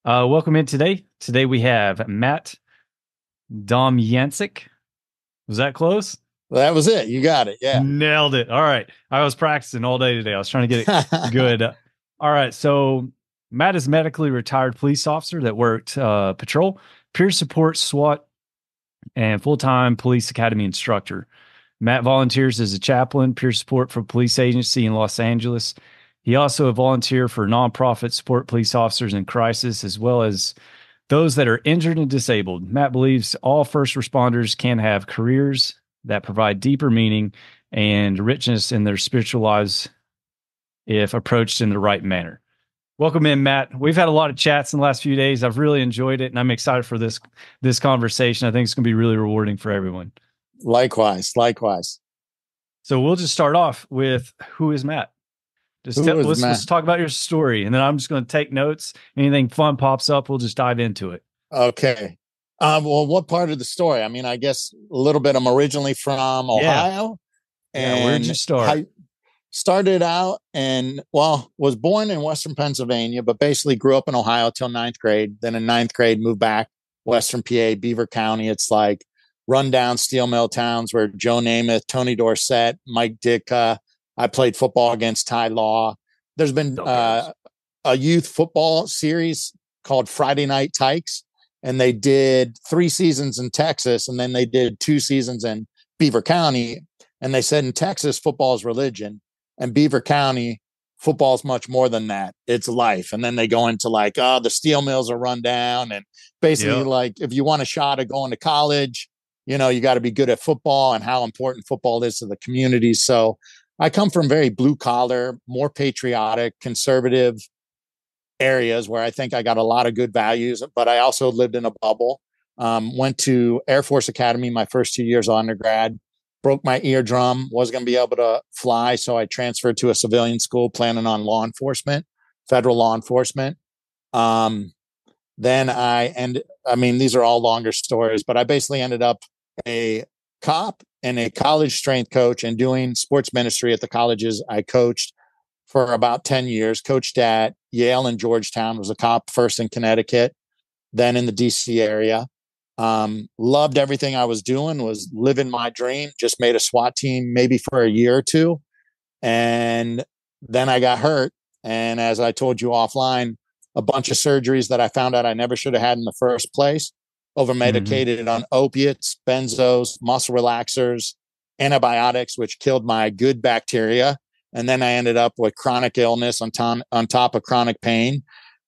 Welcome in today. Today we have Matt Domyancic. Was that close? Well, that was it. You got it. Yeah. Nailed it. All right. I was practicing all day today. I was trying to get it good. All right. So Matt is a medically retired police officer that worked patrol, peer support, SWAT, and full-time police academy instructor. Matt volunteers as a chaplain, peer support for a police agency in Los Angeles. He also volunteers for nonprofit support police officers in crisis, as well as those that are injured and disabled. Matt believes all first responders can have careers that provide deeper meaning and richness in their spiritual lives if approached in the right manner. Welcome in, Matt. We've had a lot of chats in the last few days. I've really enjoyed it, and I'm excited for this conversation. I think it's going to be really rewarding for everyone. Likewise. So we'll just start off with, who is Matt? Let's talk about your story, and then I'm just going to take notes. Anything fun pops up, we'll just dive into it. Okay. Well, what part of the story? I mean, I guess a little bit. I'm originally from Ohio. And where'd you start? I started out and, was born in Western Pennsylvania, but basically grew up in Ohio till ninth grade. Then in ninth grade, moved back Western PA, Beaver County. It's like rundown steel mill towns where Joe Namath, Tony Dorsett, Mike Ditka. I played football against Ty Law. There's been a youth football series called Friday Night Tykes, and they did 3 seasons in Texas, and then they did 2 seasons in Beaver County. And they said in Texas, football is religion, and Beaver County, football is much more than that. It's life. And then they go into like, the steel mills are run down, and basically like if you want a shot at going to college, you got to be good at football and how important football is to the community. So I come from very blue collar, more patriotic, conservative areas where I think I got a lot of good values, but I also lived in a bubble. Went to Air Force Academy my first 2 years of undergrad, broke my eardrum, wasn't going to be able to fly. So I transferred to a civilian school planning on law enforcement, federal law enforcement. Then these are all longer stories, but I basically ended up a cop and a college strength coach and doing sports ministry at the colleges I coached for about 10 years. Coached at Yale and Georgetown, was a cop first in Connecticut, then in the DC area. Loved everything I was doing, was living my dream, just made a SWAT team maybe for a year or two. And then I got hurt. And as I told you offline, a bunch of surgeries that I found out I never should have had in the first place. Over medicated on opiates, benzos, muscle relaxers, antibiotics, which killed my good bacteria. And then I ended up with chronic illness on top of chronic pain.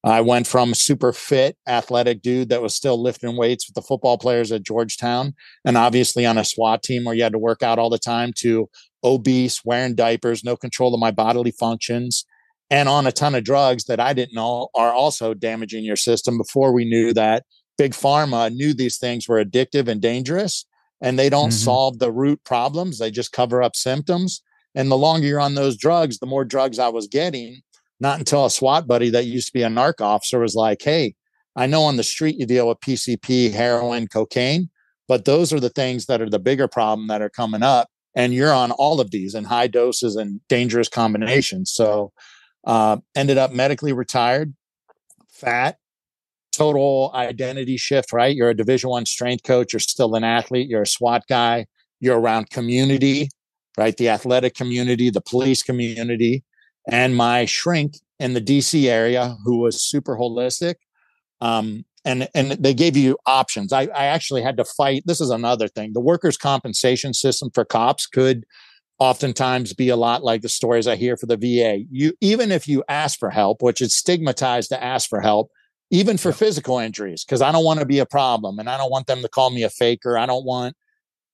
I went from super fit, athletic dude that was still lifting weights with the football players at Georgetown, and obviously on a SWAT team where you had to work out all the time, to obese, wearing diapers, no control of my bodily functions, and on a ton of drugs that I didn't know are also damaging your system before we knew that Big Pharma knew these things were addictive and dangerous, and they don't solve the root problems. They just cover up symptoms. And the longer you're on those drugs, the more drugs I was getting. Not until a SWAT buddy that used to be a narc officer was like, hey, I know on the street you deal with PCP, heroin, cocaine, but those are the things that are the bigger problem that are coming up. And you're on all of these in high doses and dangerous combinations. So ended up medically retired, fat, total identity shift, right? You're a Division I strength coach. You're still an athlete. You're a SWAT guy. You're around community, right? The athletic community, the police community. And my shrink in the DC area, who was super holistic, and they gave you options. I actually had to fight. This is another thing. The workers' compensation system for cops could oftentimes be a lot like the stories I hear for the VA. Even if you ask for help, which is stigmatized to ask for help, even for physical injuries, because I don't want to be a problem and I don't want them to call me a faker. I don't want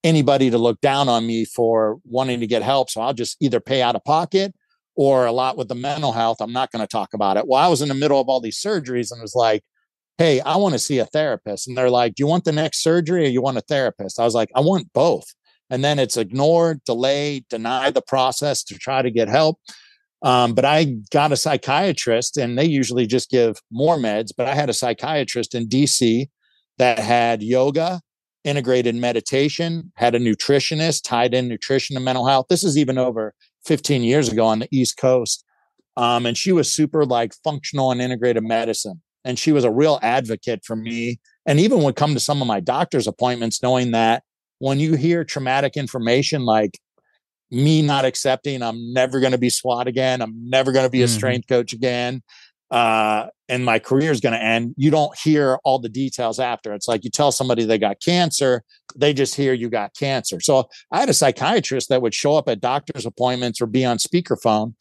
anybody to look down on me for wanting to get help. So I'll just either pay out of pocket, or a lot with the mental health, I'm not going to talk about it. Well, I was in the middle of all these surgeries and was like, hey, I want to see a therapist. And they're like, do you want the next surgery or you want a therapist? I was like, I want both. And then it's ignore, delay, deny the process to try to get help. But I got a psychiatrist, and they usually just give more meds. But I had a psychiatrist in DC that had yoga, integrated meditation, had a nutritionist, tied in nutrition and mental health. This is even over 15 years ago on the East Coast. And she was super like functional and integrative medicine. And she was a real advocate for me. And even would come to some of my doctor's appointments, knowing that when you hear traumatic information, like me not accepting, I'm never going to be SWAT again, I'm never going to be a strength coach again, and my career is going to end, you don't hear all the details after. It's like you tell somebody they got cancer, they just hear you got cancer. So I had a psychiatrist that would show up at doctor's appointments or be on speakerphone.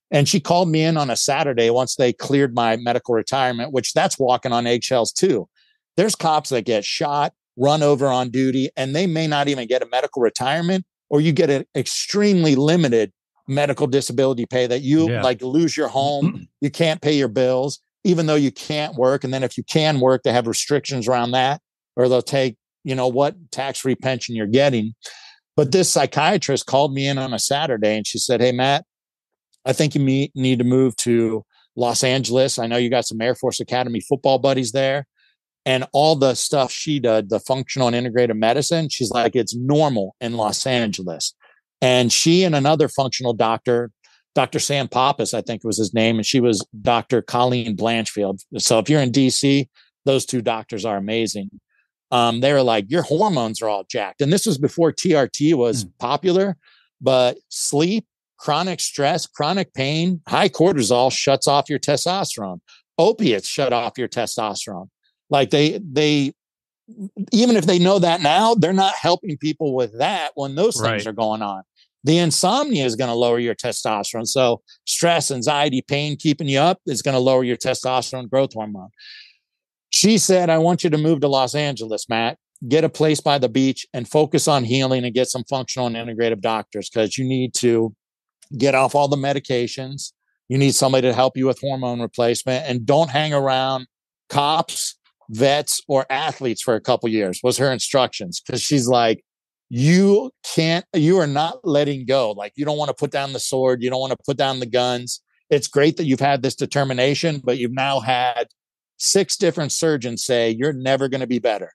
And she called me in on a Saturday once they cleared my medical retirement, which that's walking on eggshells too. There's cops that get shot, run over on duty, and they may not even get a medical retirement, or you get an extremely limited medical disability pay that you like lose your home. You can't pay your bills, even though you can't work. And then if you can work, they have restrictions around that, or they'll take, what tax-free pension you're getting. But this psychiatrist called me in on a Saturday and she said, "Hey, Matt, I think you need to move to Los Angeles. I know you got some Air Force Academy football buddies there." And all the stuff she did, the functional and integrative medicine, she's like, it's normal in Los Angeles. And she and another functional doctor, Dr. Sam Pappas, I think was his name, and she was Dr. Colleen Blanchfield. So if you're in DC, those two doctors are amazing. They were like, your hormones are all jacked. And this was before TRT was popular, but sleep, chronic stress, chronic pain, high cortisol shuts off your testosterone. Opiates shut off your testosterone. Like they even if they know that now, they're not helping people with that when those things are going on. The insomnia is going to lower your testosterone. So stress, anxiety, pain keeping you up is going to lower your testosterone growth hormone. She said, "I want you to move to Los Angeles, Matt, get a place by the beach and focus on healing and get some functional and integrative doctors, because you need to get off all the medications. You need somebody to help you with hormone replacement, and don't hang around cops, vets, or athletes for a couple years," was her instructions. Because she's like, you are not letting go. Like, you don't want to put down the sword. You don't want to put down the guns. It's great that you've had this determination, but you've now had 6 different surgeons say, you're never going to be better.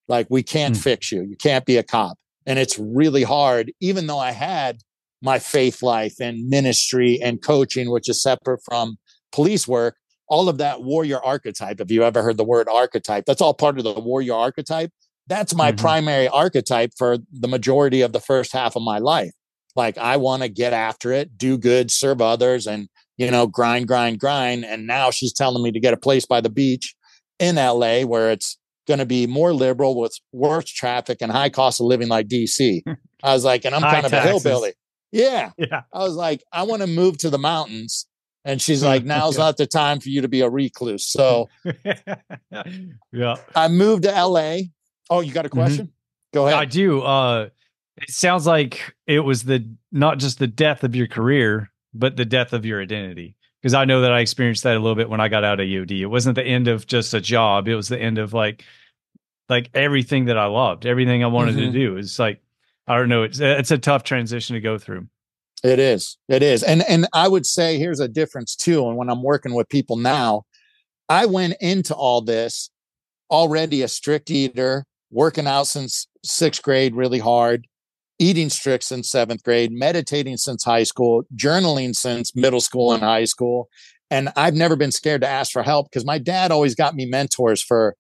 Like, we can't fix you. You can't be a cop. And it's really hard, even though I had my faith life and ministry and coaching, which is separate from police work. All of that warrior archetype, if you ever heard the word archetype, that's all part of the warrior archetype. That's my primary archetype for the majority of the first half of my life. Like, I want to get after it, do good, serve others, and, grind. And now she's telling me to get a place by the beach in LA where it's going to be more liberal with worse traffic and high cost of living like DC. I was like, and I'm kind of a hillbilly. Yeah. I was like, I want to move to the mountains. And she's like, now's not the time for you to be a recluse. So I moved to LA. Oh, you got a question? Go ahead. I do. It sounds like it was not just the death of your career, but the death of your identity. Because I know that I experienced that a little bit when I got out of UD. It wasn't the end of just a job. It was the end of like everything that I loved, everything I wanted to do. It's like, I don't know. It's a tough transition to go through. It is. And I would say here's a difference too. And when I'm working with people now, I went into all this already a strict eater, working out since 6th grade really hard, eating strict since 7th grade, meditating since high school, journaling since middle school and high school. And I've never been scared to ask for help, because my dad always got me mentors for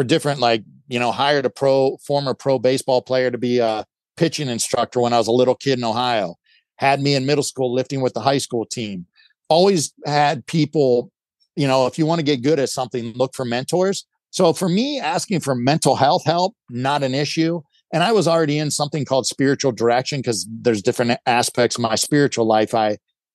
different, hired a former pro baseball player to be a pitching instructor when I was a little kid in Ohio. Had me in middle school lifting with the high school team. Always had people, if you want to get good at something, look for mentors. So for me, asking for mental health help, not an issue. And I was already in something called spiritual direction, because there's different aspects of my spiritual life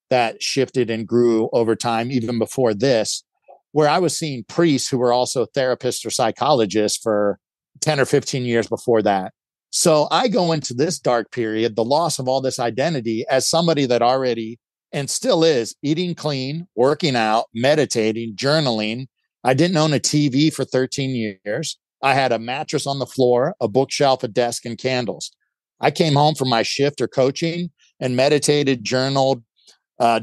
that shifted and grew over time, even before this, where I was seeing priests who were also therapists or psychologists for 10 or 15 years before that. So I go into this dark period, the loss of all this identity, as somebody that already and still is eating clean, working out, meditating, journaling. I didn't own a TV for 13 years. I had a mattress on the floor, a bookshelf, a desk, and candles. I came home from my shift or coaching and meditated, journaled,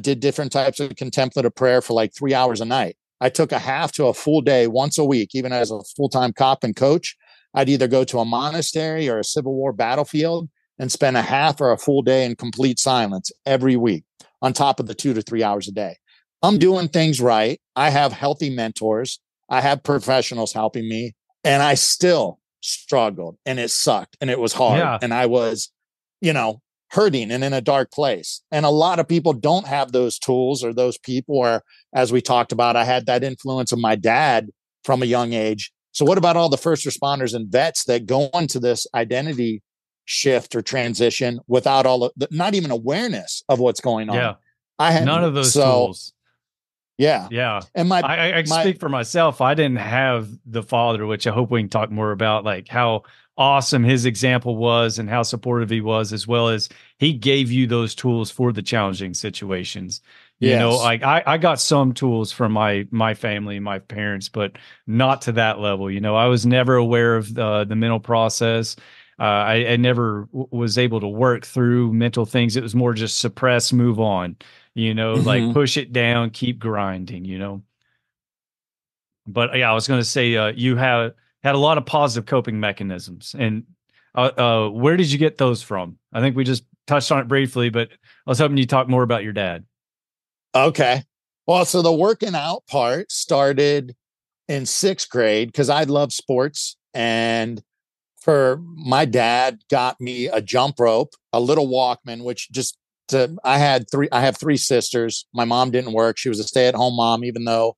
did different types of contemplative prayer for like 3 hours a night. I took a half to a full day once a week, even as a full-time cop and coach. I'd either go to a monastery or a Civil War battlefield and spend a half or a full day in complete silence every week, on top of the 2 to 3 hours a day. I'm doing things right. I have healthy mentors. I have professionals helping me, and I still struggled, and it sucked, and it was hard. Yeah. And I was, hurting and in a dark place. And a lot of people don't have those tools or those people, or as we talked about, I had that influence of my dad from a young age. So what about all the first responders and vets that go into this identity shift or transition without not even awareness of what's going on? Yeah. I had none of those tools. Yeah. Yeah. And I speak for myself. I didn't have the father, which I hope we can talk more about, like how awesome his example was and how supportive he was, as well as he gave you those tools for the challenging situations. Like I got some tools from my family, my parents, but not to that level. I was never aware of the mental process. I never was able to work through mental things. It was more just suppress, move on, like push it down, keep grinding. But yeah, I was going to say you had a lot of positive coping mechanisms. And where did you get those from? I think we just touched on it briefly, but I was hoping you talk more about your dad. Okay. Well, so the working out part started in 6th grade because I love sports. And my dad got me a jump rope, a little Walkman, I have 3 sisters. My mom didn't work. She was a stay-at-home mom, even though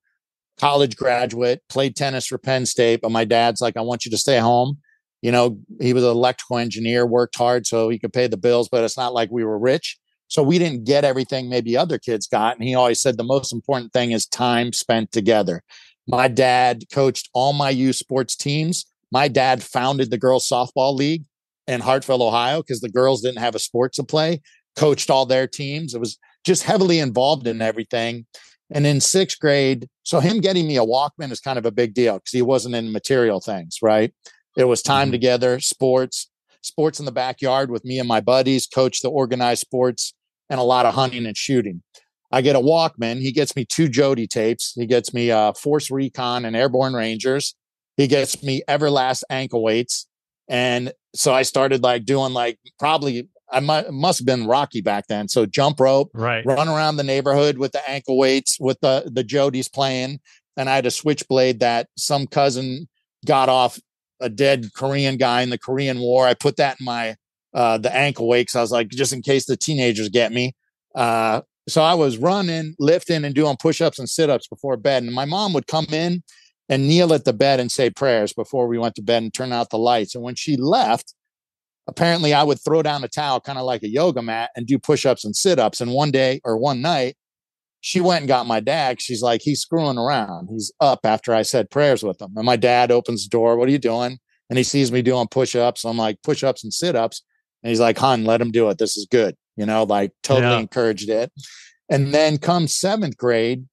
college graduate, played tennis for Penn State. But my dad's like, I want you to stay home. He was an electrical engineer, worked hard so he could pay the bills, but it's not like we were rich. So we didn't get everything maybe other kids got. And he always said the most important thing is time spent together. My dad coached all my youth sports teams. My dad founded the girls softball league in Hartford, Ohio, because the girls didn't have a sport to play, coached all their teams. It was just heavily involved in everything. And in 6th grade, so him getting me a Walkman is kind of a big deal because he wasn't in material things, right? It was time together, sports in the backyard with me and my buddies, coach the organized sports, and a lot of hunting and shooting. I get a Walkman. He gets me 2 Jody tapes. He gets me Force Recon and Airborne Rangers. He gets me Everlast ankle weights. And so I started doing probably I must have been Rocky back then. So jump rope, right, run around the neighborhood with the ankle weights, with the Jodies playing. And I had a switchblade that some cousin got off a dead Korean guy in the Korean War. I put that in my the ankle weights. I was like, just in case the teenagers get me. So I was running, lifting, and doing push-ups and sit-ups before bed. And my mom would come in and kneel at the bed and say prayers before we went to bed and turn out the lights. And when she left, apparently I would throw down a towel, kind of like a yoga mat, and do push-ups and sit-ups. And one night, she went and got my dad. She's like, he's screwing around. He's up after I said prayers with him. And my dad opens the door. What are you doing? And he sees me doing push-ups. I'm like, push-ups and sit-ups. And he's like, hon, let him do it. This is good. Totally encouraged it. And then come 7th grade,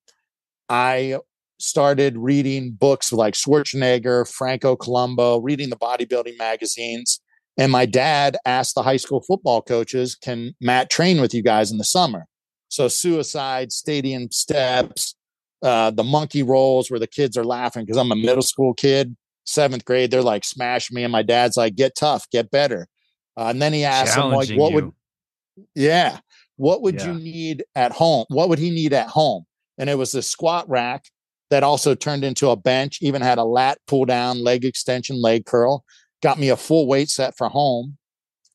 I started reading books like Schwarzenegger, Franco Columbo, reading the bodybuilding magazines. And my dad asked the high school football coaches, can Matt train with you guys in the summer? So suicide, stadium steps, the monkey rolls where the kids are laughing because I'm a middle school kid, 7th grade. They're like, smash me. And my dad's like, get tough, get better. And then he asked him, like, what would you need at home? What would he need at home? And it was a squat rack that also turned into a bench, even had a lat pull down, leg extension, leg curl, got me a full weight set for home.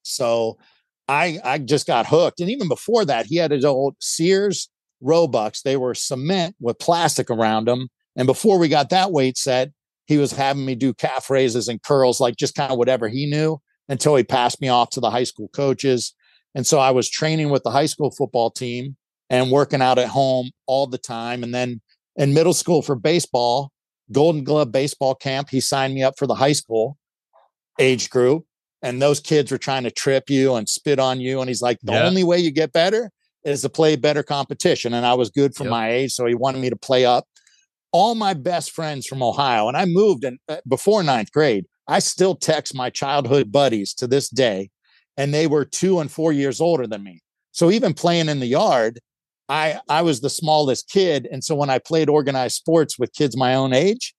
So I just got hooked. And even before that, he had his old Sears Roebucks. They were cement with plastic around them. And before we got that weight set, he was having me do calf raises and curls, like just kind of whatever he knew, until he passed me off to the high school coaches. And so I was training with the high school football team and working out at home all the time. And then in middle school for baseball, Golden Glove baseball camp, he signed me up for the high school age group. And those kids were trying to trip you and spit on you. And he's like, the only way you get better is to play better competition. And I was good for my age. So he wanted me to play up. All my best friends from Ohio, and I moved before 9th grade, I still text my childhood buddies to this day. And they were 2 and 4 years older than me. So even playing in the yard, I was the smallest kid. And so when I played organized sports with kids my own age,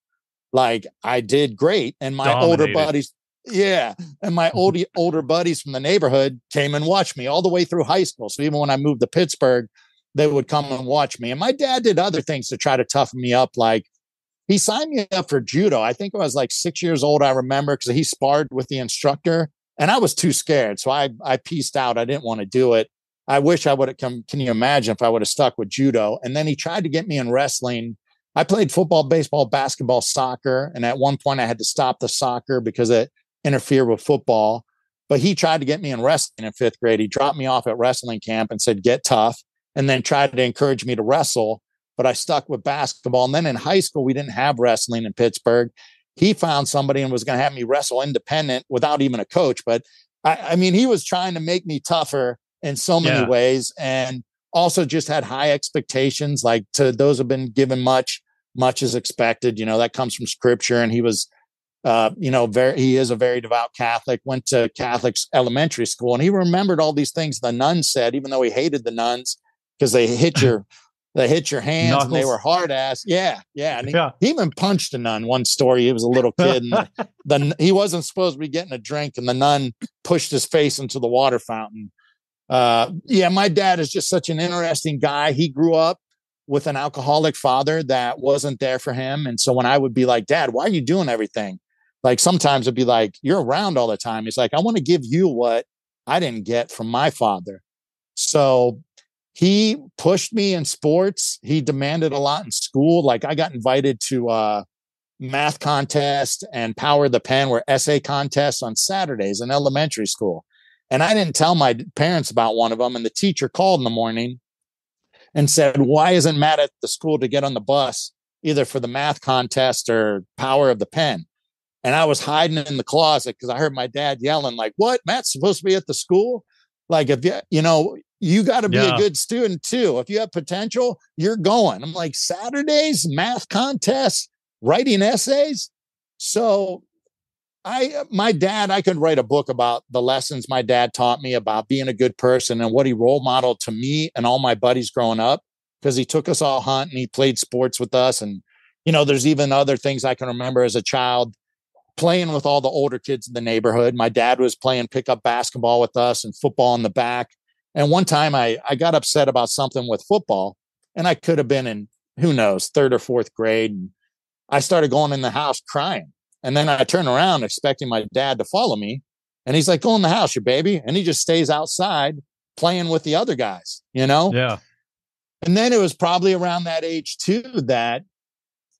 like I did great. And my older buddies, and my older buddies from the neighborhood came and watched me all the way through high school. So even when I moved to Pittsburgh, they would come and watch me. And my dad did other things to try to toughen me up, like he signed me up for judo. I think I was like 6 years old. I remember because he sparred with the instructor and I was too scared. So I pieced out. I didn't want to do it. I wish I would have come. Can you imagine if I would have stuck with judo? And then he tried to get me in wrestling. I played football, baseball, basketball, soccer. And at one point I had to stop the soccer because it interfered with football. But he tried to get me in wrestling in 5th grade. He dropped me off at wrestling camp and said, get tough, and then tried to encourage me to wrestle. But I stuck with basketball. And then in high school, we didn't have wrestling in Pittsburgh. He found somebody and was going to have me wrestle independent without even a coach. But I mean, he was trying to make me tougher in so many ways, and also just had high expectations. Like, to those who've been given much is expected. You know, that comes from scripture. And he was, he is a very devout Catholic, went to Catholic elementary school, and he remembered all these things the nuns said, even though he hated the nuns because they hit your hands. Knuckles. And they were hard ass. Yeah. And he even punched a nun. One story, he was a little kid and he wasn't supposed to be getting a drink, and the nun pushed his face into the water fountain. My dad is just such an interesting guy. He grew up with an alcoholic father that wasn't there for him. And so when I would be like, Dad, why are you doing everything? Like, sometimes it'd be like, you're around all the time. He's like, I want to give you what I didn't get from my father. So he pushed me in sports. He demanded a lot in school. Like, I got invited to math contest and Power of the Pen, were essay contests on Saturdays in elementary school. And I didn't tell my parents about one of them. And the teacher called in the morning and said, why isn't Matt at the school to get on the bus, either for the math contest or Power of the Pen? And I was hiding in the closet because I heard my dad yelling, like, what? Matt's supposed to be at the school? Like, if you got to be a good student too. If you have potential, you're going. I'm like, Saturdays, math contests, writing essays. So I could write a book about the lessons my dad taught me about being a good person and what he role modeled to me and all my buddies growing up, because he took us all hunting. He played sports with us. And, there's even other things I can remember as a child, playing with all the older kids in the neighborhood. My dad was playing pickup basketball with us and football in the back. And one time I got upset about something with football, and I could have been in, who knows, 3rd or 4th grade. And I started going in the house crying. And then I turn around expecting my dad to follow me. And he's like, go in the house, your baby. And he just stays outside playing with the other guys, Yeah. And then it was probably around that age too that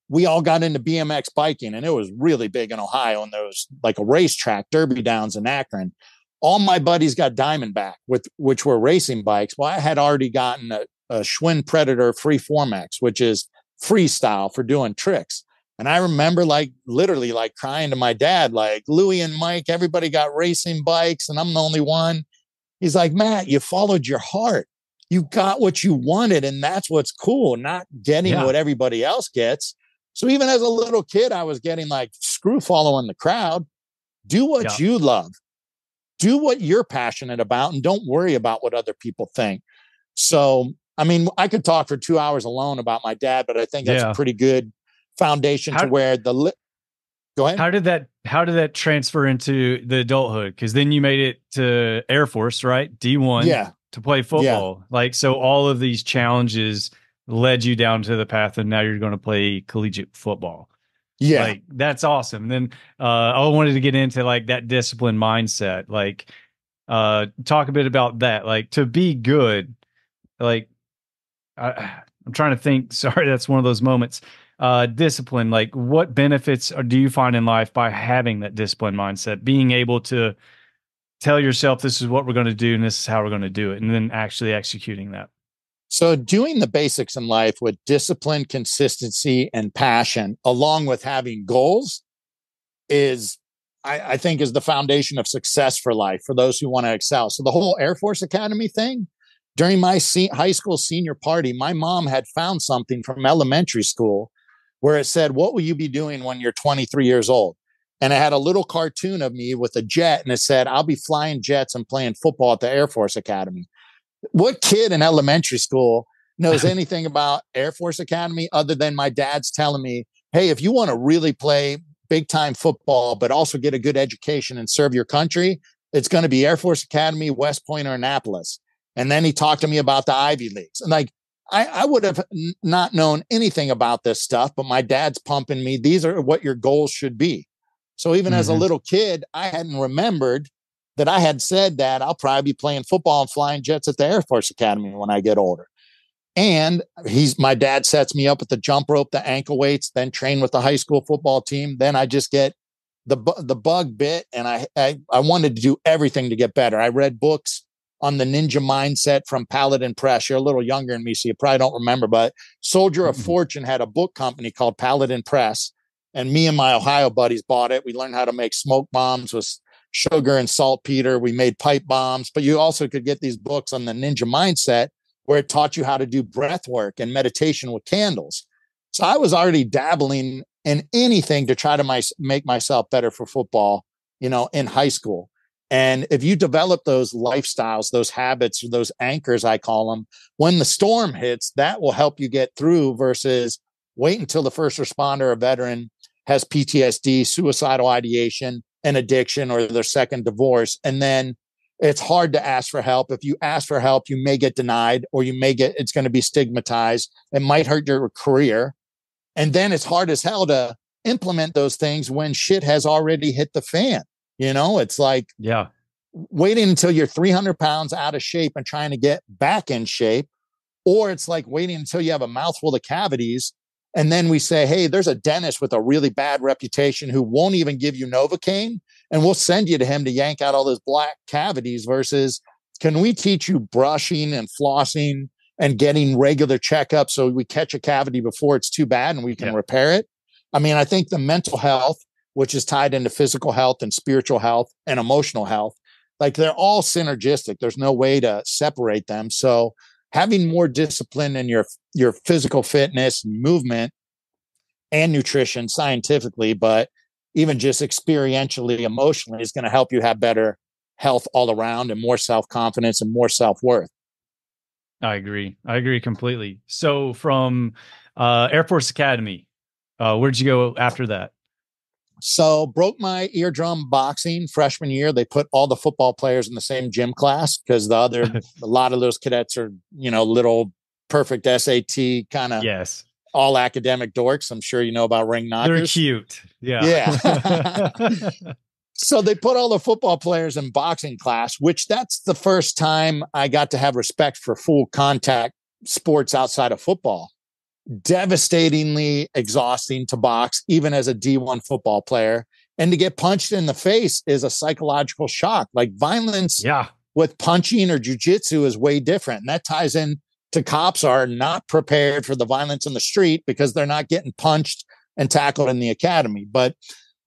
we all got into BMX biking, and it was really big in Ohio. And there was like a racetrack, Derby Downs in Akron. All my buddies got Diamondback, which were racing bikes. Well, I had already gotten a Schwinn Predator Freeform X, which is freestyle for doing tricks. And I remember literally crying to my dad, like, Louie and Mike, everybody got racing bikes and I'm the only one. He's like, Matt, you followed your heart. You got what you wanted. And that's what's cool, not getting what everybody else gets. So even as a little kid, I was getting like, screw following the crowd. Do what you love. Do what you're passionate about, and don't worry about what other people think. So, I mean, I could talk for 2 hours alone about my dad, but I think that's a pretty good foundation to where go ahead. How did that transfer into the adulthood? Because then you made it to Air Force, right? D1 to play football. Like, so all of these challenges led you down to the path, and now you're going to play collegiate football. Yeah. Like, that's awesome. And then I wanted to get into like that discipline mindset, like talk a bit about that, like to be good. Like I'm trying to think, sorry, that's one of those moments. Discipline, like what benefits do you find in life by having that discipline mindset, being able to tell yourself this is what we're going to do and this is how we're going to do it, and then actually executing that? So doing the basics in life with discipline, consistency, and passion, along with having goals, is, I think, is the foundation of success for life for those who want to excel. So the whole Air Force Academy thing, during my high school senior party, my mom had found something from elementary school where it said, what will you be doing when you're 23 years old? And it had a little cartoon of me with a jet, and it said, I'll be flying jets and playing football at the Air Force Academy. What kid in elementary school knows anything about Air Force Academy other than my dad's telling me, hey, if you want to really play big time football, but also get a good education and serve your country, it's going to be Air Force Academy, West Point, or Annapolis. And then he talked to me about the Ivy Leagues. And like, I would have not known anything about this stuff, but my dad's pumping me. These are what your goals should be. So even as a little kid, I hadn't remembered that I had said that I'll probably be playing football and flying jets at the Air Force Academy when I get older. And my dad sets me up with the jump rope, the ankle weights, then train with the high school football team. Then I just get the bug bit, and I wanted to do everything to get better. I read books on the ninja mindset from Paladin Press. You're a little younger than me, so you probably don't remember, but Soldier of Fortune had a book company called Paladin Press, and me and my Ohio buddies bought it. We learned how to make smoke bombs with sugar and saltpeter. We made pipe bombs, but you also could get these books on the ninja mindset where it taught you how to do breath work and meditation with candles. So I was already dabbling in anything to try to make myself better for football, in high school. And if you develop those lifestyles, those habits, those anchors, I call them, when the storm hits, that will help you get through versus wait until the first responder or veteran has PTSD, suicidal ideation, an addiction, or their second divorce. And then it's hard to ask for help. If you ask for help, you may get denied, or it's going to be stigmatized. It might hurt your career. And then it's hard as hell to implement those things when shit has already hit the fan. It's like waiting until you're 300 pounds out of shape and trying to get back in shape. Or it's like waiting until you have a mouthful of cavities. And then we say, hey, there's a dentist with a really bad reputation who won't even give you Novocaine, and we'll send you to him to yank out all those black cavities versus, can we teach you brushing and flossing and getting regular checkups so we catch a cavity before it's too bad and we can repair it? I mean, I think the mental health, which is tied into physical health and spiritual health and emotional health, like they're all synergistic. There's no way to separate them. So having more discipline in your physical fitness, movement, and nutrition scientifically, but even just experientially, emotionally, is going to help you have better health all around and more self-confidence and more self-worth. I agree completely. So from Air Force Academy, where'd you go after that? So broke my eardrum boxing freshman year. They put all the football players in the same gym class because a lot of those cadets are, little perfect SAT kind of all academic dorks. I'm sure you know about ring knockers. They're cute. Yeah. So they put all the football players in boxing class, which that's the first time I got to have respect for full contact sports outside of football. Devastatingly exhausting to box, even as a D1 football player. And to get punched in the face is a psychological shock. Like violence with punching or jujitsu is way different. And that ties in to cops are not prepared for the violence in the street because they're not getting punched and tackled in the academy. But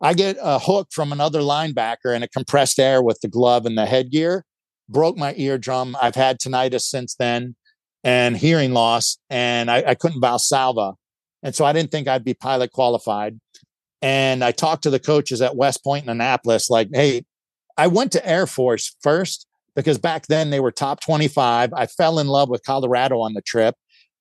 I get a hook from another linebacker and a compressed air with the glove and the headgear, broke my eardrum. I've had tinnitus since then and hearing loss, and I couldn't Valsalva. And so I didn't think I'd be pilot qualified. And I talked to the coaches at West Point and Annapolis, like, hey, I went to Air Force first because back then they were top 25. I fell in love with Colorado on the trip.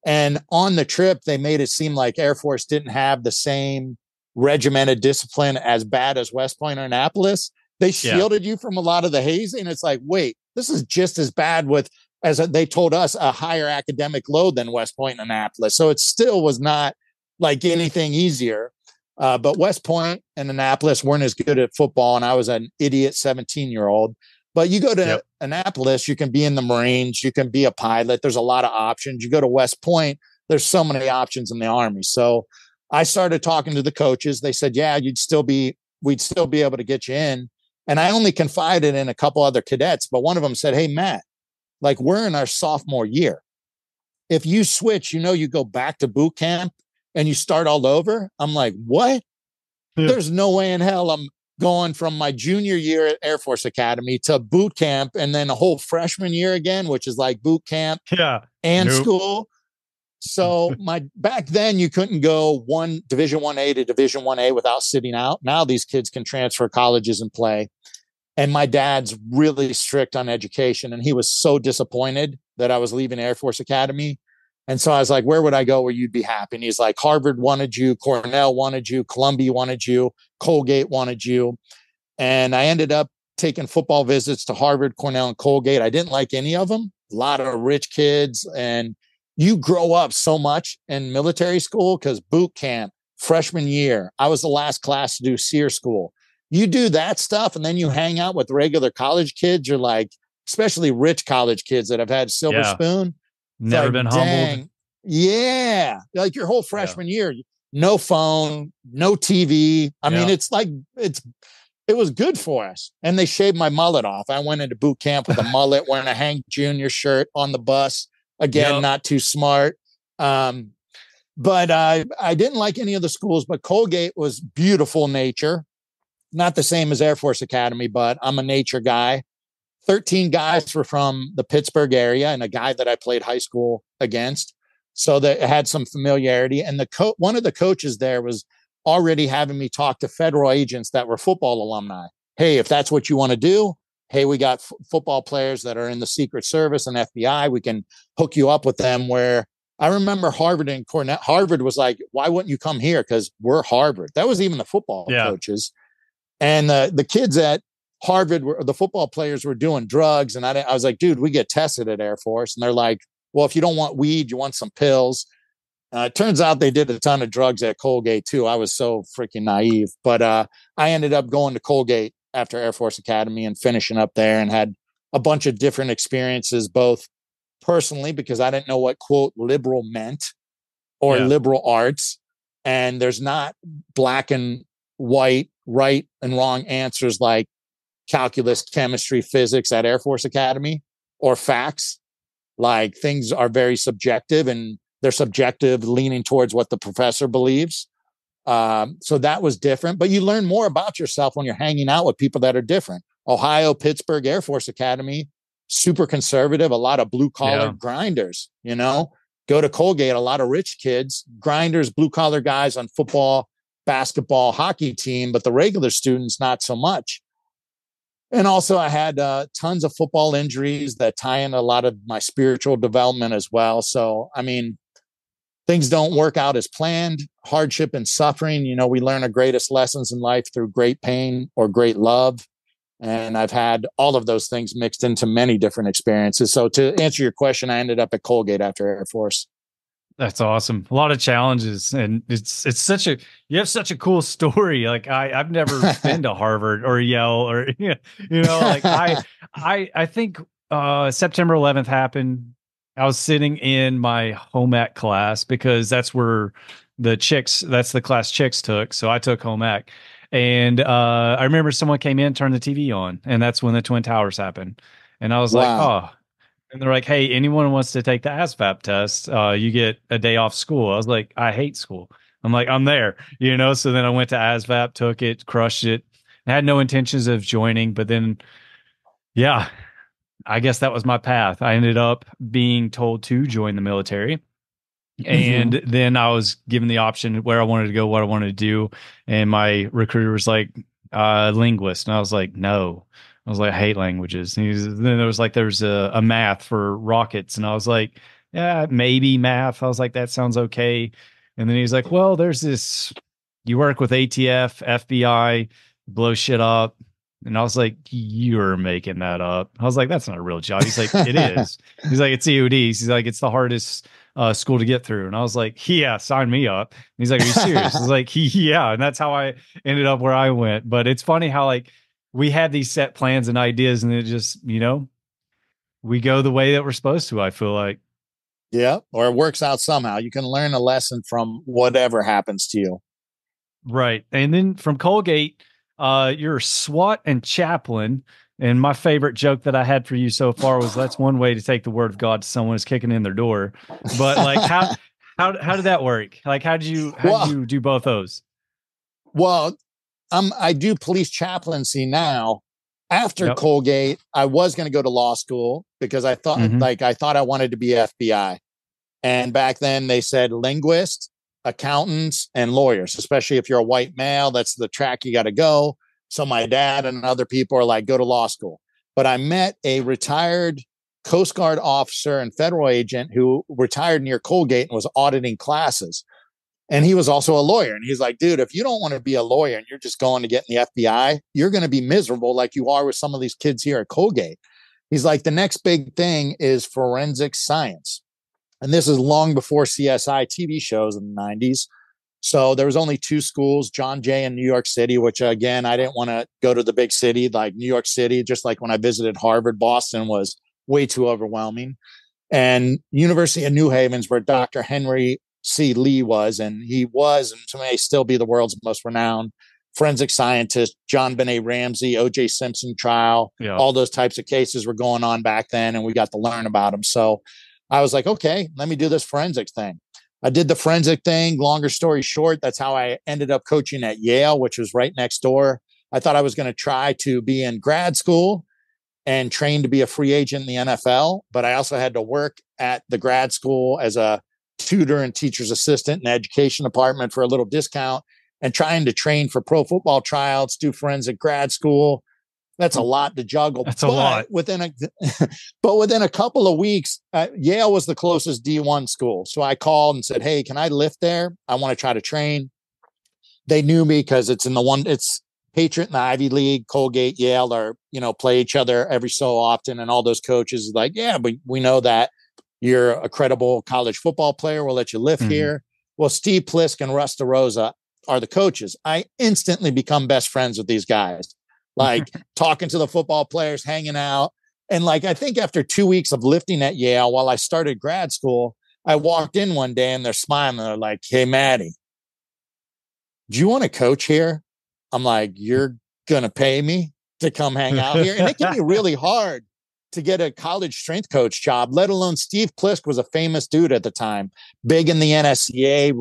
And on the trip, they made it seem like Air Force didn't have the same regimented discipline as bad as West Point or Annapolis. They shielded you from a lot of the hazing. It's like, wait, this is just as bad as they told us, a higher academic load than West Point and Annapolis. So it still was not like anything easier. But West Point and Annapolis weren't as good at football, and I was an idiot 17-year-old. But you go to Annapolis, you can be in the Marines, you can be a pilot. There's a lot of options. You go to West Point, there's so many options in the Army. So I started talking to the coaches. They said, yeah, we'd still be able to get you in. And I only confided in a couple other cadets, but one of them said, hey, Matt, like we're in our sophomore year. If you switch, you go back to boot camp and you start all over. I'm like, what? There's no way in hell I'm going from my junior year at Air Force Academy to boot camp and then a whole freshman year again, which is like boot camp and school. So back then you couldn't go Division 1A to Division 1A without sitting out. Now these kids can transfer colleges and play. And my dad's really strict on education. And he was so disappointed that I was leaving Air Force Academy. And so I was like, where would I go where you'd be happy? And he's like, Harvard wanted you, Cornell wanted you, Columbia wanted you, Colgate wanted you. And I ended up taking football visits to Harvard, Cornell, and Colgate. I didn't like any of them. A lot of rich kids and you grow up so much in military school because boot camp, freshman year, I was the last class to do SEER school. You do that stuff and then you hang out with regular college kids. You're like, especially rich college kids that have had silver Yeah. spoon. It's Never like, been humbled. dang, yeah. Like your whole freshman year, no phone, no TV. I mean, it's like, it was good for us. And they shaved my mullet off. I went into boot camp with a mullet, wearing a Hank Jr. shirt on the bus. Again, not too smart. But I didn't like any of the schools, but Colgate was beautiful nature. Not the same as Air Force Academy, but I'm a nature guy. 13 guys were from the Pittsburgh area and a guy that I played high school against. So that had some familiarity. And one of the coaches there was already having me talk to federal agents that were football alumni. Hey, if that's what you want to do, hey, we got football players that are in the Secret Service and FBI. We can hook you up with them. Where I remember Harvard and Cornell. Harvard was like, why wouldn't you come here? Because we're Harvard. That was even the football coaches. And the kids at Harvard, the football players were doing drugs. And I was like, dude, we get tested at Air Force. And they're like, well, if you don't want weed, you want some pills. It turns out they did a ton of drugs at Colgate too. I was so freaking naive, but I ended up going to Colgate after Air Force Academy and finishing up there, and had a bunch of different experiences, both personally, because I didn't know what quote liberal meant or liberal arts. And there's not black and white, right and wrong answers like calculus, chemistry, physics at Air Force Academy, or facts. Like, things are very subjective, and they're subjective leaning towards what the professor believes. So that was different, but you learn more about yourself when you're hanging out with people that are different. Ohio, Pittsburgh, Air Force Academy, super conservative, a lot of blue collar grinders, go to Colgate, a lot of rich kids, grinders, blue collar guys on football, basketball, hockey team, but the regular students, not so much. And also I had tons of football injuries that tie in a lot of my spiritual development as well. So, I mean, things don't work out as planned, hardship and suffering. We learn our greatest lessons in life through great pain or great love. And I've had all of those things mixed into many different experiences. So to answer your question, I ended up at Colgate after Air Force. That's awesome. A lot of challenges, and it's you have such a cool story. Like I've never been to Harvard or Yale or like I think September 11th happened. I was sitting in my home ec class because that's where that's the class chicks took. So I took home ec, and I remember someone came in, turned the TV on, and that's when the Twin Towers happened. And I was like, oh. And they're like, hey, anyone who wants to take the ASVAB test, you get a day off school. I was like, I hate school. I'm like, I'm there, So then I went to ASVAB, took it, crushed it. I had no intentions of joining, but then, I guess that was my path. I ended up being told to join the military. And then I was given the option where I wanted to go, what I wanted to do. And my recruiter was like, linguist. And I was like, no. I was like, I hate languages. And then there's a math for rockets. And I was like, yeah, maybe math. I was like, that sounds okay. And then he's like, well, there's this, you work with ATF, FBI, blow shit up. And I was like, you're making that up. I was like, that's not a real job. He's like, it is. He's like, it's EOD. He's like, it's the hardest school to get through. And I was like, yeah, sign me up. And he's like, are you serious? I was like, yeah. And that's how I ended up where I went. But it's funny how we had these set plans and ideas, and it just, we go the way that we're supposed to, I feel like. Yeah. Or it works out somehow. You can learn a lesson from whatever happens to you. Right. And then from Colgate, you're a SWAT and chaplain. And my favorite joke that I had for you so far was that's one way to take the word of God to someone who's kicking in their door. But like, how did that work? Like, how did you do both those? Well, I do police chaplaincy now. After Colgate, I was going to go to law school because I thought I wanted to be FBI. And back then they said linguists, accountants, and lawyers, especially if you're a white male, that's the track you got to go. So my dad and other people are like, go to law school. But I met a retired Coast Guard officer and federal agent who retired near Colgate and was auditing classes. And he was also a lawyer. And he's like, dude, if you don't want to be a lawyer and you're just going to get in the FBI, you're going to be miserable like you are with some of these kids here at Colgate. He's like, the next big thing is forensic science. And this is long before CSI TV shows in the 90s. So there was only two schools, John Jay in New York City, which again, I didn't want to go to the big city like New York City, just like when I visited Harvard. Boston was way too overwhelming. And University of New Haven's where Dr. Henry C. Lee was, and he was and may still be the world's most renowned forensic scientist. John Benet Ramsey, O.J. Simpson trial, all those types of cases were going on back then, and we got to learn about them. So I was like, okay, let me do this forensics thing. I did the forensic thing. Longer story short, that's how I ended up coaching at Yale, which was right next door. I thought I was going to try to be in grad school and train to be a free agent in the NFL, but I also had to work at the grad school as a tutor and teacher's assistant in the education department for a little discount, and trying to train for pro football tryouts, do forensic grad school. That's a lot to juggle. That's a lot. But within a couple of weeks, Yale was the closest D1 school. So I called and said, hey, can I lift there? I want to try to train. They knew me because it's Patriot in the Ivy League, Colgate, Yale are, play each other every so often. And all those coaches like, yeah, but we know that you're a credible college football player. We'll let you lift here. Well, Steve Plisk and Russ DeRosa are the coaches. I instantly become best friends with these guys, like talking to the football players, hanging out. And like, I think after 2 weeks of lifting at Yale, while I started grad school, I walked in one day and they're smiling. They're like, hey, Maddie, do you want to coach here? I'm like, you're going to pay me to come hang out here? And it can be really hard to get a college strength coach job, let alone Steve Plisk was a famous dude at the time, big in the NSCA,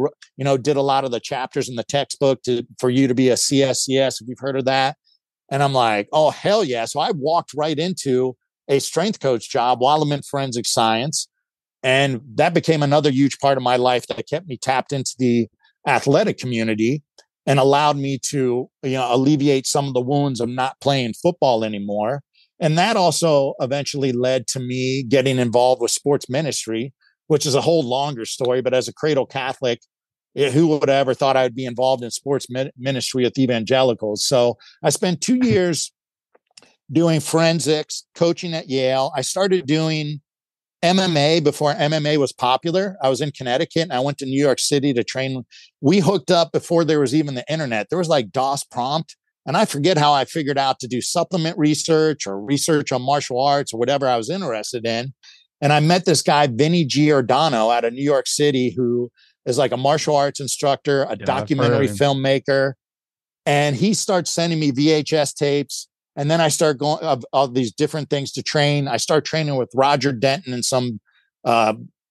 did a lot of the chapters in the textbook for you to be a CSCS, if you've heard of that. And I'm like, oh, hell yeah. So I walked right into a strength coach job while I'm in forensic science. And that became another huge part of my life that kept me tapped into the athletic community and allowed me to, alleviate some of the wounds of not playing football anymore. And that also eventually led to me getting involved with sports ministry, which is a whole longer story. But as a cradle Catholic, who would have ever thought I'd be involved in sports ministry with evangelicals? So I spent 2 years doing forensics, coaching at Yale. I started doing MMA before MMA was popular. I was in Connecticut and I went to New York City to train. We hooked up before there was even the internet. There was like DOS prompt. And I forget how I figured out to do supplement research or research on martial arts or whatever I was interested in. And I met this guy, Vinny Giordano, out of New York City, who is like a martial arts instructor, a documentary filmmaker. And he starts sending me VHS tapes. And then I start going of all these different things to train. I start training with Roger Denton and some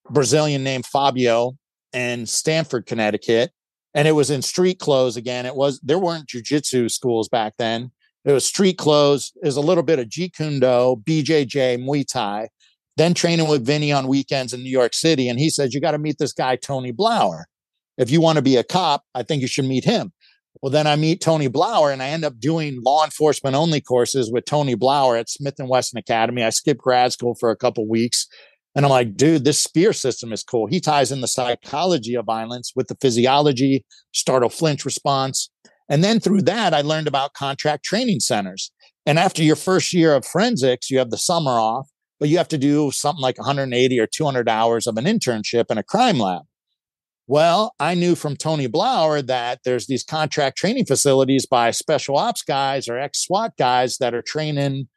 Brazilian named Fabio in Stamford, Connecticut. And it was in street clothes again. There weren't jujitsu schools back then. It was street clothes. There's a little bit of Jeet Kune Do, BJJ, Muay Thai. Then training with Vinny on weekends in New York City. And he said, you got to meet this guy, Tony Blauer. If you want to be a cop, I think you should meet him. Well, then I meet Tony Blauer and I end up doing law enforcement only courses with Tony Blauer at Smith & Wesson Academy. I skipped grad school for a couple of weeks. And I'm like, dude, this spear system is cool. He ties in the psychology of violence with the physiology, startle flinch response. And then through that, I learned about contract training centers. And after your first year of forensics, you have the summer off, but you have to do something like 180 or 200 hours of an internship in a crime lab. Well, I knew from Tony Blauer that there's these contract training facilities by special ops guys or ex-SWAT guys that are training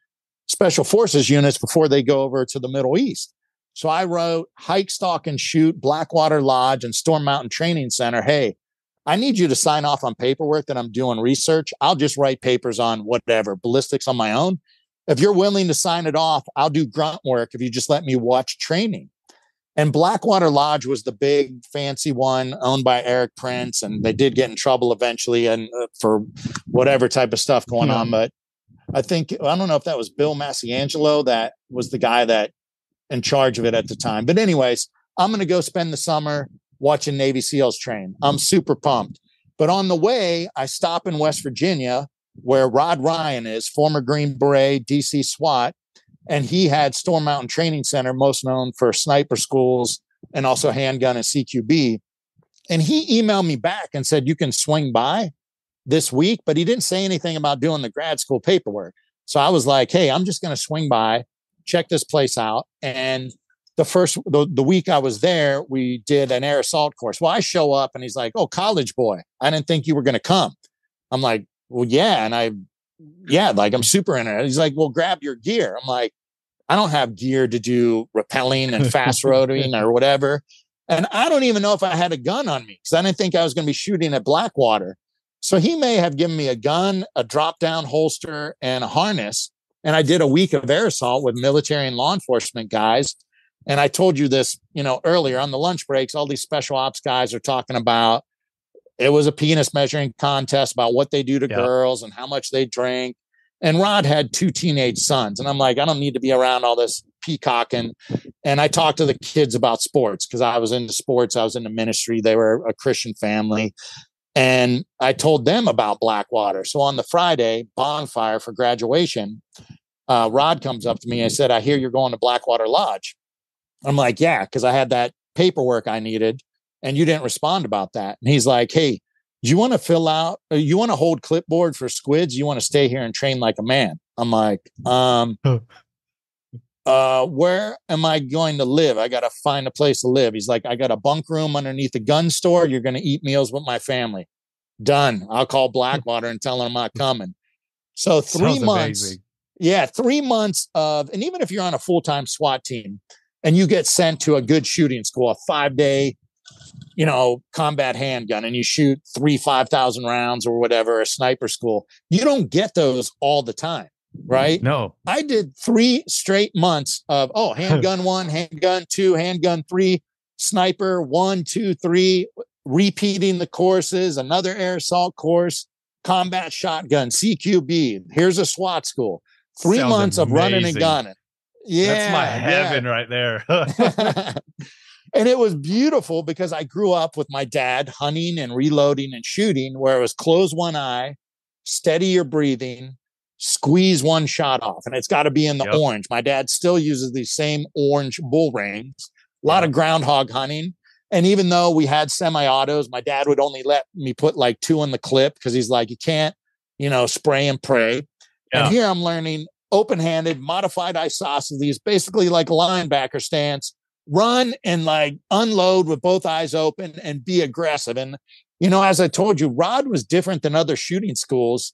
special forces units before they go over to the Middle East. So I wrote Hike, Stalk, and Shoot, Blackwater Lodge, and Storm Mountain Training Center. Hey, I need you to sign off on paperwork that I'm doing research. I'll just write papers on whatever, ballistics on my own. If you're willing to sign it off, I'll do grunt work if you just let me watch training. And Blackwater Lodge was the big fancy one owned by Eric Prince. And they did get in trouble eventually and for whatever type of stuff going on. But I don't know if that was Bill Massiangelo that was the guy that in charge of it at the time. But anyways, I'm going to go spend the summer watching Navy SEALs train. I'm super pumped. But on the way, I stop in West Virginia where Rod Ryan is, former Green Beret, DC SWAT. And he had Storm Mountain Training Center, most known for sniper schools and also handgun and CQB. And he emailed me back and said, you can swing by this week, but he didn't say anything about doing the grad school paperwork. So I was like, hey, I'm just going to swing by, check this place out. And the week I was there, we did an air assault course. Well, I show up and he's like, "Oh, college boy, I didn't think you were going to come." I'm like, "Well, yeah." And like, I'm super interested. He's like, "Well, grab your gear." I'm like, "I don't have gear to do rappelling and fast roading or whatever." And I don't even know if I had a gun on me because I didn't think I was going to be shooting at Blackwater. So he may have given me a gun, a drop down holster, and a harness. And I did a week of air assault with military and law enforcement guys. And I told you this, earlier on the lunch breaks, all these special ops guys are talking about it was a penis measuring contest about what they do to girls and how much they drink. And Rod had 2 teenage sons. And I'm like, I don't need to be around all this peacocking. And I talked to the kids about sports because I was into sports. I was into ministry. They were a Christian family. And I told them about Blackwater. So on the Friday bonfire for graduation, Rod comes up to me and said, "I hear you're going to Blackwater Lodge." I'm like, "Yeah," because I had that paperwork I needed and you didn't respond about that. And he's like, "Hey, do you want to fill out, you want to hold clipboard for squids? You want to stay here and train like a man?" I'm like, where am I going to live? I got to find a place to live. He's like, "I got a bunk room underneath a gun store. You're going to eat meals with my family." Done. I'll call Blackwater and tell them I'm not coming. So 3 months. Amazing. Yeah. 3 months of, and even if you're on a full-time SWAT team and you get sent to a good shooting school, a 5-day, combat handgun, and you shoot 5,000 rounds or whatever, a sniper school, you don't get those all the time. Right? No. I did 3 straight months of, handgun 1, handgun 2, handgun 3, sniper 1, 2, 3, repeating the courses, another air assault course, combat shotgun, CQB. Here's a SWAT school. 3 months of running and gunning. Yeah. That's my heaven right there. And it was beautiful because I grew up with my dad hunting and reloading and shooting, where it was close one eye, steady your breathing, squeeze one shot off. And it's got to be in the orange. My dad still uses these same orange bull rings, a lot of groundhog hunting. And even though we had semi-autos, my dad would only let me put like 2 in the clip because he's like, you can't, spray and pray. Yeah. And here I'm learning open-handed, modified isosceles, basically like a linebacker stance, run and like unload with both eyes open and be aggressive. And, as I told you, Rod was different than other shooting schools,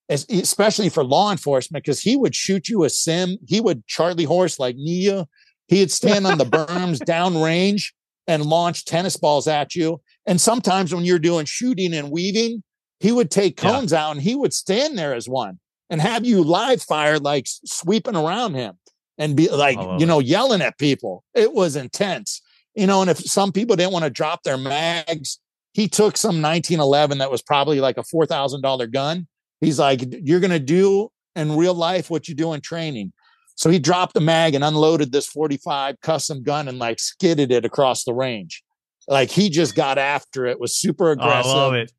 especially for law enforcement, because he would shoot you a sim. He would Charlie horse like Nia. He'd stand on the berms downrange and launch tennis balls at you. And sometimes when you're doing shooting and weaving, he would take cones out and he would stand there as one and have you live fire, like sweeping around him and be like, yelling at people. It was intense, and if some people didn't want to drop their mags, he took some 1911 that was probably like a $4,000 gun. He's like, "You're going to do in real life what you do in training." So he dropped the mag and unloaded this 45 custom gun and like skidded it across the range. Like he just got after it, was super aggressive. I love it.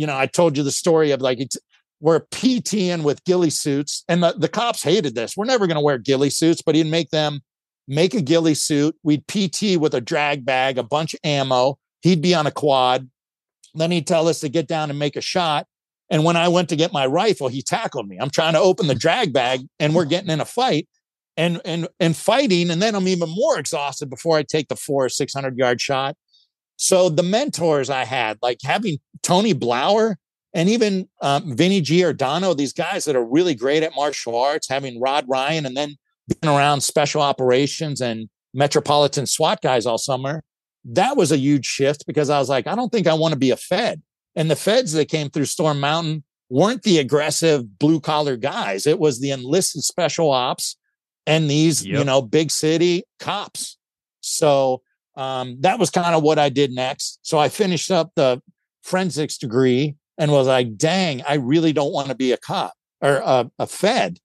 I told you the story of like, we're PTing with ghillie suits, and the cops hated this. We're never going to wear ghillie suits, but he'd make them make a ghillie suit. We'd PT with a drag bag, a bunch of ammo. He'd be on a quad. Then he'd tell us to get down and make a shot. And when I went to get my rifle, he tackled me. I'm trying to open the drag bag and we're getting in a fight and fighting. And then I'm even more exhausted before I take the 400 or 600 yard shot. So the mentors I had, like having Tony Blauer and even Vinny Giordano, these guys that are really great at martial arts, having Rod Ryan, and then being around special operations and Metropolitan SWAT guys all summer. That was a huge shift because I was like, I don't think I want to be a Fed. And the Feds that came through Storm Mountain weren't the aggressive blue collar guys. It was the enlisted special ops and these, big city cops. So that was kind of what I did next. So I finished up the forensics degree and was like, dang, I really don't want to be a cop or a Fed.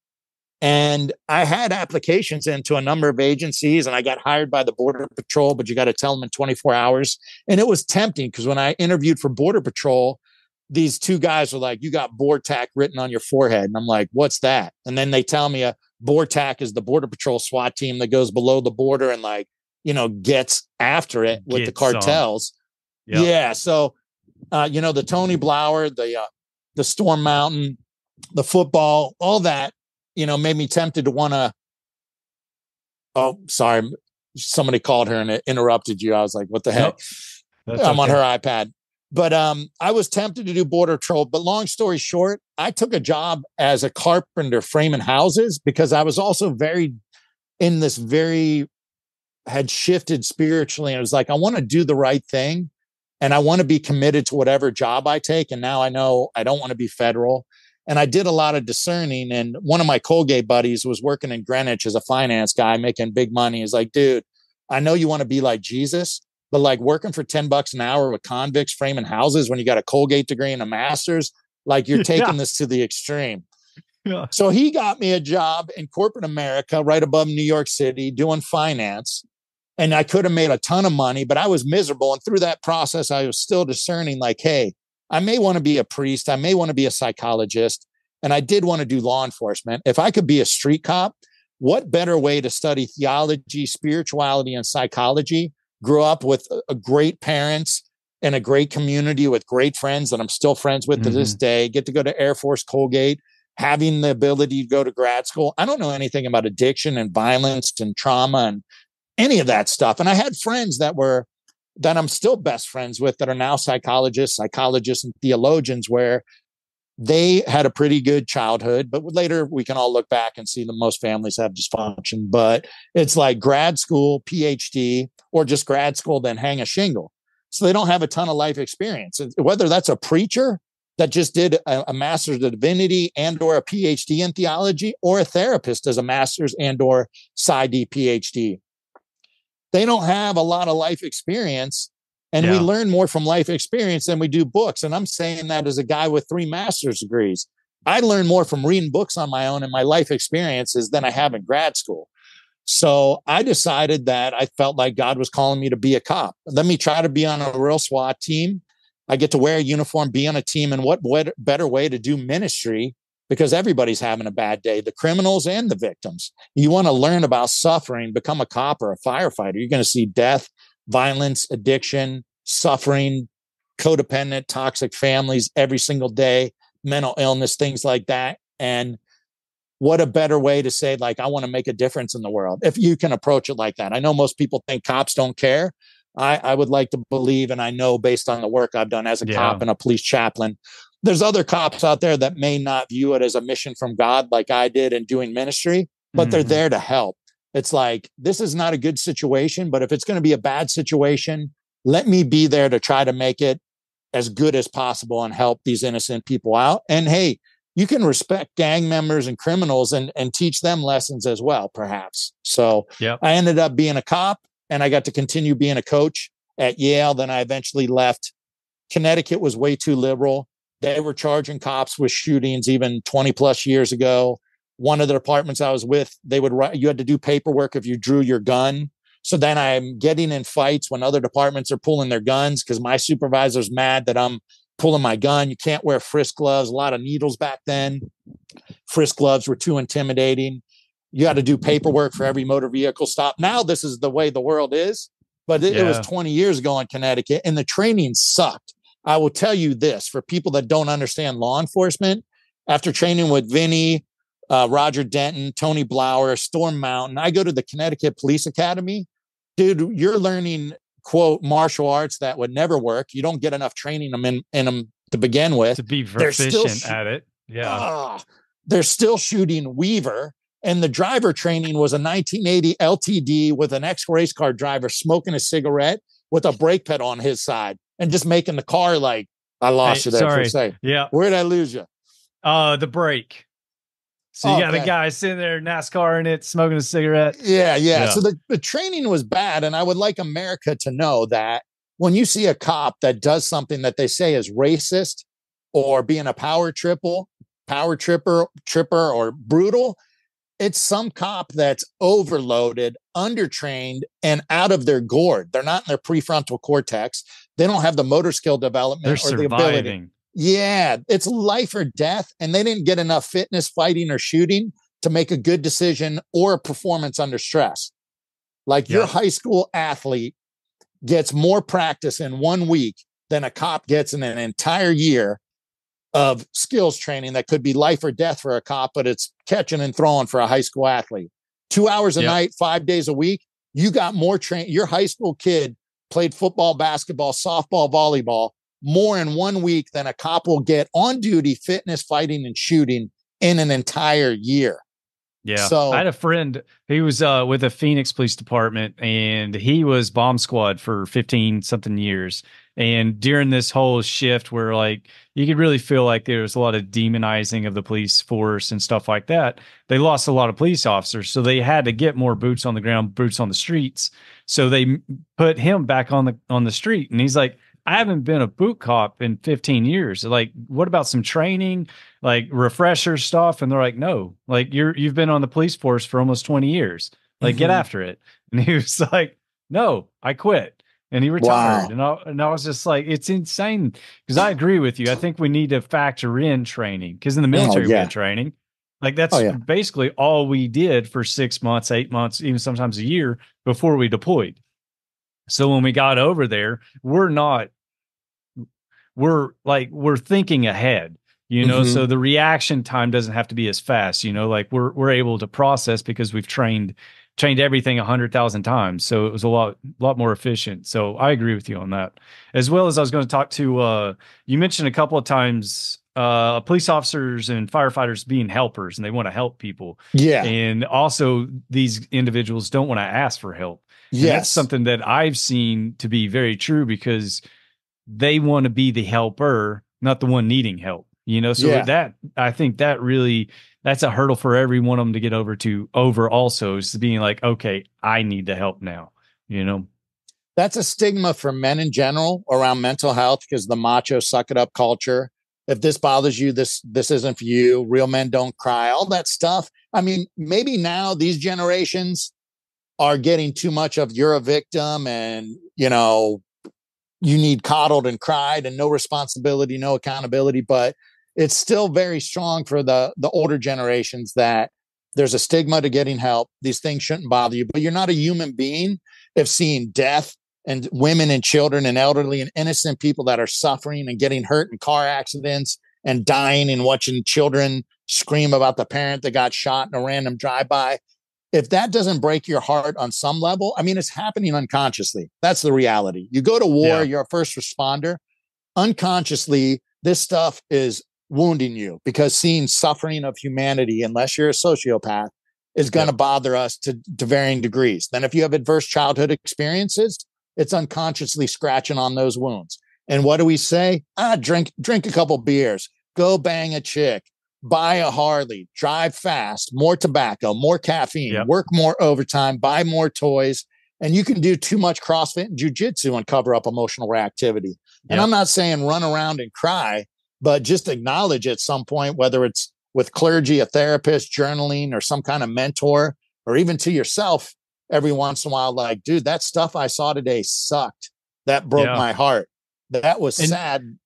And I had applications into a number of agencies and I got hired by the Border Patrol, but you got to tell them in 24 hours. And it was tempting because when I interviewed for Border Patrol, these 2 guys were like, "You got BORTAC written on your forehead." And I'm like, "What's that?" And then they tell me BORTAC is the Border Patrol SWAT team that goes below the border and gets after it with the cartels. Yep. Yeah. So, the Tony Blauer, the Storm Mountain, the football, all that, made me tempted to want to Oh, sorry. Somebody called her and it interrupted you. I was like, what the heck? Nope. I'm okay. On her iPad. But I was tempted to do border patrol. But long story short, I took a job as a carpenter framing houses because I was also had shifted spiritually. And it was like, I want to do the right thing. And I want to be committed to whatever job I take. And now I know I don't want to be federal. And I did a lot of discerning. And one of my Colgate buddies was working in Greenwich as a finance guy, making big money. He's like, dude, I know you want to be like Jesus, but like working for $10 an hour with convicts framing houses when you got a Colgate degree and a master's, like you're taking this to the extreme. Yeah. So he got me a job in corporate America right above New York City doing finance. And I could have made a ton of money, but I was miserable. And through that process, I was still discerning like, hey, I may want to be a priest. I may want to be a psychologist. And I did want to do law enforcement. If I could be a street cop, what better way to study theology, spirituality, and psychology? Grew up with great parents and a great community with great friends that I'm still friends with to this day. Get to go to Air Force Colgate, having the ability to go to grad school. I don't know anything about addiction and violence and trauma and any of that stuff. And I had friends that I'm still best friends with that are now psychologists and theologians, where they had a pretty good childhood, but later we can all look back and see that most families have dysfunction. But it's like grad school, PhD, or just grad school, then hang a shingle. So they don't have a ton of life experience. Whether that's a preacher that just did a master's of divinity and or a PhD in theology, or a therapist as a master's and or PsyD PhD. They don't have a lot of life experience. And we learn more from life experience than we do books. And I'm saying that as a guy with 3 master's degrees. I learn more from reading books on my own and my life experiences than I have in grad school. So I decided that I felt like God was calling me to be a cop. Let me try to be on a real SWAT team. I get to wear a uniform, be on a team, and what better way to do ministry, because everybody's having a bad day, the criminals and the victims. You want to learn about suffering, become a cop or a firefighter. You're going to see death, violence, addiction, suffering, codependent, toxic families every single day, mental illness, things like that. And what a better way to say, like, I want to make a difference in the world if you can approach it like that. I know most people think cops don't care. I would like to believe, and I know based on the work I've done as a cop and a police chaplain, there's other cops out there that may not view it as a mission from God like I did in doing ministry, but they're there to help. It's like, this is not a good situation, but if it's going to be a bad situation, let me be there to try to make it as good as possible and help these innocent people out. And hey, you can respect gang members and criminals and teach them lessons as well, perhaps. So I ended up being a cop, and I got to continue being a coach at Yale. Then I eventually left. Connecticut was way too liberal. They were charging cops with shootings even 20 plus years ago. One of the departments I was with, you had to do paperwork if you drew your gun. So then I'm getting in fights when other departments are pulling their guns because my supervisor's mad that I'm pulling my gun. You can't wear frisk gloves, a lot of needles back then. Frisk gloves were too intimidating. You had to do paperwork for every motor vehicle stop. Now this is the way the world is, but it was 20 years ago in Connecticut, and the training sucked. I will tell you this, for people that don't understand law enforcement, after training with Vinny, Roger Denton, Tony Blauer, Storm Mountain, I go to the Connecticut Police Academy. Dude, you're learning, quote, martial arts that would never work. You don't get enough training in them to begin with. To be proficient at it. Yeah. They're still shooting Weaver. And the driver training was a 1980 LTD with an ex-race car driver smoking a cigarette with a brake pedal on his side and just making the car like, I lost you there for a second. Yeah. Where did I lose you? The brake. So you got a guy sitting there, NASCAR in it, smoking a cigarette. Yeah. So the training was bad. And I would like America to know that when you see a cop that does something that they say is racist or being a power tripper or brutal, it's some cop that's overloaded, undertrained, and out of their gourd. They're not in their prefrontal cortex. They don't have the motor skill development or the ability. Yeah, it's life or death. And they didn't get enough fitness, fighting, or shooting to make a good decision or a performance under stress. Like your high school athlete gets more practice in 1 week than a cop gets in an entire year of skills training that could be life or death for a cop, but it's catching and throwing for a high school athlete. 2 hours a Yep. night, 5 days a week. You got more your high school kid played football, basketball, softball, volleyball more in 1 week than a cop will get on duty, fitness, fighting, and shooting in an entire year. Yeah. I So had a friend, he was with the Phoenix Police Department, and he was bomb squad for 15 something years. And during this whole shift where like you could really feel like there was a lot of demonizing of the police force and stuff like that, they lost a lot of police officers. So they had to get more boots on the ground, boots on the streets. So they put him back on the street. And he's like, I haven't been a boot cop in 15 years. Like, what about some training, like refresher stuff? And they're like, no, like you've been on the police force for almost 20 years. Like, get after it. And he was like, no, I quit. And he retired. wow. And I was just like, it's insane. Because I agree with you. I think we need to factor in training. Because in the military, we Yeah. had training. Like that's Oh, yeah. basically all we did for 6 months, 8 months, even sometimes a year before we deployed. So when we got over there, we're thinking ahead, so the reaction time doesn't have to be as fast, like we're able to process because we've trained everything 100,000 times. So it was a lot more efficient. So I agree with you on that. As well as I was going to talk to, you mentioned a couple of times, police officers and firefighters being helpers and they want to help people. Yeah. And also these individuals don't want to ask for help. And Yes. that's something that I've seen to be very true because they want to be the helper, not the one needing help, So Yeah. that, I think that's a hurdle for every one of them to get over also is being like, okay, I need the help now, That's a stigma for men in general around mental health because the macho suck it up culture. If this bothers you, this isn't for you. Real men don't cry, all that stuff. I mean, maybe now these generations are getting too much of you're a victim and, you need coddled and cried and no responsibility, no accountability. But it's still very strong for the older generations that there's a stigma to getting help. These things shouldn't bother you, but you're not a human being if seeing death and women and children and elderly and innocent people that are suffering and getting hurt in car accidents and dying and watching children scream about the parent that got shot in a random drive-by. If that doesn't break your heart on some level, I mean, it's happening unconsciously. That's the reality. You go to war, you're a first responder. Unconsciously, this stuff is wounding you because seeing suffering of humanity, unless you're a sociopath, is going to bother us to varying degrees. Then if you have adverse childhood experiences, it's unconsciously scratching on those wounds. And what do we say? Drink a couple beers, go bang a chick, buy a Harley, drive fast, more tobacco, more caffeine, work more overtime, buy more toys. And you can do too much CrossFit and jujitsu and cover up emotional reactivity. And I'm not saying run around and cry, but just acknowledge at some point, whether it's with clergy, a therapist, journaling, or some kind of mentor, or even to yourself every once in a while, like, dude, that stuff I saw today sucked. That broke my heart. That was sad.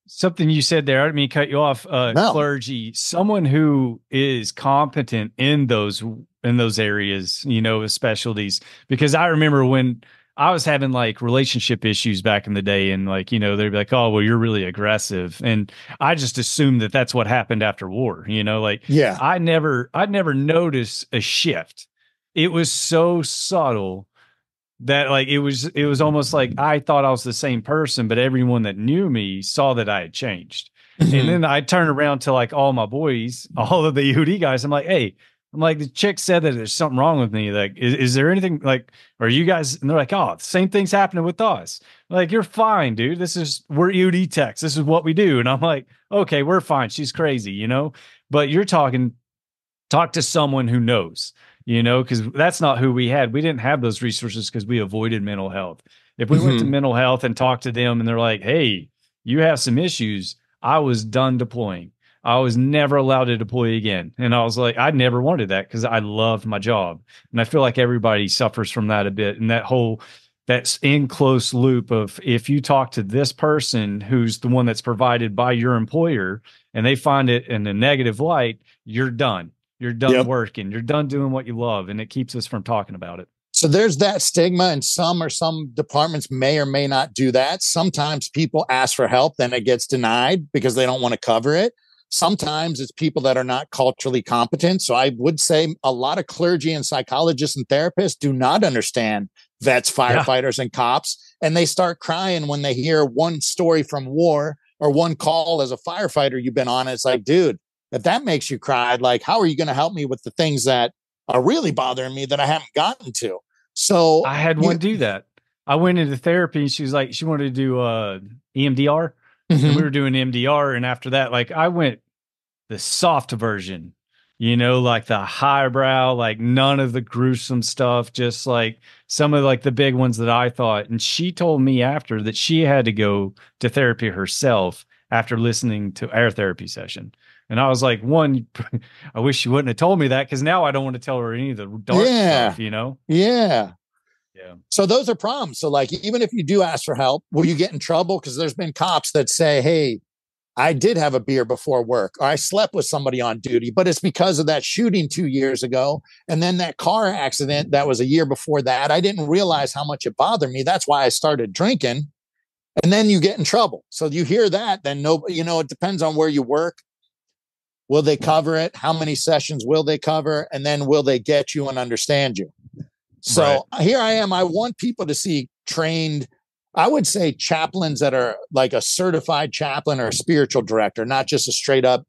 Something you said there, I didn't mean to cut you off. Clergy, someone who is competent in those areas, specialties. Because I remember when I was having like relationship issues back in the day, and like they'd be like, "Oh, well, you're really aggressive," and I just assumed that that's what happened after war. I never noticed a shift. It was so subtle that like it was almost like I thought I was the same person, but everyone that knew me saw that I had changed. And then I turned around to like all my boys, all of the EOD guys. I'm like, hey, the chick said that there's something wrong with me. Like, is there anything like, are you guys? And they're like, oh, the same thing's happening with us. Like, you're fine, dude. We're EOD techs. This is what we do. And I'm like, okay, we're fine. She's crazy, but you're talk to someone who knows. Because that's not who we had. We didn't have those resources because we avoided mental health. If we went to mental health and talked to them and they're like, hey, you have some issues, I was done deploying. I was never allowed to deploy again. And I was like, I never wanted that because I loved my job. And I feel like everybody suffers from that a bit. And that's in close loop of if you talk to this person who's the one that's provided by your employer and they find it in a negative light, you're done. You're done working. You're done doing what you love. And it keeps us from talking about it. So there's that stigma, and some departments may or may not do that. Sometimes people ask for help, then it gets denied because they don't want to cover it. Sometimes it's people that are not culturally competent. So I would say a lot of clergy and psychologists and therapists do not understand vets, firefighters, and cops. And they start crying when they hear one story from war or one call as a firefighter you've been on. It's like, dude, if that makes you cry, like, how are you going to help me with the things that are really bothering me that I haven't gotten to? So I had one do that. I went into therapy and she was like, she wanted to do EMDR, and we were doing EMDR. And after that, like, I went the soft version, you know, like the highbrow, like none of the gruesome stuff, just like some of like the big ones that I thought. And she told me after that she had to go to therapy herself after listening to our therapy session. And I was like, one, I wish you wouldn't have told me that, because now I don't want to tell her any of the dark stuff, you know? Yeah. Yeah. So those are problems. So like, even if you do ask for help, will you get in trouble? Because there's been cops that say, hey, I did have a beer before work, or I slept with somebody on duty, but it's because of that shooting 2 years ago. And then that car accident that was a year before that. I didn't realize how much it bothered me. That's why I started drinking. And then you get in trouble. So you hear that, then it depends on where you work. Will they cover it? How many sessions will they cover? And then will they get you and understand you? So Here I am. I want people to see trained, I would say, chaplains that are like a certified chaplain or a spiritual director, not just a straight up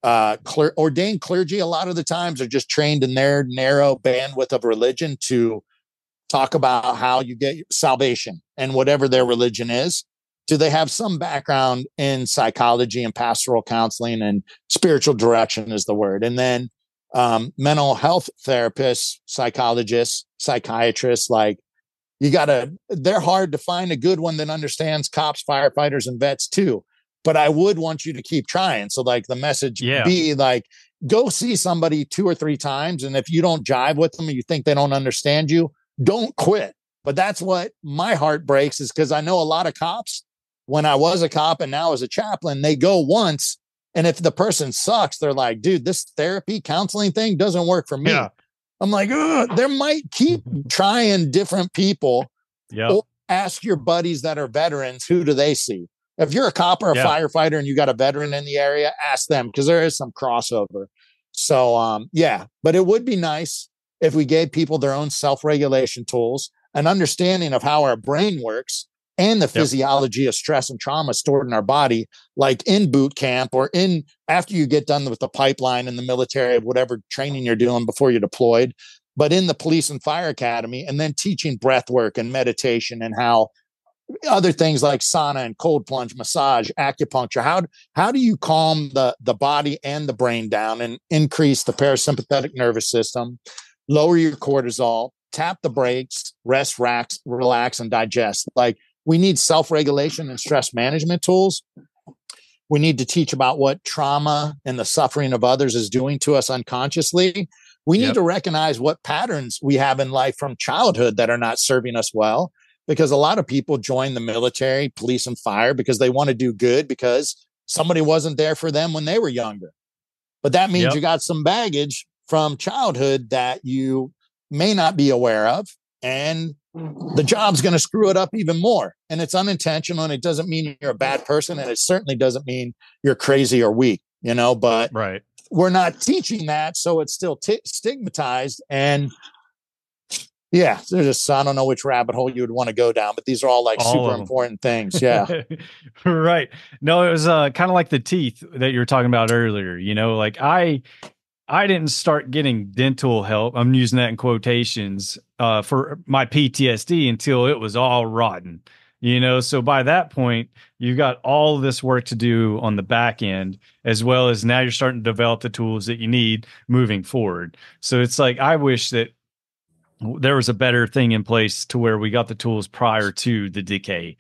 ordained clergy. A lot of the times are just trained in their narrow bandwidth of religion to talk about how you get salvation and whatever their religion is. Do they have some background in psychology and pastoral counseling, and spiritual direction is the word? And then mental health therapists, psychologists, psychiatrists, like, they're hard to find a good one that understands cops, firefighters, and vets too. But I would want you to keep trying. So like the message be like, go see somebody 2 or 3 times. And if you don't jive with them and you think they don't understand you, don't quit. But that's what my heart breaks, is because I know a lot of cops, when I was a cop and now as a chaplain, they go once. And if the person sucks, they're like, dude, this therapy counseling thing doesn't work for me. Yeah. I'm like, there might keep trying different people. Or ask your buddies that are veterans, who do they see? If you're a cop or a firefighter and you got a veteran in the area, ask them, because there is some crossover. So, but it would be nice if we gave people their own self-regulation tools, an understanding of how our brain works, and the physiology of stress and trauma stored in our body, like in boot camp or after you get done with the pipeline in the military, whatever training you're doing before you're deployed, but in the police and fire academy, and then teaching breath work and meditation, and how other things like sauna and cold plunge, massage, acupuncture. How do you calm the body and the brain down and increase the parasympathetic nervous system, lower your cortisol, tap the brakes, rest, relax, and digest? Like, we need self-regulation and stress management tools. We need to teach about what trauma and the suffering of others is doing to us unconsciously. We need to recognize what patterns we have in life from childhood that are not serving us well, because a lot of people join the military, police, and fire because they want to do good, because somebody wasn't there for them when they were younger. But that means you got some baggage from childhood that you may not be aware of, and the job's going to screw it up even more. And it's unintentional, and it doesn't mean you're a bad person, and it certainly doesn't mean you're crazy or weak, but we're not teaching that. So it's still stigmatized. And I don't know which rabbit hole you would want to go down, but these are all like super important things. Yeah. Right. No, it was kind of like the teeth that you were talking about earlier. Like I didn't start getting dental help, I'm using that in quotations, for my PTSD until it was all rotten. So by that point, you've got all this work to do on the back end, as well as now you're starting to develop the tools that you need moving forward. So it's like, I wish that there was a better thing in place to where we got the tools prior to the decay.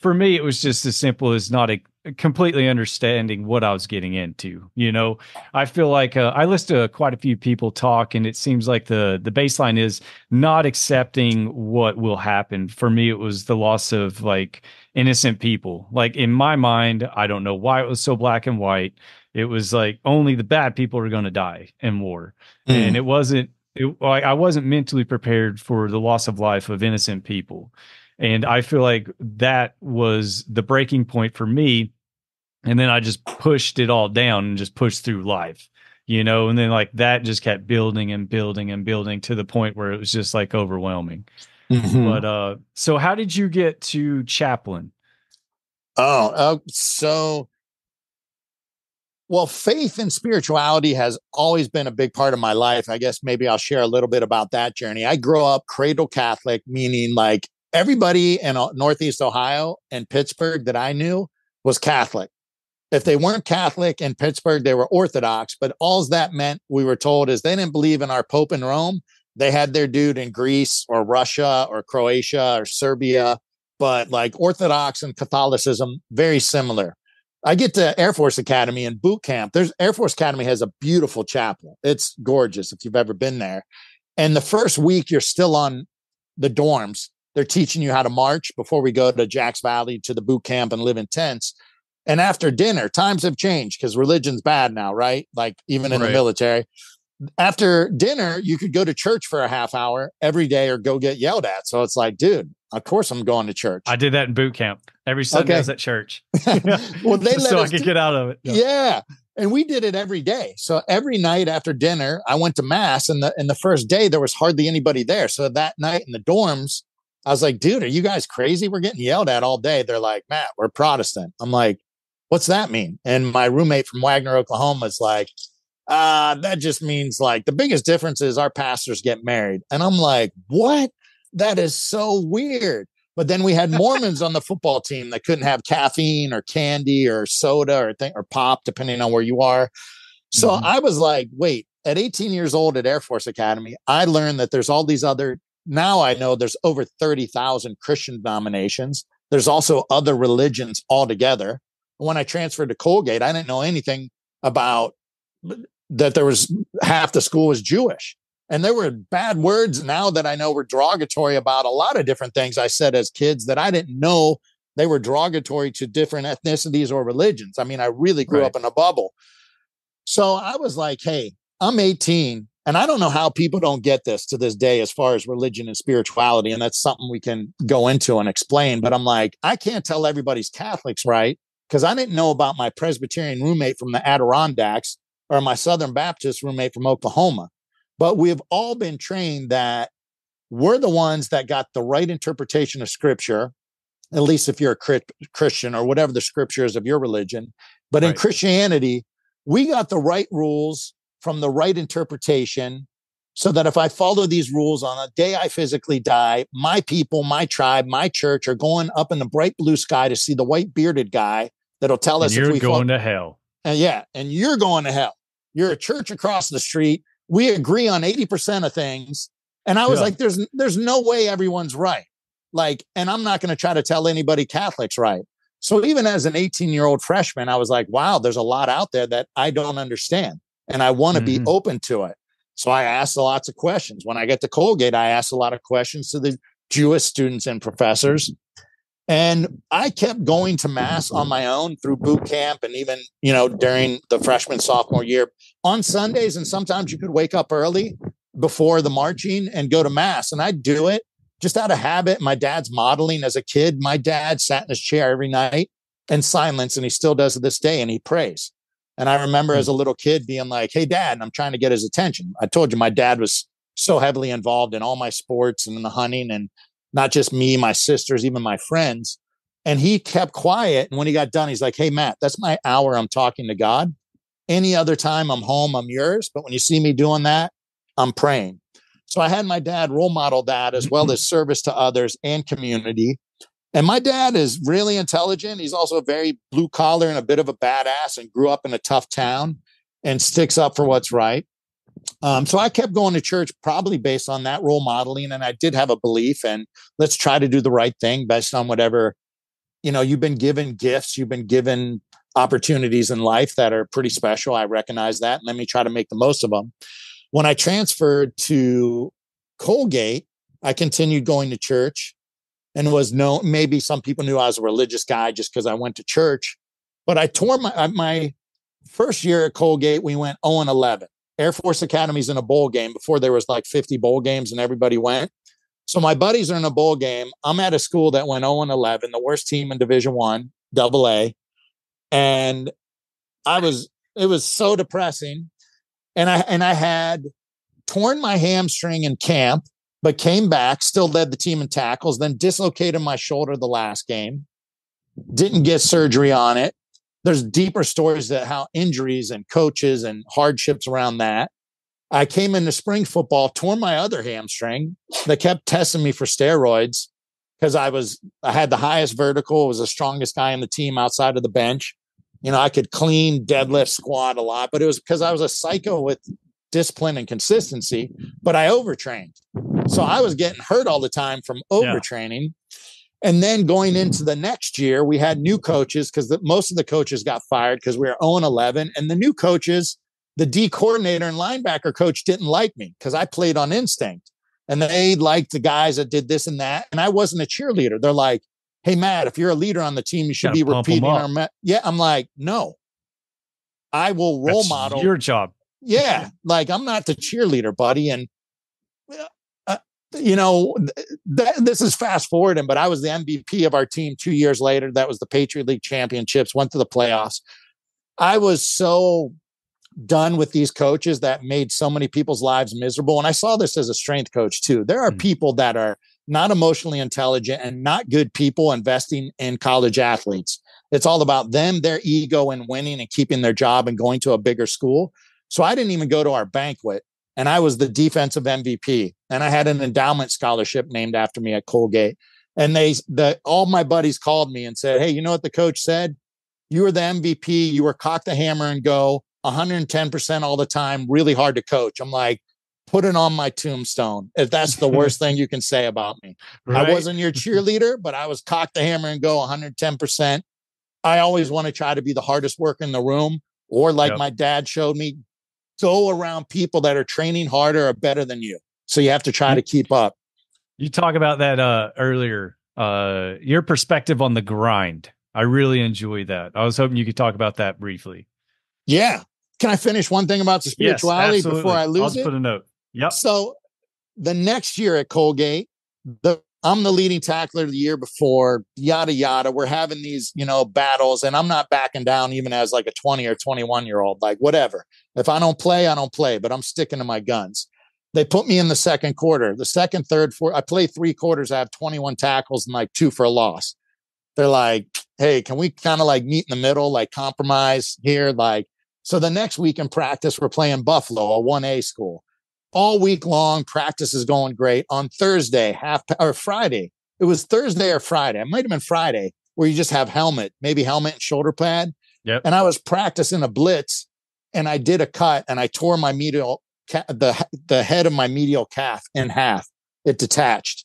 For me, it was just as simple as not completely understanding what I was getting into. I feel like I listen to quite a few people talk, and it seems like the baseline is not accepting what will happen. For me, it was the loss of like innocent people. Like in my mind, I don't know why it was so black and white. It was like only the bad people are going to die in war, and it wasn't. I wasn't mentally prepared for the loss of life of innocent people. And I feel like that was the breaking point for me. And then I just pushed it all down and just pushed through life, and then like that just kept building and building and building to the point where it was just like overwhelming. Mm-hmm. But so how did you get to chaplain? Well, faith and spirituality has always been a big part of my life. I guess maybe I'll share a little bit about that journey. I grew up cradle Catholic, meaning like everybody in Northeast Ohio and Pittsburgh that I knew was Catholic. If they weren't Catholic in Pittsburgh, they were Orthodox. But all that meant, we were told, is they didn't believe in our Pope in Rome. They had their dude in Greece or Russia or Croatia or Serbia. But like Orthodox and Catholicism, very similar. I get to Air Force Academy and boot camp. Air Force Academy has a beautiful chapel. It's gorgeous if you've ever been there. And the first week you're still on the dorms. They're teaching you how to march before we go to Jacks Valley to the boot camp and live in tents. And after dinner, times have changed because religion's bad now, right? Like even in the military. After dinner, you could go to church for a half hour every day or go get yelled at. So it's like, dude, of course I'm going to church. I did that in boot camp. Every Sunday I was at church. Well, they let so us I could get out of it. Yeah. And we did it every day. So every night after dinner, I went to mass, and the first day there was hardly anybody there. So that night in the dorms, I was like, dude, are you guys crazy? We're getting yelled at all day. They're like, Matt, we're Protestant. I'm like, what's that mean? And my roommate from Wagner, Oklahoma is like, that just means like the biggest difference is our pastors get married. And I'm like, what? That is so weird. But then we had Mormons on the football team that couldn't have caffeine or candy or soda or pop, depending on where you are. So I was like, wait, at 18 years old at Air Force Academy, I learned that there's all these other, now I know there's over 30,000 Christian denominations. There's also other religions altogether. When I transferred to Colgate, I didn't know anything about that. There was half the school was Jewish. And there were bad words now that I know were derogatory about a lot of different things I said as kids that I didn't know they were derogatory to different ethnicities or religions. I mean, I really grew up in a bubble. So I was like, hey, I'm 18 and I don't know how people don't get this to this day as far as religion and spirituality. And that's something we can go into and explain. But I'm like, I can't tell everybody's Catholics, right? Because I didn't know about my Presbyterian roommate from the Adirondacks or my Southern Baptist roommate from Oklahoma. But we've all been trained that we're the ones that got the right interpretation of scripture, at least if you're a Christian or whatever the scripture is of your religion. But in Christianity, we got the right rules from the right interpretation so that if I follow these rules on a day I physically die, my people, my tribe, my church are going up in the bright blue sky to see the white bearded guy that'll tell us if we're going to hell. And you're going to hell. You're a church across the street. We agree on 80% of things. And I was like, there's no way everyone's right. Like, and I'm not going to try to tell anybody Catholic's right. So even as an 18-year-old freshman, I was like, wow, there's a lot out there that I don't understand. And I want to be open to it. So I asked lots of questions. When I get to Colgate, I asked a lot of questions to the Jewish students and professors. And I kept going to mass on my own through boot camp and even, during the freshman, sophomore year on Sundays. And sometimes you could wake up early before the marching and go to mass. And I'd do it just out of habit. My dad's modeling as a kid. My dad sat in his chair every night in silence, and he still does to this day, and he prays. And I remember as a little kid being like, hey, Dad, and I'm trying to get his attention. I told you my dad was so heavily involved in all my sports and in the hunting, and not just me, my sisters, even my friends. And he kept quiet. And when he got done, he's like, hey, Matt, that's my hour I'm talking to God. Any other time I'm home, I'm yours. But when you see me doing that, I'm praying. So I had my dad role model that, as well as service to others and community. And my dad is really intelligent. He's also very blue collar and a bit of a badass, and grew up in a tough town and sticks up for what's right. So I kept going to church probably based on that role modeling. And I did have a belief, and let's try to do the right thing based on whatever, you've been given gifts, you've been given opportunities in life that are pretty special. I recognize that. And let me try to make the most of them. When I transferred to Colgate, I continued going to church and was known. Maybe some people knew I was a religious guy just because I went to church, but I tore my first year at Colgate. We went 0-11. Air Force Academy's in a bowl game before there was like 50 bowl games and everybody went. So my buddies are in a bowl game. I'm at a school that went 0-11, the worst team in Division I, AA. And it was so depressing. And I had torn my hamstring in camp, but came back, still led the team in tackles, then dislocated my shoulder the last game, didn't get surgery on it. There's deeper stories that how injuries and coaches and hardships around that. I came into spring football, tore my other hamstring. They kept testing me for steroids because I had the highest vertical, was the strongest guy on the team outside of the bench. You know, I could clean, deadlift, squat a lot, but it was because I was a psycho with discipline and consistency, but I overtrained. So I was getting hurt all the time from overtraining. Yeah. And then going into the next year, we had new coaches because most of the coaches got fired because we were 0-11. And the new coaches, the D coordinator and linebacker coach didn't like me because I played on instinct. And they liked the guys that did this and that. And I wasn't a cheerleader. They're like, hey, Matt, if you're a leader on the team, you should be repeating our yeah. I'm like, no, I will role model your job. Yeah. Like, I'm not the cheerleader, buddy. And, you know, this is fast forwarding, but I was the MVP of our team 2 years later. That was the Patriot League championships, went to the playoffs. I was so done with these coaches that made so many people's lives miserable. And I saw this as a strength coach too. There are people that are not emotionally intelligent and not good people investing in college athletes. It's all about them, their ego, and winning and keeping their job and going to a bigger school. So I didn't even go to our banquet, and I was the defensive MVP, and I had an endowment scholarship named after me at Colgate. And all my buddies called me and said, hey, you know what the coach said? You were the MVP. You were cock the hammer and go 110% all the time. Really hard to coach. I'm like, put it on my tombstone. If that's the worst thing you can say about me. Right? I wasn't your cheerleader, but I was cock the hammer and go 110%. I always want to try to be the hardest worker in the room, or like my dad showed me, go around people that are training harder or better than you. So you have to try to keep up. You talk about that earlier, your perspective on the grind. I really enjoy that. I was hoping you could talk about that briefly. Yeah. Can I finish one thing about the spirituality before I lose it? I'll just put a note. Yep. So the next year at Colgate, I'm the leading tackler the year before, yada, yada. We're having these, battles, and I'm not backing down even as like a 20 or 21-year-old, like whatever. If I don't play, I don't play, but I'm sticking to my guns. They put me in the second quarter, the second, third, fourth. I play 3 quarters. I have 21 tackles and like 2 for a loss. They're like, hey, can we kind of like meet in the middle, like compromise here? So the next week in practice, we're playing Buffalo, a 1A school. All week long, practice is going great. On Thursday, Friday, it was Thursday or Friday. It might have been Friday, where you just have maybe helmet and shoulder pad. Yep. And I was practicing a blitz, and I did a cut, and I tore my the head of my medial calf in half. It detached.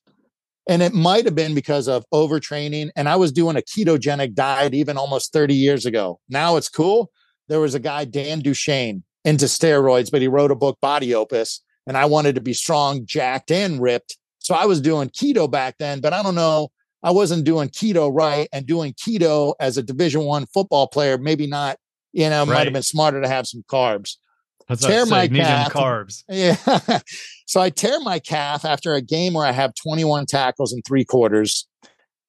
And it might have been because of overtraining. And I was doing a ketogenic diet even almost 30 years ago. Now it's cool. There was a guy, Dan Duchesne, into steroids, but he wrote a book, Body Opus. And I wanted to be strong, jacked, and ripped. So I was doing keto back then, but I don't know. I wasn't doing keto right, and doing keto as a Division I football player, maybe not, might have been smarter to have some carbs. Tear my calf. Carbs. Yeah. So I tear my calf after a game where I have 21 tackles in 3 quarters.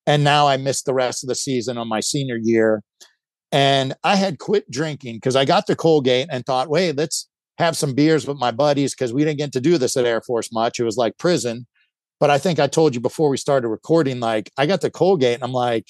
And now I missed the rest of the season on my senior year. And I had quit drinking because I got to Colgate and thought, wait, let's have some beers with my buddies, because we didn't get to do this at Air Force much. It was like prison. But I think I told you before we started recording, like I got to Colgate and I'm like,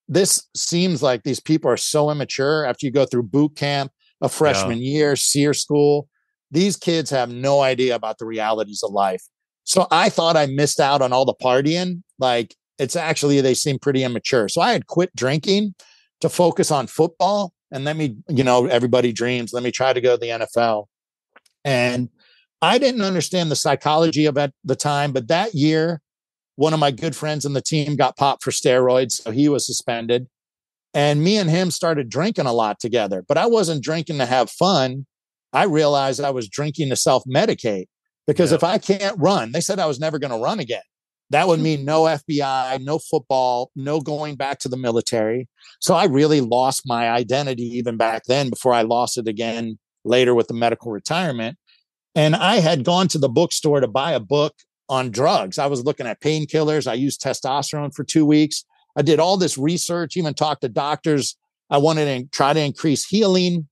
this seems like these people are so immature after you go through boot camp, a freshman year, SEER school. These kids have no idea about the realities of life. So I thought I missed out on all the partying. Like, it's actually, they seem pretty immature. So I had quit drinking to focus on football. And let me, everybody dreams. Let me try to go to the NFL. And I didn't understand the psychology of it at the time. But that year, one of my good friends on the team got popped for steroids. So he was suspended. And me and him started drinking a lot together. But I wasn't drinking to have fun. I realized I was drinking to self-medicate, because if I can't run, they said I was never going to run again. That would mean no FBI, no football, no going back to the military. So I really lost my identity even back then, before I lost it again later with the medical retirement. And I had gone to the bookstore to buy a book on drugs. I was looking at painkillers. I used testosterone for 2 weeks. I did all this research, even talked to doctors I wanted to try to increase healing.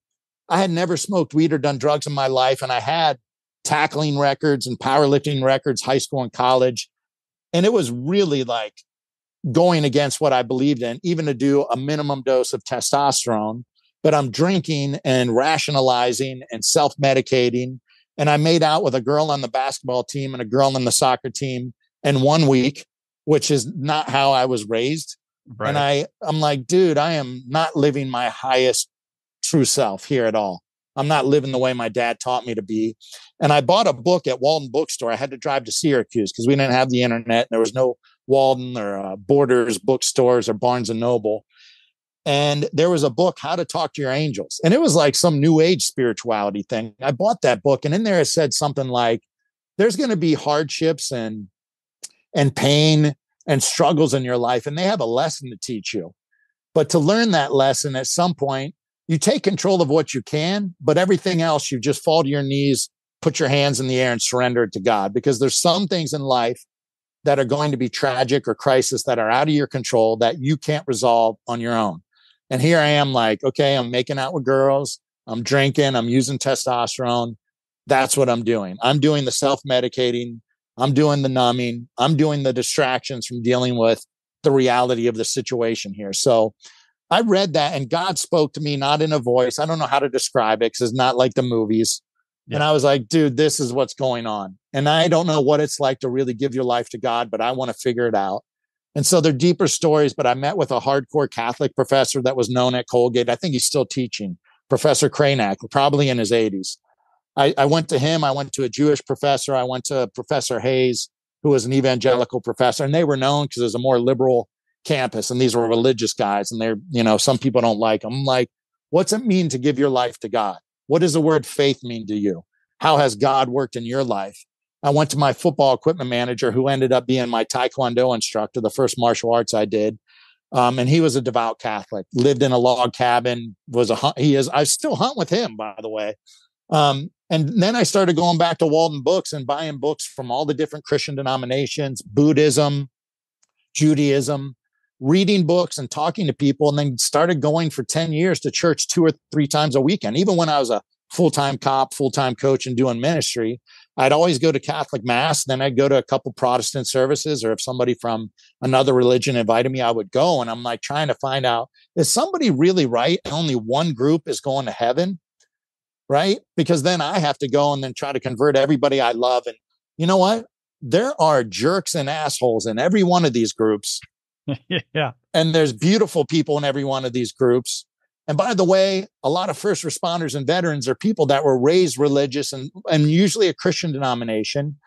I had never smoked weed or done drugs in my life. And I had tackling records and powerlifting records, high school and college. And it was really like going against what I believed in, even to do a minimum dose of testosterone. But I'm drinking and rationalizing and self-medicating. And I made out with a girl on the basketball team and a girl on the soccer team in 1 week, which is not how I was raised. Right. And I'm like, dude, I am not living my highest true self here at all. I'm not living the way my dad taught me to be. And I bought a book at Walden Bookstore. I had to drive to Syracuse because we didn't have the internet. There was no Walden or Borders bookstores or Barnes and Noble. And there was a book, How to Talk to Your Angels. And it was like some new age spirituality thing. I bought that book, and in there it said something like, there's going to be hardships and pain and struggles in your life, and they have a lesson to teach you. But to learn that lesson at some point, you take control of what you can, but everything else, you just fall to your knees, put your hands in the air and surrender it to God. Because there's some things in life that are going to be tragic or crisis that are out of your control that you can't resolve on your own. And here I am like, okay, I'm making out with girls. I'm drinking. I'm using testosterone. That's what I'm doing. I'm doing the self-medicating. I'm doing the numbing. I'm doing the distractions from dealing with the reality of the situation here. So I read that, and God spoke to me, not in a voice. I don't know how to describe it because it's not like the movies. Yeah. And I was like, dude, this is what's going on. And I don't know what it's like to really give your life to God, but I want to figure it out. And so they're deeper stories, but I met with a hardcore Catholic professor that was known at Colgate. I think he's still teaching, Professor Kranak, probably in his 80s. I went to him. I went to a Jewish professor. I went to Professor Hayes, who was an evangelical professor, and they were known because it was a more liberal campus, and these were religious guys, and they're, some people don't like them. I'm like, what's it mean to give your life to God? What does the word faith mean to you? How has God worked in your life? I went to my football equipment manager, who ended up being my Taekwondo instructor, the first martial arts I did. And he was a devout Catholic, lived in a log cabin, I still hunt with him, by the way. And then I started going back to Walden Books and buying books from all the different Christian denominations, Buddhism, Judaism, reading books and talking to people, and then started going for 10 years to church 2 or 3 times a weekend. Even when I was a full-time cop, full-time coach and doing ministry, I'd always go to Catholic mass. Then I'd go to a couple Protestant services, or if somebody from another religion invited me, I would go. And I'm like trying to find out, is somebody really right? And only one group is going to heaven, right? Because then I have to go and then try to convert everybody I love. And you know what? There are jerks and assholes in every one of these groups. Yeah. And there's beautiful people in every one of these groups. And by the way, a lot of first responders and veterans are people that were raised religious and usually a Christian denomination,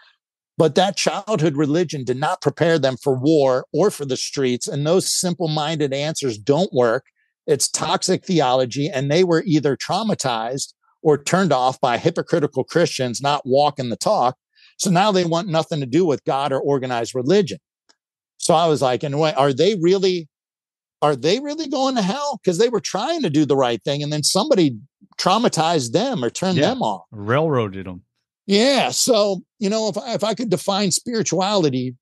but that childhood religion did not prepare them for war or for the streets. And those simple-minded answers don't work. It's toxic theology, and they were either traumatized or turned off by hypocritical Christians not walking the talk. So now they want nothing to do with God or organized religion. So I was like, in a way, are they really going to hell? Because they were trying to do the right thing, and then somebody traumatized them or turned them off. Railroaded them. Yeah. So, if I could define spirituality,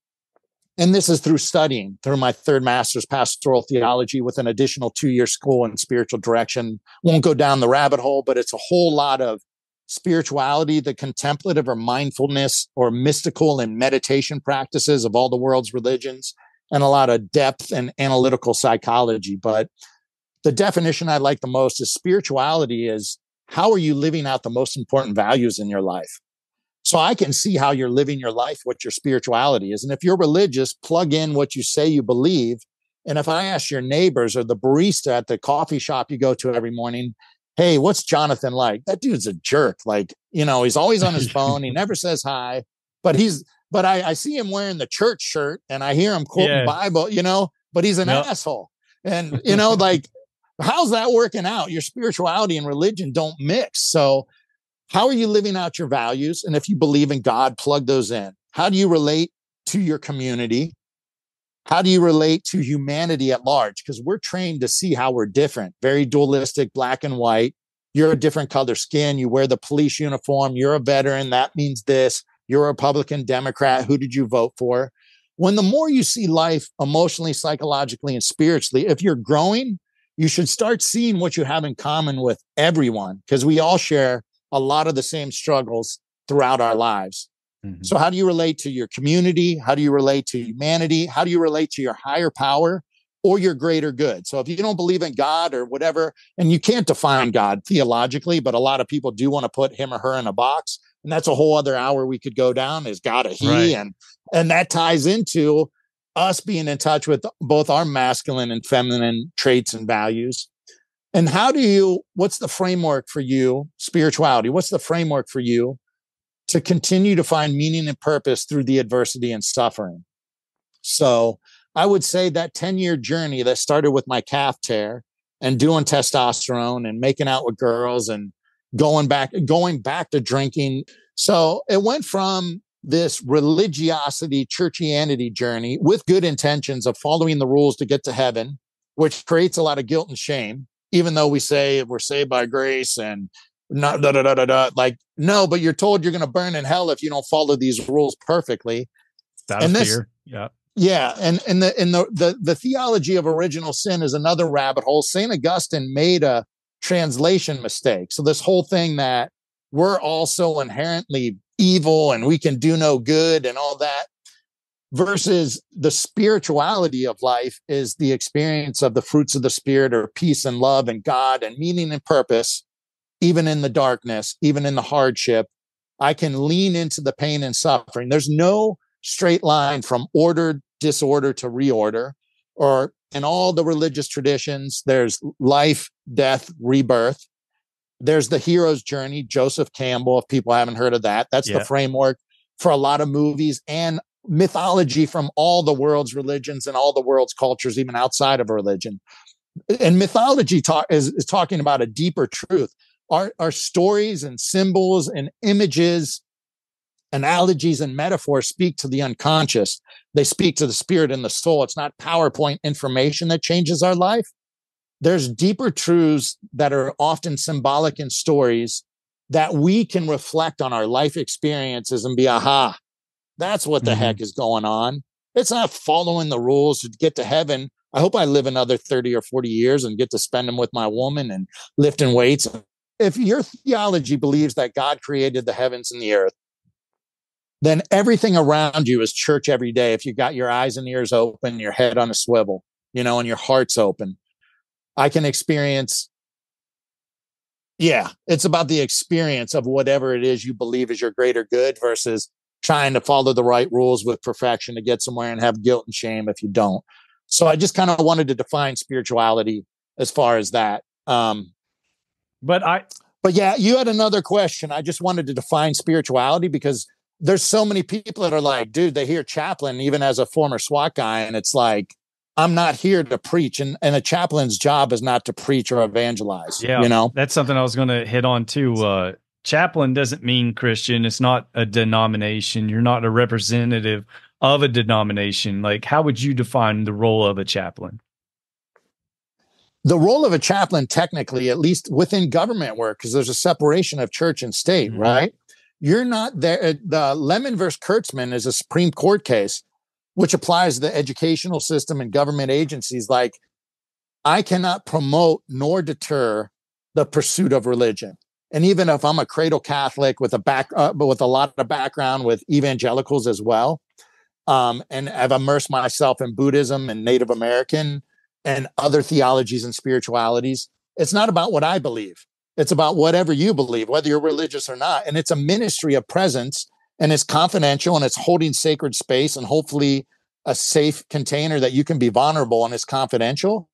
and this is through studying, through my 3rd master's pastoral theology with an additional 2-year school in spiritual direction, won't go down the rabbit hole, but it's a whole lot of spirituality, the contemplative or mindfulness or mystical and meditation practices of all the world's religions, and a lot of depth and analytical psychology. But the definition I like the most is spirituality is, how are you living out the most important values in your life? So I can see how you're living your life, what your spirituality is. And if you're religious, plug in what you say you believe. And if I ask your neighbors or the barista at the coffee shop you go to every morning, hey, what's Jonathan like? That dude's a jerk. Like, he's always on his phone. He never says hi, but I see him wearing the church shirt, and I hear him quoting Bible, but he's an asshole. And, like, how's that working out? Your spirituality and religion don't mix. So how are you living out your values? And if you believe in God, plug those in. How do you relate to your community? How do you relate to humanity at large? Because we're trained to see how we're different, very dualistic, black and white. You're a different color skin. You wear the police uniform. You're a veteran. That means this. You're a Republican, Democrat. Who did you vote for? When the more you see life emotionally, psychologically, and spiritually, if you're growing, you should start seeing what you have in common with everyone, because we all share a lot of the same struggles throughout our lives. Mm-hmm. So how do you relate to your community? How do you relate to humanity? How do you relate to your higher power or your greater good? So if you don't believe in God or whatever, and you can't define God theologically, but a lot of people do want to put him or her in a box. And that's a whole other hour we could go down. Is God a he? Right. And that ties into us being in touch with both our masculine and feminine traits and values. And what's the framework for you, spirituality? What's the framework for you to continue to find meaning and purpose through the adversity and suffering? So I would say that 10-year journey that started with my calf tear and doing testosterone and making out with girls and going back to drinking. So it went from this religiosity, churchianity journey with good intentions of following the rules to get to heaven, which creates a lot of guilt and shame, even though we say we're saved by grace and not like, no, but you're told you're going to burn in hell if you don't follow these rules perfectly. That's fear. Yeah. Yeah. And the theology of original sin is another rabbit hole. St. Augustine made a translation mistake. So this whole thing that we're all so inherently evil and we can do no good and all that, versus the spirituality of life is the experience of the fruits of the Spirit, or peace and love and God and meaning and purpose, even in the darkness, even in the hardship. I can lean into the pain and suffering. There's no straight line from order, disorder to reorder, or in all the religious traditions, there's life, death, rebirth. There's the hero's journey, Joseph Campbell, if people haven't heard of that. That's the framework for a lot of movies and mythology from all the world's religions and all the world's cultures, even outside of religion. And mythology is talking about a deeper truth. Our stories and symbols and images, analogies and metaphors speak to the unconscious. They speak to the spirit and the soul. It's not PowerPoint information that changes our life. There's deeper truths that are often symbolic in stories that we can reflect on our life experiences and be, aha, that's what the heck is going on. It's not following the rules to get to heaven. I hope I live another 30 or 40 years and get to spend them with my woman and lifting weights. If your theology believes that God created the heavens and the earth, then everything around you is church every day. If you got your eyes and ears open, your head on a swivel, and your heart's open, I can experience. Yeah, it's about the experience of whatever it is you believe is your greater good versus trying to follow the right rules with perfection to get somewhere and have guilt and shame if you don't. So I just kind of wanted to define spirituality as far as that. But yeah, you had another question. I just wanted to define spirituality because there's so many people that are like, dude, they hear chaplain, even as a former SWAT guy. And it's like, I'm not here to preach. And a chaplain's job is not to preach or evangelize. Yeah. That's something I was going to hit on too. Chaplain doesn't mean Christian. It's not a denomination. You're not a representative of a denomination. Like, how would you define the role of a chaplain? The role of a chaplain, technically, at least within government work, because there's a separation of church and state, right? You're not there. The Lemon versus Kurtzman is a Supreme Court case, which applies to the educational system and government agencies. Like, I cannot promote nor deter the pursuit of religion. And even if I'm a cradle Catholic with with a lot of background with evangelicals as well, and I've immersed myself in Buddhism and Native American and other theologies and spiritualities, it's not about what I believe. It's about whatever you believe, whether you're religious or not. And it's a ministry of presence, and it's confidential, and it's holding sacred space and hopefully a safe container that you can be vulnerable, and it's confidential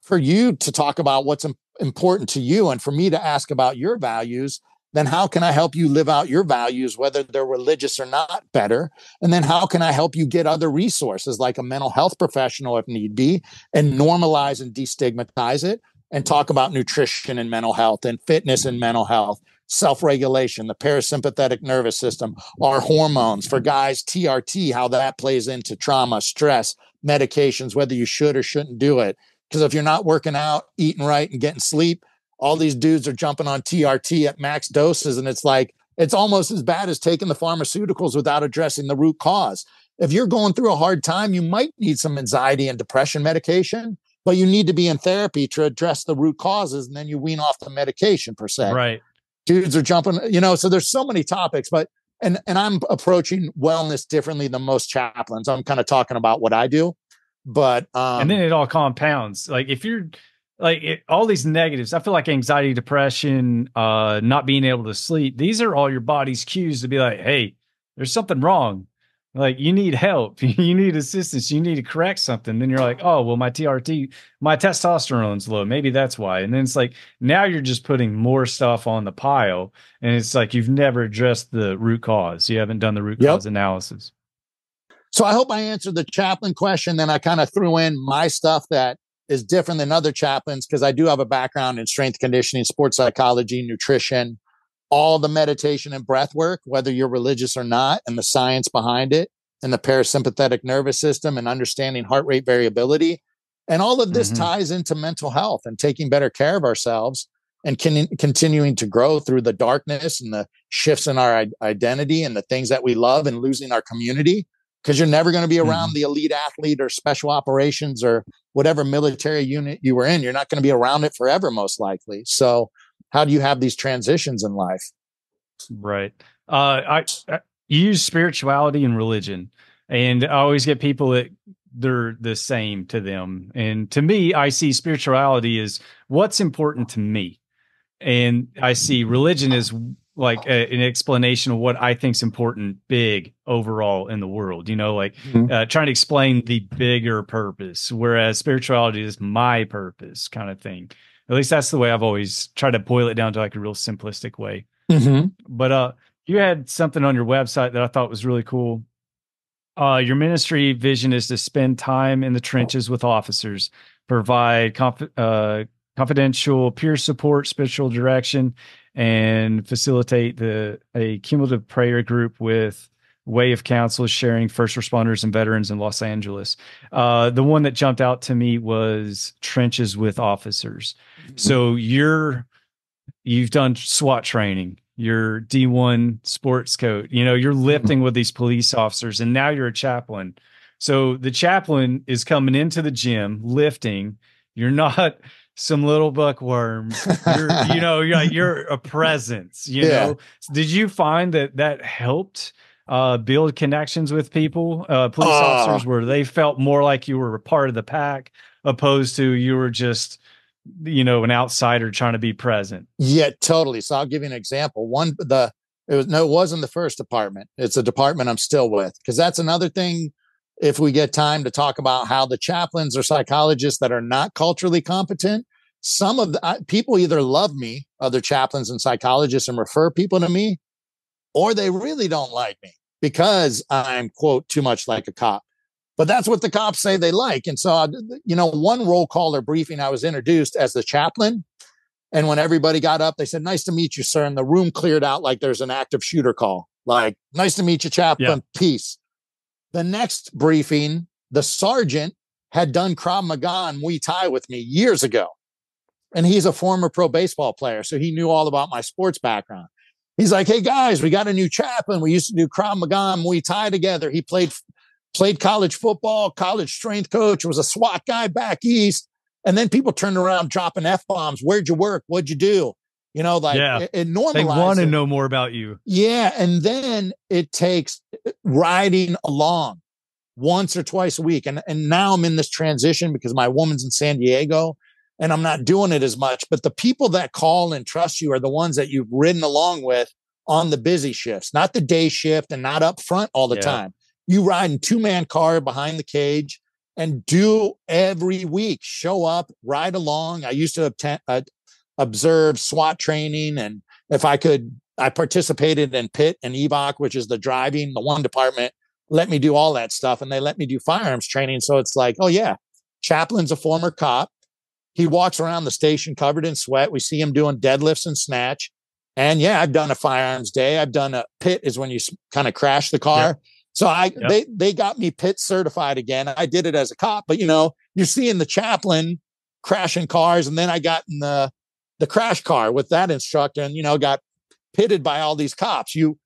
for you to talk about what's important to you. And for me to ask about your values, then how can I help you live out your values, whether they're religious or not, better? And then how can I help you get other resources like a mental health professional if need be, and normalize and destigmatize it, and talk about nutrition and mental health and fitness and mental health, self-regulation, the parasympathetic nervous system, our hormones. For guys, TRT, how that plays into trauma, stress, medications, whether you should or shouldn't do it. Because if you're not working out, eating right, and getting sleep, all these dudes are jumping on TRT at max doses. And it's like, it's almost as bad as taking the pharmaceuticals without addressing the root cause. If you're going through a hard time, you might need some anxiety and depression medication. but you need to be in therapy to address the root causes, and then you wean off the medication per se. Right. Dudes are jumping, so there's so many topics, but and I'm approaching wellness differently than most chaplains. I'm kind of talking about what I do, but and then it all compounds. Like if you're all these negatives, I feel like anxiety, depression, not being able to sleep, these are all your body's cues to be like, hey, there's something wrong. Like you need help, you need assistance, you need to correct something. Then you're like, oh, well, my testosterone's low. Maybe that's why. And then it's like, now you're just putting more stuff on the pile. And it's like, you've never addressed the root cause. You haven't done the root cause analysis. So I hope I answered the chaplain question. Then I kind of threw in my stuff that is different than other chaplains, because I do have a background in strength conditioning, sports psychology, nutrition, all the meditation and breath work, whether you're religious or not, and the science behind it, and the parasympathetic nervous system, and understanding heart rate variability. And all of this ties into mental health and taking better care of ourselves, and continuing to grow through the darkness and the shifts in our identity and the things that we love, and losing our community, because you're never going to be around the elite athlete or special operations or whatever military unit you were in. You're not going to be around it forever, most likely. So how do you have these transitions in life? Right. I use spirituality and religion, and I always get people that they're the same to them. And to me, I see spirituality as what's important to me. And I see religion as like an explanation of what I think is important, big overall in the world, trying to explain the bigger purpose, whereas spirituality is my purpose kind of thing. At least that's the way I've always tried to boil it down to like a real simplistic way. But you had something on your website that I thought was really cool. Your ministry vision is to spend time in the trenches with officers, provide confidential peer support, spiritual direction, and facilitate a cumulative prayer group with Way of Counsel sharing first responders and veterans in Los Angeles. The one that jumped out to me was trenches with officers. So you've done SWAT training, you're D1 sports coach, you're lifting with these police officers, and now you're a chaplain. So the chaplain is coming into the gym lifting. You're not some little buckworm. You're a presence, know? Did you find that helped build connections with people, police officers, where they felt more like you were a part of the pack, opposed to you were just, an outsider trying to be present? Yeah, totally. So I'll give you an example. It wasn't the first department. It's a department I'm still with, because that's another thing. If we get time to talk about how the chaplains or psychologists that are not culturally competent, some of the people either love me, other chaplains and psychologists, and refer people to me, or they really don't like me because I'm, quote, too much like a cop. But that's what the cops say they like. And so, one roll call or briefing, I was introduced as the chaplain. And when everybody got up, they said, "Nice to meet you, sir." And the room cleared out like there's an active shooter call. Like, "Nice to meet you, chaplain. Yeah. Peace." The next briefing, the sergeant had done Krav Maga and Muay Thai with me years ago. And he's a former pro baseball player, so he knew all about my sports background. He's like, "Hey, guys, we got a new chaplain. We used to do Krav Maga and Muay Thai together. He played college football, college strength coach, was a SWAT guy back east." And then people turned around dropping F-bombs. "Where'd you work? What'd you do?" It normalized. They want to know more about you. Yeah. And then it takes riding along once or twice a week. And now I'm in this transition because my woman's in San Diego and I'm not doing it as much. But the people that call and trust you are the ones that you've ridden along with on the busy shifts, not the day shift and not up front all the time. You ride in 2-man car behind the cage and do every week. Show up, ride along. I used to observe SWAT training. And if I could, I participated in PIT and EVOC, which is the driving. The one department let me do all that stuff. And they let me do firearms training. So it's like, oh yeah, chaplain's a former cop. He walks around the station covered in sweat. We see him doing deadlifts and snatch. And yeah, I've done a firearms day. I've done a PIT is when you kind of crash the car. Yep. So they got me PIT certified again. I did it as a cop, but you're seeing the chaplain crashing cars. And then I got in the crash car with that instructor and, got pitted by all these cops. You're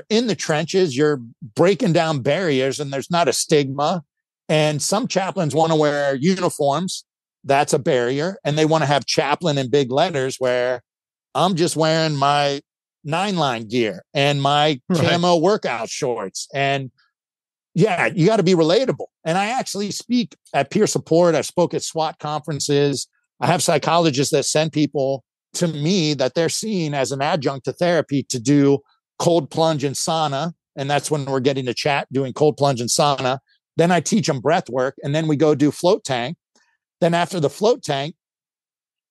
in the trenches, you're breaking down barriers and there's not a stigma. And some chaplains want to wear uniforms. That's a barrier. And they want to have chaplain in big letters, where I'm just wearing my 9-line gear and my camo workout shorts. And yeah, you got to be relatable. And I actually speak at peer support. I spoke at SWAT conferences. I have psychologists that send people to me that they're seeing as an adjunct to therapy to do cold plunge and sauna. And that's when we're getting to chat, doing cold plunge and sauna. Then I teach them breath work. And then we go do float tank. Then after the float tank,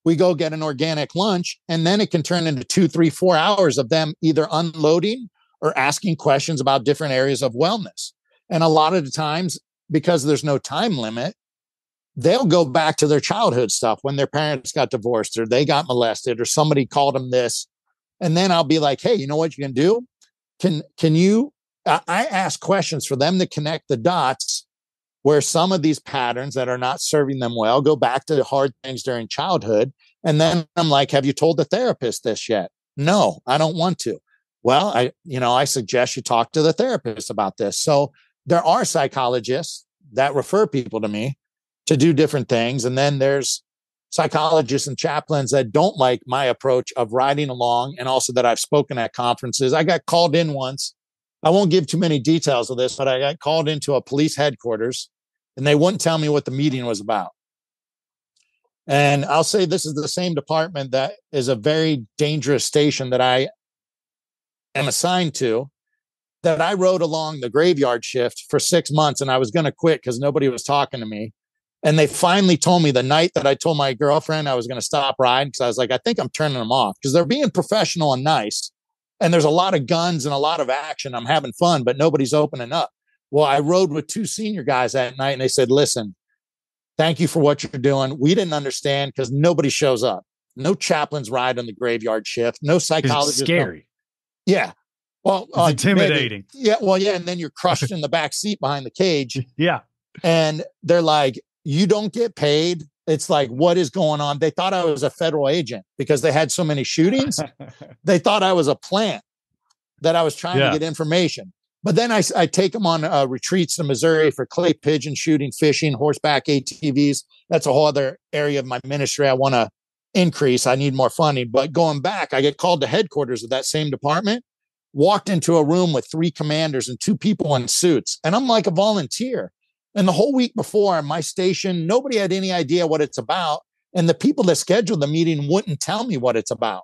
we go get an organic lunch. And then it can turn into 2, 3, 4 hours of them either unloading or asking questions about different areas of wellness. And a lot of the times, because there's no time limit, they'll go back to their childhood stuff when their parents got divorced or they got molested or somebody called them this. And then I'll be like, hey, you know what you can do? Can you, I ask questions for them to connect the dots where some of these patterns that are not serving them well go back to the hard things during childhood. And then I'm like, have you told the therapist this yet? No, I don't want to. Well, I suggest you talk to the therapist about this. So there are psychologists that refer people to me to do different things. And then there's psychologists and chaplains that don't like my approach of riding along, and also that I've spoken at conferences. I got called in once. I won't give too many details of this, but I got called into a police headquarters and they wouldn't tell me what the meeting was about. And I'll say this is the same department that is a very dangerous station that I am assigned to, that I rode along the graveyard shift for 6 months, and I was going to quit because nobody was talking to me. And they finally told me the night that I told my girlfriend I was going to stop riding, because I was like, I think I'm turning them off, because they're being professional and nice. And there's a lot of guns and a lot of action. I'm having fun, but nobody's opening up. Well, I rode with 2 senior guys that night, and they said, listen, thank you for what you're doing. We didn't understand because nobody shows up. No chaplains ride on the graveyard shift. No psychologists. It's scary. Yeah. Well, it's intimidating. Maybe. Yeah. Well, yeah. And then you're crushed in the back seat behind the cage. Yeah. And they're like, you don't get paid. It's like, what is going on? They thought I was a federal agent because they had so many shootings. They thought I was a plant, that I was trying to get information. But then I take them on retreats to Missouri for clay pigeon shooting, fishing, horseback ATVs. That's a whole other area of my ministry I want to increase. I need more funding. But going back, I get called to headquarters of that same department, walked into a room with 3 commanders and 2 people in suits. And I'm like a volunteer. And the whole week before, my station, nobody had any idea what it's about. And the people that scheduled the meeting wouldn't tell me what it's about.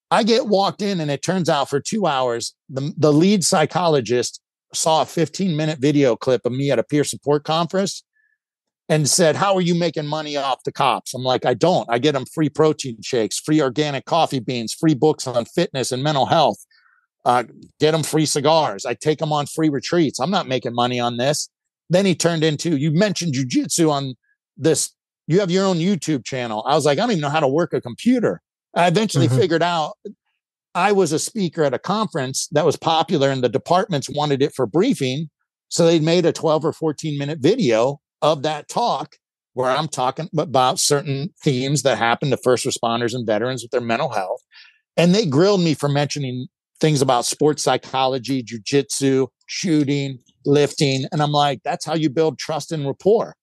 I get walked in, and it turns out for 2 hours, the lead psychologist saw a 15-minute video clip of me at a peer support conference and said, how are you making money off the cops? I'm like, I don't. I get them free protein shakes, free organic coffee beans, free books on fitness and mental health, get them free cigars. I take them on free retreats. I'm not making money on this. Then he turned into, you mentioned jujitsu on this. You have your own YouTube channel. I was like, I don't even know how to work a computer. I eventually figured out I was a speaker at a conference that was popular, and the departments wanted it for briefing. So they made a 12 or 14-minute video of that talk where I'm talking about certain themes that happen to first responders and veterans with their mental health. And they grilled me for mentioning things about sports psychology, jujitsu, shooting, lifting. And I'm like, that's how you build trust and rapport,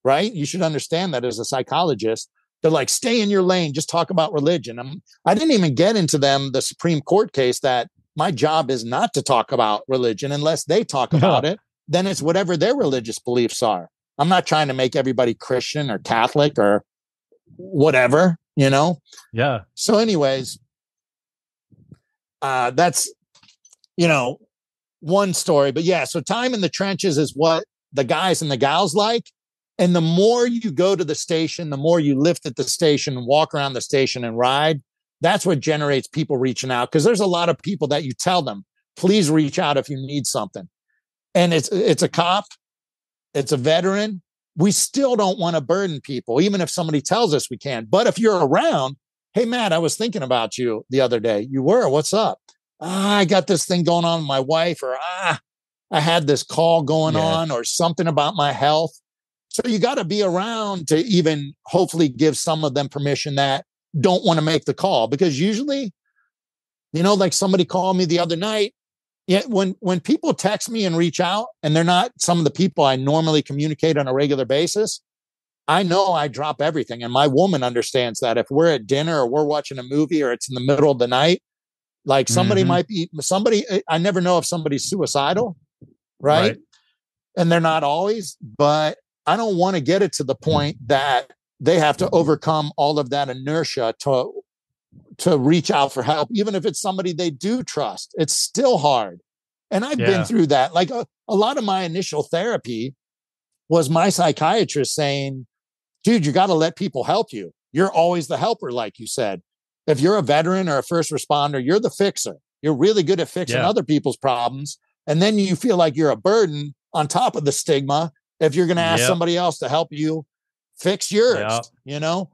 right? You should understand that as a psychologist. They're like, stay in your lane, just talk about religion. I didn't even get into the Supreme Court case that my job is not to talk about religion unless they talk about it. Then it's whatever their religious beliefs are. I'm not trying to make everybody Christian or Catholic or whatever, you know? Yeah. So anyways, that's, one story. But yeah, so time in the trenches is what the guys and the gals like. And the more you go to the station, the more you lift at the station and walk around the station and ride, that's what generates people reaching out. Because there's a lot of people that you tell them, please reach out if you need something. And it's a cop, it's a veteran. We still don't want to burden people, even if somebody tells us we can. But if you're around, hey, Matt, I was thinking about you the other day. You were, what's up? I got this thing going on with my wife, or I had this call going on, or something about my health. So you got to be around to even hopefully give some of them permission that don't want to make the call. Because usually, like somebody called me the other night Yeah, when people text me and reach out and they're not some of the people I normally communicate on a regular basis, I know I drop everything. And my woman understands that. If we're at dinner or we're watching a movie or it's in the middle of the night, like somebody might be I never know if somebody's suicidal, right? And they're not always, but I don't want to get it to the point that they have to overcome all of that inertia to reach out for help, even if it's somebody they do trust. It's still hard. And I've been through that. Like a lot of my initial therapy was my psychiatrist saying, dude, you got to let people help you. You're always the helper, like you said. If you're a veteran or a first responder, you're the fixer. You're really good at fixing other people's problems. And then you feel like you're a burden on top of the stigma if you're going to ask somebody else to help you fix yours, you know?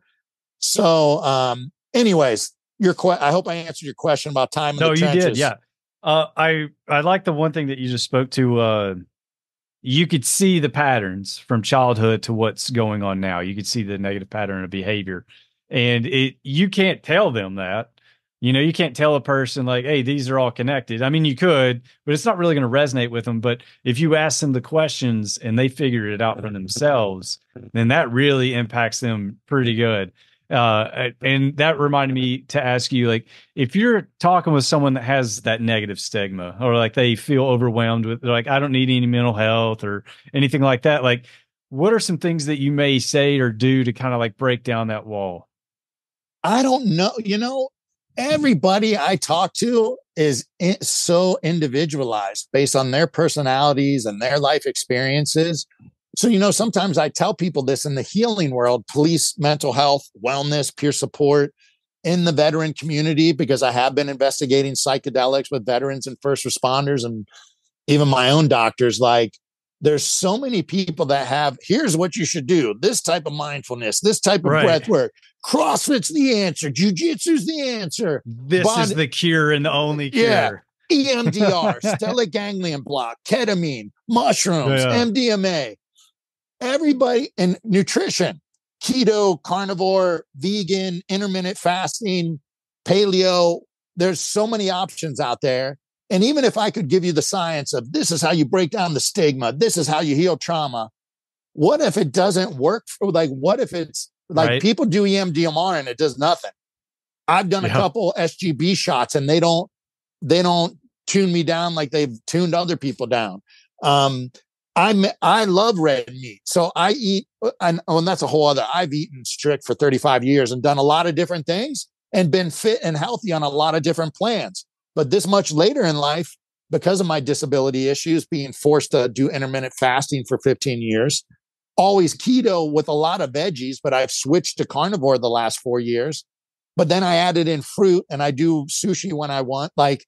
So anyways, I hope I answered your question about time in the trenches. You did, yeah. I like the one thing that you just spoke to. You could see the patterns from childhood to what's going on now. You could see the negative pattern of behavior, and you can't tell them that. You know, you can't tell a person like, hey, these are all connected. I mean, you could, but it's not really going to resonate with them. But if you ask them the questions and they figure it out for themselves, then that really impacts them pretty good. And that reminded me to ask you, like, if you're talking with someone that has that negative stigma or like they feel overwhelmed with, like, I don't need any mental health or anything like that. Like, what are some things that you may say or do to kind of like break down that wall? I don't know. You know, everybody I talk to is so individualized based on their personalities and their life experiences. So, you know, sometimes I tell people this in the healing world, police, mental health, wellness, peer support in the veteran community, because I have been investigating psychedelics with veterans and first responders and even my own doctors. Like, there's so many people that have, here's what you should do. This type of mindfulness, this type of breath work. CrossFit's the answer. Jiu-jitsu's the answer. This is the cure and the only cure. Yeah. EMDR, stellate ganglion block, ketamine, mushrooms, MDMA. Everybody in nutrition, keto, carnivore, vegan, intermittent fasting, paleo. There's so many options out there. And even if I could give you the science of this is how you break down the stigma, this is how you heal trauma, what if it doesn't work? What if it's like people do EMDR and it does nothing? I've done a couple SGB shots and they don't tune me down like they've tuned other people down. I love red meat. So I eat, and that's a whole other, I've eaten strict for 35 years and done a lot of different things and been fit and healthy on a lot of different plans. But this much later in life, because of my disability issues, being forced to do intermittent fasting for 15 years, always keto with a lot of veggies, but I've switched to carnivore the last 4 years. But then I added in fruit and I do sushi when I want. Like,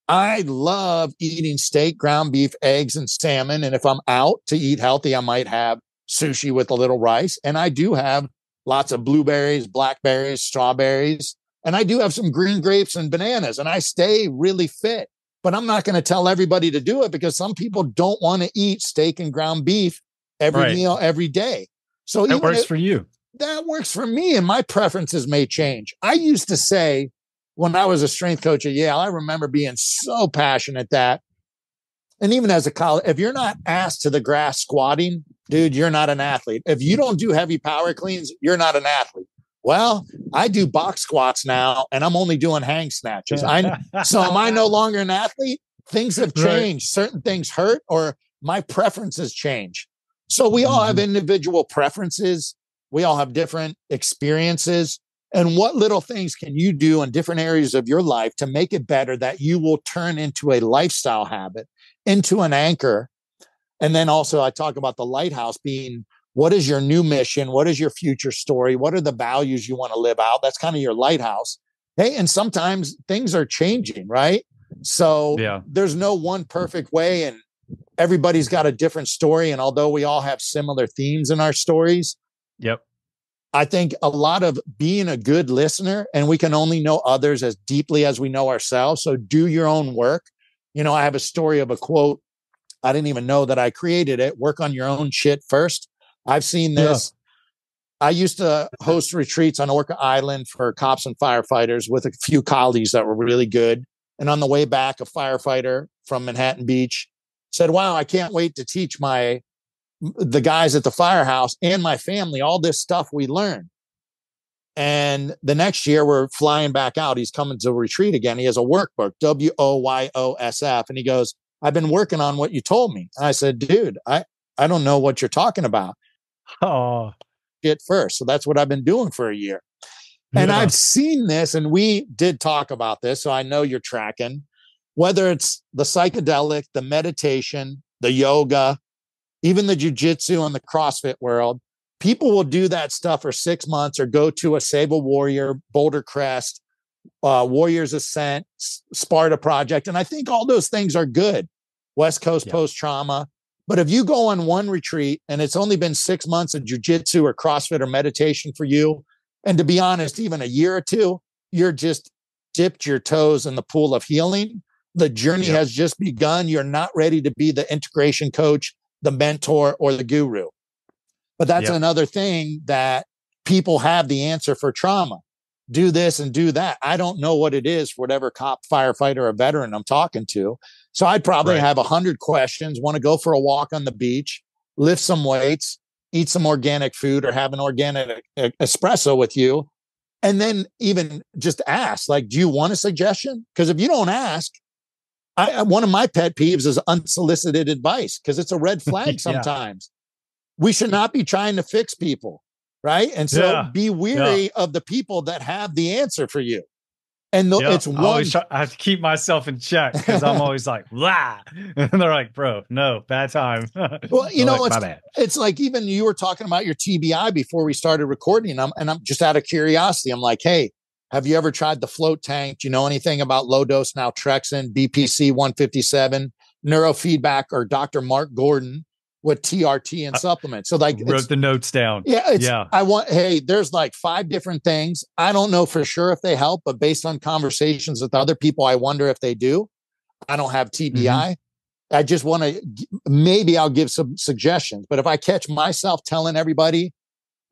I love eating steak, ground beef, eggs, and salmon. And if I'm out to eat healthy, I might have sushi with a little rice. And I do have lots of blueberries, blackberries, strawberries. And I do have some green grapes and bananas. And I stay really fit. But I'm not going to tell everybody to do it because some people don't want to eat steak and ground beef every meal, every day. So that works for you. That works for me. And my preferences may change. I used to say, when I was a strength coach at Yale, I remember being so passionate that, and even as a college, if you're not asked to the grass squatting, dude, you're not an athlete. If you don't do heavy power cleans, you're not an athlete. Well, I do box squats now, and I'm only doing hang snatches. So am I no longer an athlete? Things have changed. Certain things hurt, or my preferences change. So we all have individual preferences. We all have different experiences. And what little things can you do in different areas of your life to make it better that you will turn into a lifestyle habit, into an anchor? And then also I talk about the lighthouse being, what is your new mission? What is your future story? What are the values you want to live out? That's kind of your lighthouse. Hey, and sometimes things are changing, right? So there's no one perfect way, and everybody's got a different story. And although we all have similar themes in our stories, I think a lot of being a good listener, and we can only know others as deeply as we know ourselves. So do your own work. You know, I have a story of a quote. I didn't even know that I created it. Work on your own shit first. I've seen this. I used to host retreats on Orca Island for cops and firefighters with a few colleagues that were really good. And on the way back, a firefighter from Manhattan Beach said, wow, I can't wait to teach the guys at the firehouse and my family all this stuff we learned. And the next year we're flying back out. He's coming to retreat again. He has a workbook, WOYOSF. And he goes, I've been working on what you told me. And I said, dude, I don't know what you're talking about. Oh, It first. So that's what I've been doing for a year. And yeah. I've seen this, and we did talk about this. So I know you're tracking, whether it's the psychedelic, the meditation, the yoga, even the jujitsu and the CrossFit world. People will do that stuff for 6 months or go to a Sable Warrior, Boulder Crest, Warriors Ascent, Sparta Project. And I think all those things are good. West Coast post-trauma. But if you go on one retreat and it's only been 6 months of jujitsu or CrossFit or meditation for you, and to be honest, even a year or two, you're just dipped your toes in the pool of healing. The journey has just begun. You're not ready to be the integration coach, the mentor, or the guru. But that's another thing that people have the answer for trauma. Do this and do that. I don't know what it is for whatever cop, firefighter, or veteran I'm talking to. So I'd probably have 100 questions, want to go for a walk on the beach, lift some weights, eat some organic food, or have an organic espresso with you. And then even just ask, like, do you want a suggestion? Because if you don't ask, one of my pet peeves is unsolicited advice, because it's a red flag sometimes. We should not be trying to fix people, right? And so be weary of the people that have the answer for you. And it's one. I have to keep myself in check because I'm always like, "Lah," and they're like, "Bro, no, bad time." Well, you know, like, my bad. It's like, even you were talking about your TBI before we started recording. And I'm just out of curiosity. I'm like, hey, have you ever tried the float tank? Do you know anything about low dose naltrexone, BPC 157, neurofeedback, or Dr. Mark Gordon with TRT and supplements? So like, wrote the notes down. Hey, there's like 5 different things. I don't know for sure if they help, but based on conversations with other people, I wonder if they do. I don't have TBI. I just want to, maybe I'll give some suggestions, but if I catch myself telling everybody,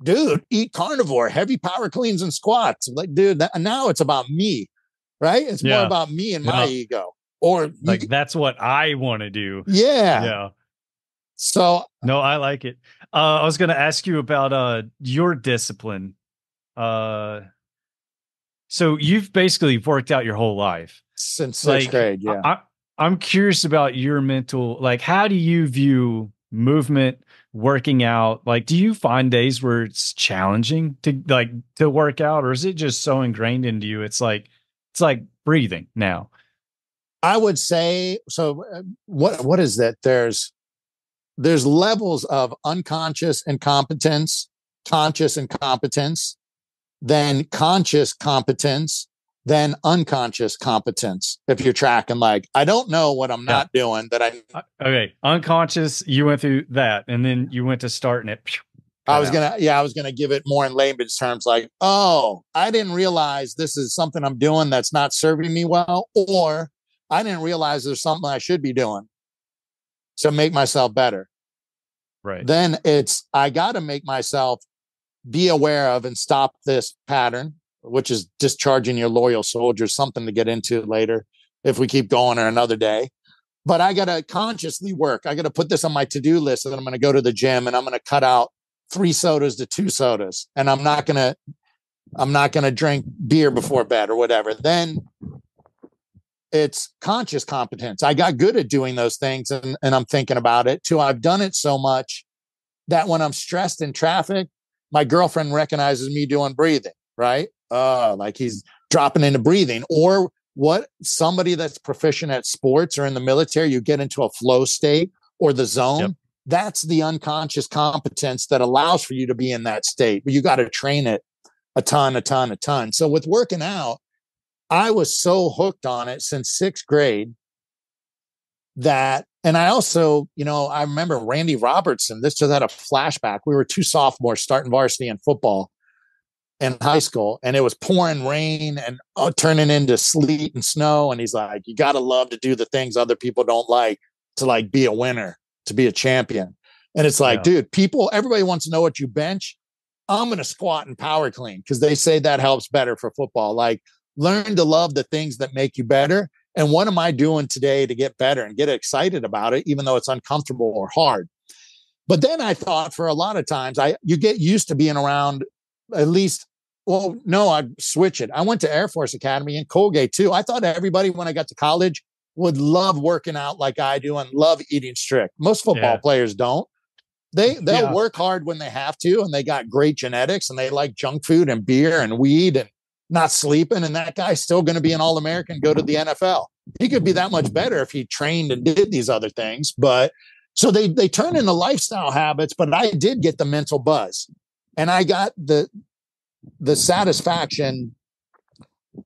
dude, eat carnivore, heavy power cleans and squats, like, dude, now it's about me, right? It's more about me and my ego, or like, that's what I want to do. Yeah. So no, I like it. I was going to ask you about your discipline. So you've basically worked out your whole life since 6th grade. Yeah. I'm curious about your mental, like, how do you view movement, working out? Like, do you find days where it's challenging to work out, or is it just so ingrained into you? It's like breathing now. I would say, so what is that? There's levels of unconscious incompetence, conscious incompetence, then conscious competence, then unconscious competence. If you're tracking, like, I don't know what I'm not doing that okay. Unconscious, you went through that, and then you went to starting it. I was gonna give it more in layman's terms, like, oh, I didn't realize this is something I'm doing that's not serving me well, or I didn't realize there's something I should be doing to make myself better. Right. Then I got to make myself be aware of and stop this pattern, which is discharging your loyal soldiers, something to get into later if we keep going, or another day. But I got to consciously work. I got to put this on my to-do list, and I'm going to go to the gym, and I'm going to cut out 3 sodas to 2 sodas. And I'm not going to drink beer before bed or whatever. Then it's conscious competence. I got good at doing those things, and I'm thinking about it too. I've done it so much that when I'm stressed in traffic, my girlfriend recognizes me doing breathing, right? Like he's dropping into breathing. Or somebody that's proficient at sports or in the military, you get into a flow state or the zone. Yep. That's the unconscious competence that allows for you to be in that state, but you got to train it a ton. So with working out, I was so hooked on it since 6th grade that, and I also, I remember Randy Robertson, this just had a flashback. We were 2 sophomores starting varsity in football in high school, and it was pouring rain and turning into sleet and snow. And he's like, you got to love to do the things other people don't like to, like, be a winner, to be a champion. And it's like, dude, everybody wants to know what you bench. I'm going to squat and power clean because they say that helps better for football. Like, learn to love the things that make you better. And what am I doing today to get better and get excited about it, even though it's uncomfortable or hard? But then I thought for a lot of times, you get used to being around at least, well, no, I'd switch it. I went to Air Force Academy in Colgate too. I thought everybody when I got to college would love working out like I do and love eating strict. Most football players don't. They'll work hard when they have to, and they got great genetics, and they like junk food and beer and weed and not sleeping. And that guy's still going to be an All-American, go to the NFL. He could be that much better if he trained and did these other things. But so they turn into lifestyle habits, but I did get the mental buzz, and I got the satisfaction.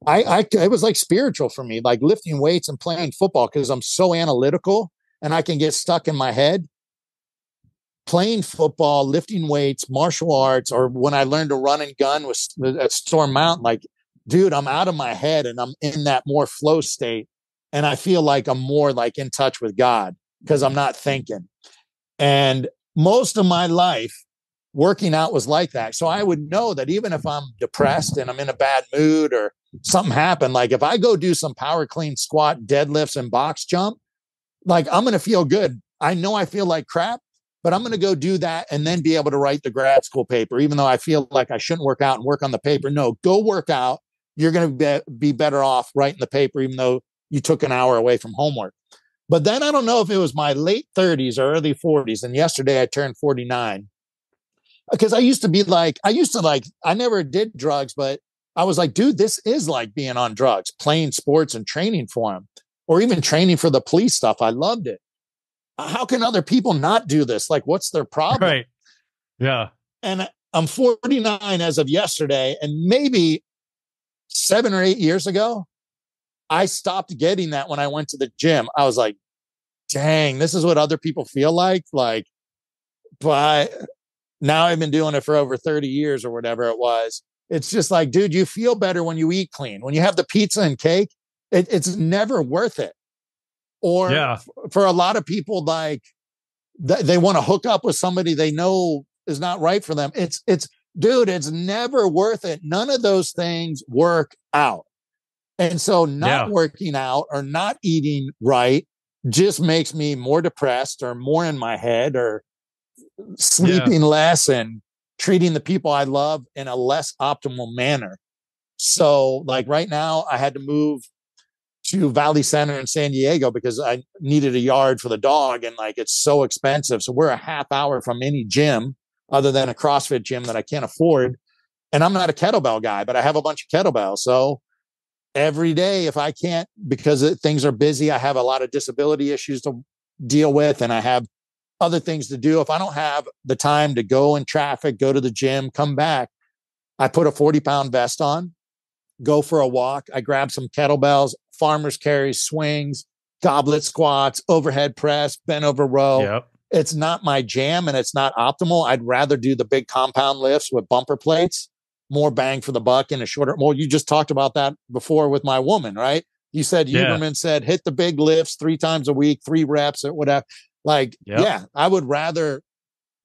It was like spiritual for me, like lifting weights and playing football, because I'm so analytical and I can get stuck in my head. Playing football, lifting weights, martial arts, or when I learned to run and gun at Storm Mountain, like, dude, I'm out of my head and I'm in that more flow state. And I feel like I'm more like in touch with God because I'm not thinking. And most of my life, working out was like that. So I would know that even if I'm depressed and I'm in a bad mood or something happened, like if I go do some power clean, squat, deadlifts, and box jump, like I'm going to feel good. I know I feel like crap, but I'm going to go do that and then be able to write the grad school paper, even though I feel like I shouldn't work out and work on the paper. No, go work out. You're going to be better off writing the paper, even though you took an hour away from homework. But then I don't know if it was my late 30s or early 40s. And yesterday I turned 49. Because I never did drugs, but I was like, dude, this is like being on drugs, playing sports and training for them, or even training for the police stuff. I loved it. How can other people not do this? Like, what's their problem? Right. Yeah. And I'm 49 as of yesterday. And maybe 7 or 8 years ago, I stopped getting that when I went to the gym. I was like, dang, this is what other people feel like. Like, but now I've been doing it for over 30 years or whatever it was. It's just like, dude, you feel better when you eat clean. When you have the pizza and cake, it's never worth it. Or for a lot of people, like they want to hook up with somebody they know is not right for them. Dude, it's never worth it. None of those things work out. And so not working out or not eating right just makes me more depressed or more in my head or sleeping less and treating the people I love in a less optimal manner. So like right now I had to move to Valley Center in San Diego because I needed a yard for the dog, and like it's so expensive. So we're a half hour from any gym other than a CrossFit gym that I can't afford. And I'm not a kettlebell guy, but I have a bunch of kettlebells. So every day, if I can't, because things are busy, I have a lot of disability issues to deal with, and I have other things to do. If I don't have the time to go in traffic, go to the gym, come back, I put a 40-pound vest on, go for a walk. I grab some kettlebells, farmer's carries, swings, goblet squats, overhead press, bent over row. Yep. It's not my jam and it's not optimal. I'd rather do the big compound lifts with bumper plates, more bang for the buck in a shorter. Well, you just talked about that before with my woman, right? You said Huberman said, hit the big lifts 3 times a week, 3 reps or whatever. Like, I would rather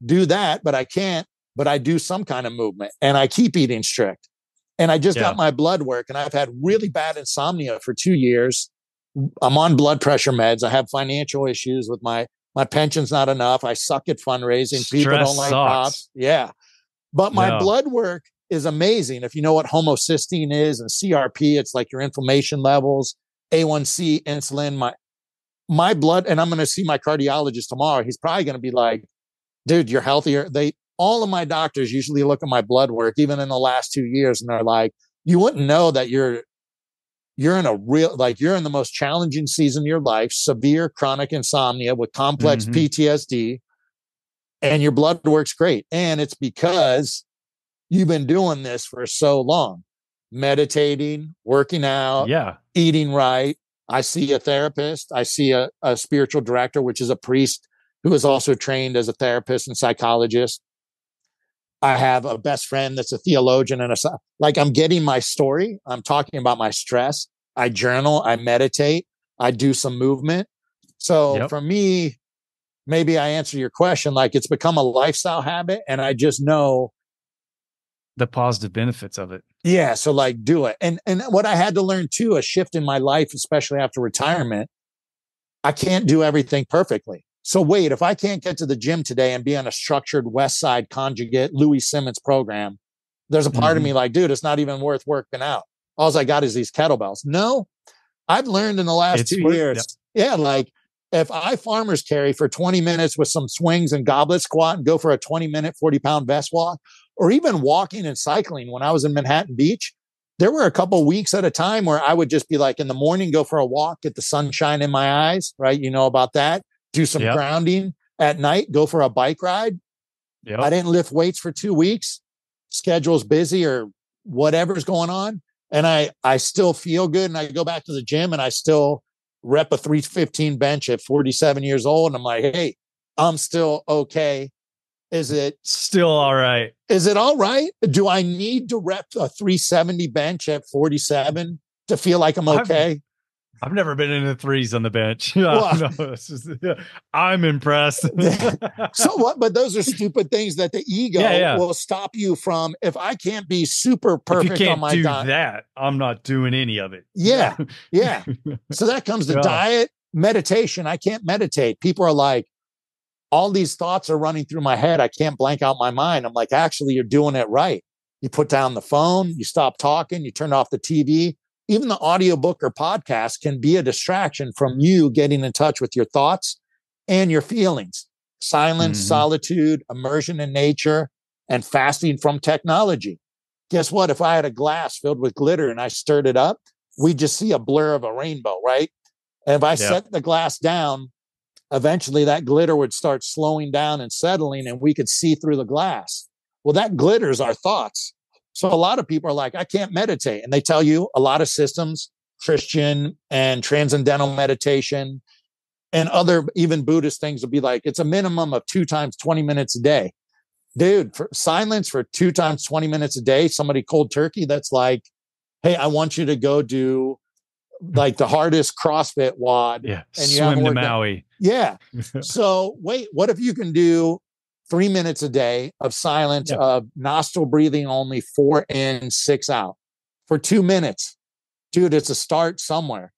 do that, but I can't, but I do some kind of movement and I keep eating strict. And I just got my blood work, and I've had really bad insomnia for 2 years. I'm on blood pressure meds. I have financial issues with my pension's not enough. I suck at fundraising. People don't like props. Yeah. But my blood work is amazing. If you know what homocysteine is and CRP, it's like your inflammation levels, A1C, insulin, my blood, and I'm going to see my cardiologist tomorrow. He's probably going to be like, dude, you're healthier. All of my doctors usually look at my blood work, even in the last 2 years, and they're like, you wouldn't know that you're in a real, like you're in the most challenging season of your life, severe chronic insomnia with complex PTSD, and your blood work's great. And it's because you've been doing this for so long, meditating, working out, eating right. I see a therapist. I see a spiritual director, which is a priest who is also trained as a therapist and psychologist. I have a best friend that's a theologian and I'm getting my story. I'm talking about my stress. I journal, I meditate, I do some movement. So for me, maybe I answer your question, like it's become a lifestyle habit, and I just know the positive benefits of it. Yeah. So like do it. And what I had to learn too, a shift in my life, especially after retirement, I can't do everything perfectly. So wait, if I can't get to the gym today and be on a structured West Side conjugate Louis Simmons program, there's a part of me like, dude, it's not even worth working out. All I got is these kettlebells. No, I've learned in the last 2 years. Yeah. Like if I farmer's carry for 20 minutes with some swings and goblet squat and go for a 20-minute, 40-pound vest walk, or even walking and cycling when I was in Manhattan Beach, there were a couple of weeks at a time where I would just be like in the morning, go for a walk, get the sunshine in my eyes, right? You know about that. Do some grounding at night, go for a bike ride. Yep. I didn't lift weights for 2 weeks. Schedule's busy or whatever's going on. And I still feel good. And I go back to the gym and I still rep a 315 bench at 47 years old. And I'm like, hey, I'm still okay. Is it still all right? Is it all right? Do I need to rep a 370 bench at 47 to feel like I'm okay? I've never been in the threes on the bench. I'm impressed. So what? But those are stupid things that the ego will stop you from. If I can't be super perfect if you can't on my do diet, that, I'm not doing any of it. Yeah. So that comes to diet, meditation. I can't meditate. People are like, all these thoughts are running through my head. I can't blank out my mind. I'm like, actually, you're doing it right. You put down the phone, you stop talking, you turn off the TV. Even the audiobook or podcast can be a distraction from you getting in touch with your thoughts and your feelings. Silence, solitude, immersion in nature, and fasting from technology. Guess what? If I had a glass filled with glitter and I stirred it up, we just see a blur of a rainbow, right? And if I set the glass down, eventually that glitter would start slowing down and settling and we could see through the glass. Well, that glitters our thoughts. So a lot of people are like, I can't meditate. And they tell you a lot of systems, Christian and transcendental meditation and other even Buddhist things will be like, it's a minimum of 2 times 20 minutes a day. Dude, for silence for 2 times 20 minutes a day, somebody cold turkey, that's like, hey, I want you to go do like the hardest CrossFit WOD. Yeah. And you swim to Maui. Yeah. So wait, what if you can do 3 minutes a day of silence, of nostril breathing only, 4 in, 6 out for 2 minutes? Dude, it's a start somewhere.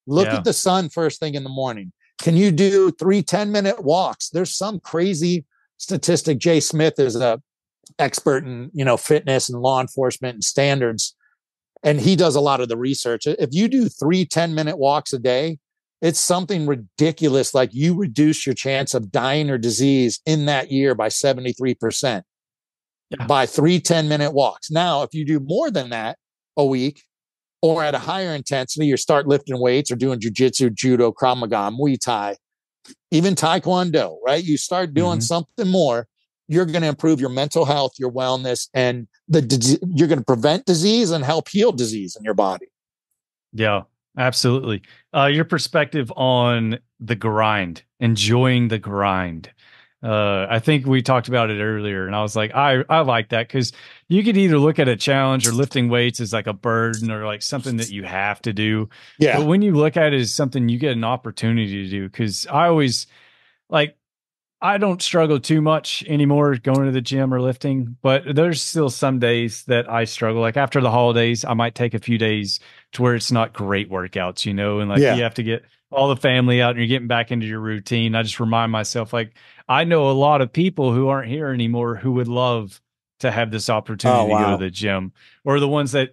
Look at the sun first thing in the morning. Can you do 3 10-minute walks? There's some crazy statistic. Jay Smith is a expert in, fitness and law enforcement and standards. And he does a lot of the research. If you do 3 10-minute walks a day, it's something ridiculous. Like you reduce your chance of dying or disease in that year by 73% by 3 10-minute walks. Now, if you do more than that a week or at a higher intensity, you start lifting weights or doing jujitsu, judo, Krav Maga, Muay Thai, even Taekwondo, right? You start doing something more, you're going to improve your mental health, your wellness, and you're going to prevent disease and help heal disease in your body. Yeah, absolutely. Your perspective on the grind, enjoying the grind. I think we talked about it earlier, and I was like, I like that because you could either look at a challenge or lifting weights as like a burden or like something that you have to do. Yeah. But when you look at it as something you get an opportunity to do, because I always like, I don't struggle too much anymore going to the gym or lifting, but there's still some days that I struggle. Like after the holidays, I might take a few days to where it's not great workouts, and like you have to get all the family out and you're getting back into your routine. I just remind myself, like, I know a lot of people who aren't here anymore who would love to have this opportunity to go to the gym, or the ones that,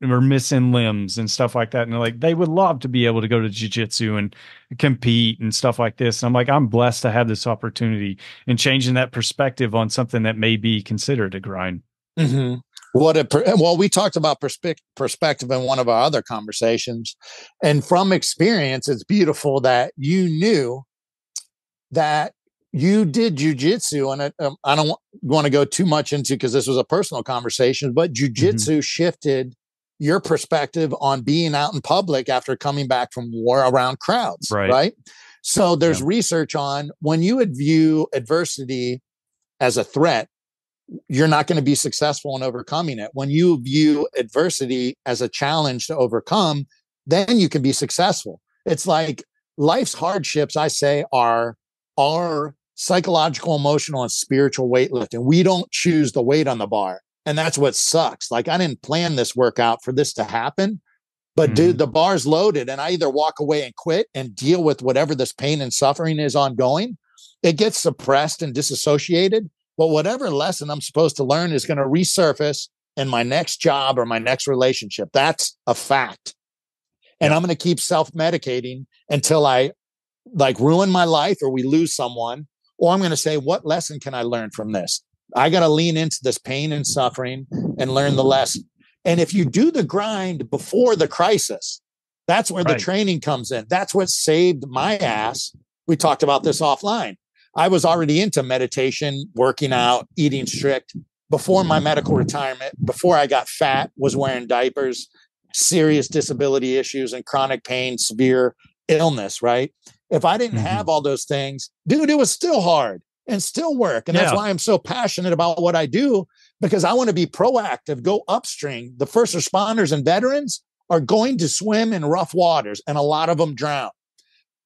are missing limbs and stuff like that. And they're like, they would love to be able to go to jiu-jitsu and compete and stuff like this. And I'm like, I'm blessed to have this opportunity, and changing that perspective on something that may be considered a grind. Mm-hmm. Well, we talked about perspective in one of our other conversations, and from experience, it's beautiful that you knew that you did jujitsu, and I don't want to go too much into, because this was a personal conversation, but jujitsu shifted your perspective on being out in public after coming back from war around crowds, right? So there's research on when you would view adversity as a threat, you're not going to be successful in overcoming it. When you view adversity as a challenge to overcome, then you can be successful. It's like life's hardships, I say, are psychological, emotional, and spiritual weightlifting. We don't choose the weight on the bar. And that's what sucks. Like, I didn't plan this workout for this to happen, but dude, the bar's loaded, and I either walk away and quit and deal with whatever this pain and suffering is ongoing. It gets suppressed and disassociated, but whatever lesson I'm supposed to learn is going to resurface in my next job or my next relationship. That's a fact. And I'm going to keep self-medicating until I like ruin my life or we lose someone, or I'm going to say, what lesson can I learn from this? I got to lean into this pain and suffering and learn the lesson. And if you do the grind before the crisis, that's where the training comes in. That's what saved my ass. We talked about this offline. I was already into meditation, working out, eating strict before my medical retirement, before I got fat, was wearing diapers, serious disability issues and chronic pain, severe illness, right? If I didn't have all those things, dude, it was still hard and still work. And that's why I'm so passionate about what I do, because I want to be proactive, go upstream. The first responders and veterans are going to swim in rough waters, and a lot of them drown.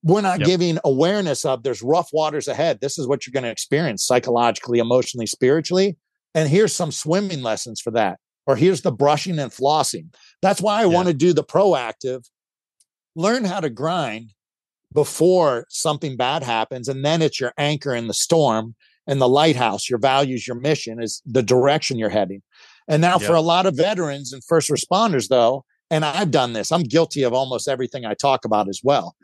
We're not giving awareness of there's rough waters ahead. This is what you're going to experience psychologically, emotionally, spiritually. And here's some swimming lessons for that. Or here's the brushing and flossing. That's why I want to do the proactive, learn how to grind before something bad happens. And then it's your anchor in the storm and the lighthouse. Your values, your mission is the direction you're heading. And now for a lot of veterans and first responders, though, and I've done this, I'm guilty of almost everything I talk about as well.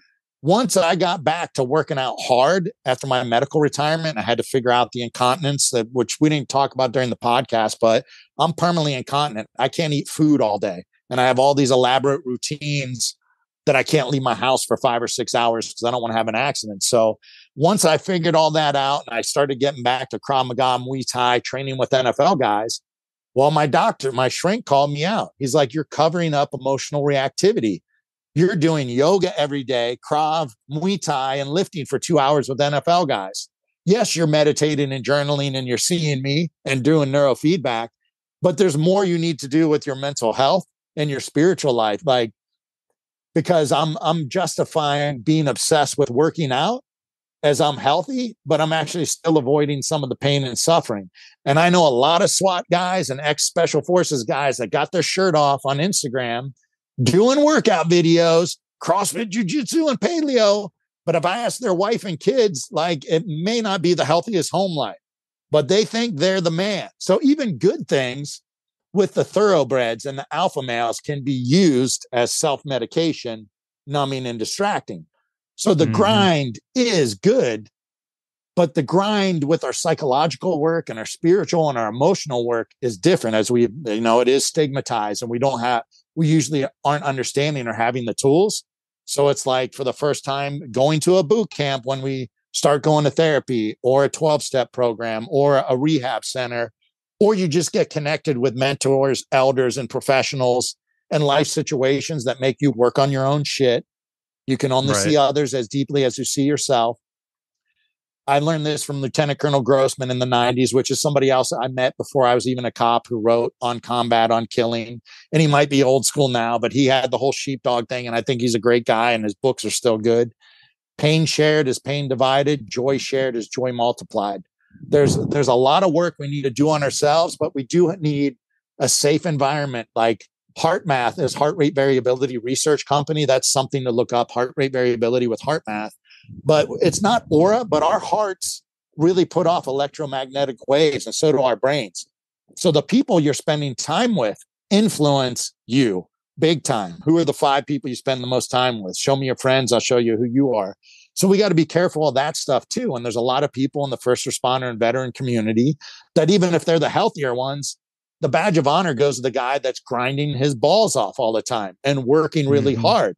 Once I got back to working out hard after my medical retirement, I had to figure out the incontinence, which we didn't talk about during the podcast, but I'm permanently incontinent. I can't eat food all day. And I have all these elaborate routines that I can't leave my house for 5 or 6 hours because I don't want to have an accident. So once I figured all that out and I started getting back to Krav Maga, Muay Thai, training with NFL guys, well, my shrink called me out. He's like, you're covering up emotional reactivity. You're doing yoga every day, Krav, Muay Thai, and lifting for 2 hours with NFL guys. Yes, you're meditating and journaling and you're seeing me and doing neurofeedback, but there's more you need to do with your mental health and your spiritual life. Like, because I'm justifying being obsessed with working out as I'm healthy, but I'm actually still avoiding some of the pain and suffering. And I know a lot of SWAT guys and ex-special forces guys that got their shirt off on Instagram doing workout videos, CrossFit, jiu-jitsu, and paleo. But if I ask their wife and kids, like, it may not be the healthiest home life, but they think they're the man. So even good things with the thoroughbreds and the alpha males can be used as self-medication, numbing and distracting. So the grind is good, but the grind with our psychological work and our spiritual and our emotional work is different, as it is stigmatized, and we usually aren't understanding or having the tools. So it's like, for the first time, going to a boot camp when we start going to therapy or a 12-step program or a rehab center, or you just get connected with mentors, elders, and professionals and life situations that make you work on your own shit. You can only see others as deeply as you see yourself. I learned this from Lieutenant Colonel Grossman in the 90s, which is somebody else I met before I was even a cop, who wrote On Combat, on Killing. And he might be old school now, but he had the whole sheepdog thing. And I think he's a great guy, and his books are still good. Pain shared is pain divided. Joy shared is joy multiplied. There's a lot of work we need to do on ourselves, but we do need a safe environment. Like HeartMath is heart rate variability research company. That's something to look up, heart rate variability with HeartMath. But it's not aura, but our hearts really put off electromagnetic waves, and so do our brains. So the people you're spending time with influence you big time. Who are the 5 people you spend the most time with? Show me your friends. I'll show you who you are. So we got to be careful of that stuff too. And there's a lot of people in the first responder and veteran community that, even if they're the healthier ones, the badge of honor goes to the guy that's grinding his balls off all the time and working really hard.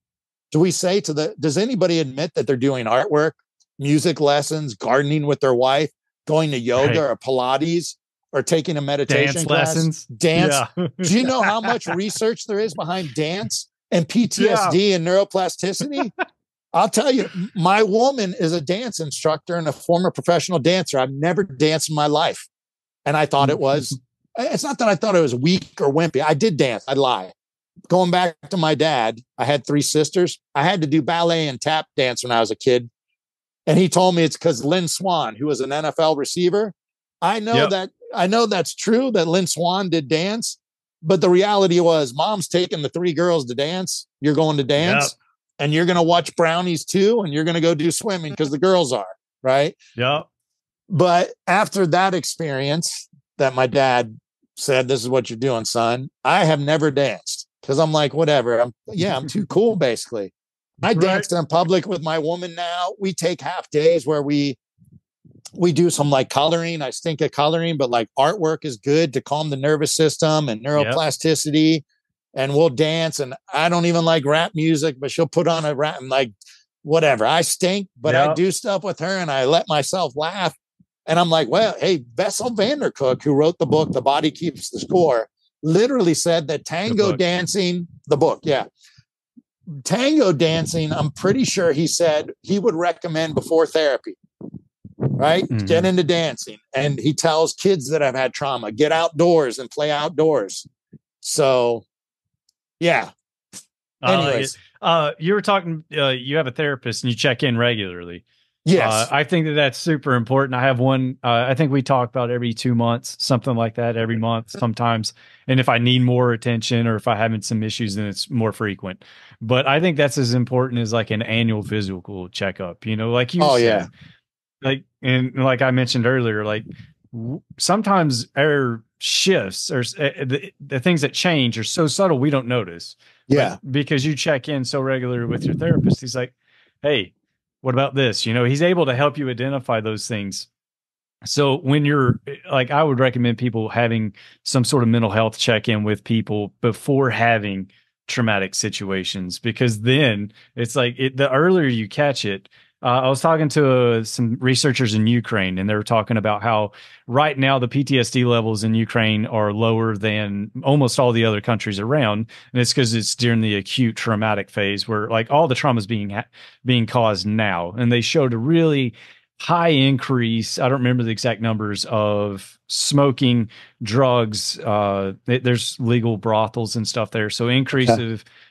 Do we say does anybody admit that they're doing artwork, music lessons, gardening with their wife, going to yoga or Pilates, or taking a meditation dance class? Lessons. Dance. Yeah. Do you know how much research there is behind dance and PTSD and neuroplasticity? I'll tell you, my woman is a dance instructor and a former professional dancer. I've never danced in my life. And I thought it's not that I thought it was weak or wimpy. I did dance. I lie. Going back to my dad, I had 3 sisters. I had to do ballet and tap dance when I was a kid. And he told me it's because Lynn Swan, who was an NFL receiver, I know that I know that's true that Lynn Swan did dance, but the reality was mom's taking the 3 girls to dance. You're going to dance, Yep. and you're going to watch brownies too. And you're going to go do swimming because the girls are, right? Yep. But after that experience that my dad said, this is what you're doing, son, I have never danced because I'm like, whatever. I'm too cool, basically. I danced in public with my woman now. We take half days where we do some like coloring. I stink at coloring, but like artwork is good to calm the nervous system and neuroplasticity. Yep. And we'll dance. And I don't even like rap music, but she'll put on a rap and like, whatever. I stink, but I do stuff with her and I let myself laugh. And I'm like, well, hey, Bessel van der Kolk, who wrote the book, The Body Keeps the Score, literally said that tango dancing, the book, tango dancing, I'm pretty sure he said he would recommend before therapy, right? Mm-hmm. Get into dancing. And he tells kids that have had trauma, get outdoors and play outdoors. So, yeah. Anyways. You were talking, you have a therapist and you check in regularly. Yes. I think that's super important. I have one, I think we talk about every 2 months, something like that, every month sometimes. And if I need more attention or if I having some issues, then it's more frequent. But I think that's as important as like an annual physical checkup, like you said. Like, and like I mentioned earlier, like sometimes our shifts or the things that change are so subtle we don't notice. Yeah. But because you check in so regularly with your therapist, he's like, hey, what about this? He's able to help you identify those things. So when you're like, I would recommend people having some sort of mental health check-in with people before having traumatic situations, because then it's like the earlier you catch it. I was talking to some researchers in Ukraine, and they were talking about how right now the PTSD levels in Ukraine are lower than almost all the other countries around. And it's because it's during the acute traumatic phase where like all the trauma is being caused now. And they showed a really high increase. I don't remember the exact numbers of smoking, drugs. There's legal brothels and stuff there. So increase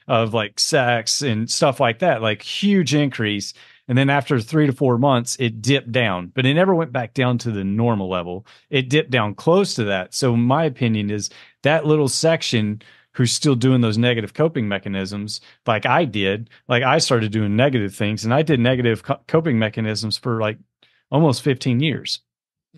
of like sex and stuff like that, like huge increase. And then after 3 to 4 months, it dipped down, but it never went back down to the normal level. It dipped down close to that. So my opinion is that little section who's still doing those negative coping mechanisms, like I did, like I started doing negative things, and I did negative coping mechanisms for like almost 15 years.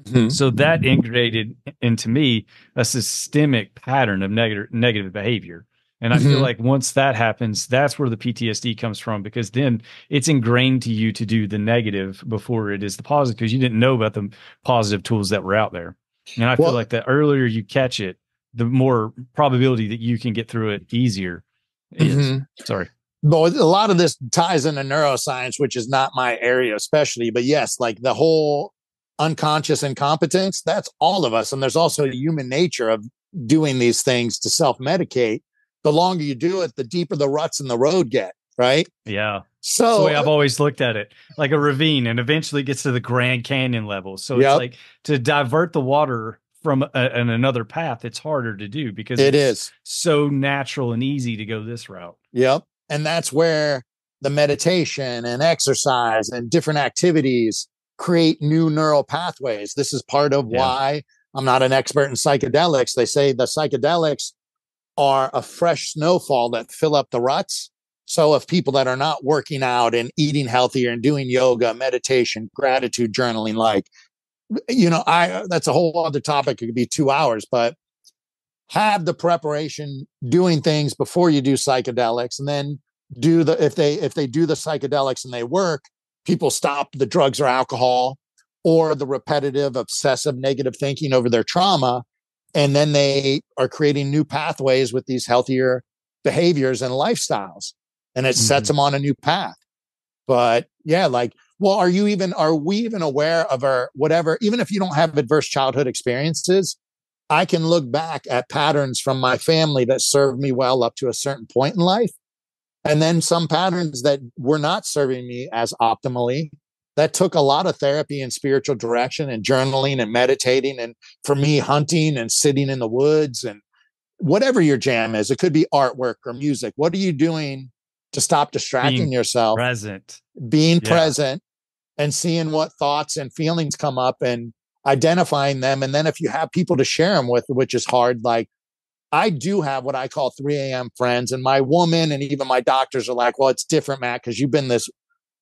Mm-hmm. So that integrated into me a systemic pattern of negative behavior. And I feel like once that happens, that's where the PTSD comes from, because then it's ingrained to you to do the negative before it is the positive, because you didn't know about the positive tools that were out there. And I feel like the earlier you catch it, the more probability that you can get through it easier is. Sorry. But a lot of this ties into neuroscience, which is not my area especially. But yes, like the whole unconscious incompetence, that's all of us. And there's also a human nature of doing these things to self-medicate. The longer you do it, the deeper the ruts in the road get, right? Yeah. So that's the way I've always looked at it, like a ravine, and eventually gets to the Grand Canyon level. So it's like to divert the water from another path, it's harder to do because it is so natural and easy to go this route. Yep. And that's where the meditation and exercise and different activities create new neural pathways. This is part of why I'm not an expert in psychedelics. They say the psychedelics are a fresh snowfall that fill up the ruts. So if people that are not working out and eating healthier and doing yoga, meditation, gratitude journaling, like, that's a whole other topic. It could be 2 hours, but have the preparation, doing things before you do psychedelics, and then if they do the psychedelics and they work, people stop the drugs or alcohol or the repetitive, obsessive, negative thinking over their trauma. And then they are creating new pathways with these healthier behaviors and lifestyles. And it sets them on a new path. But yeah, like, well, are we even aware of our whatever, even if you don't have adverse childhood experiences, I can look back at patterns from my family that served me well up to a certain point in life. And then some patterns that were not serving me as optimally. That took a lot of therapy and spiritual direction and journaling and meditating. And for me, hunting and sitting in the woods and whatever your jam is. It could be artwork or music. What are you doing to stop distracting yourself? Present. Being present and seeing what thoughts and feelings come up. And identifying them. And then if you have people to share them with, which is hard, like I do have what I call 3 a.m. friends, and my woman and even my doctors are like, well, it's different, Matt, because you've been this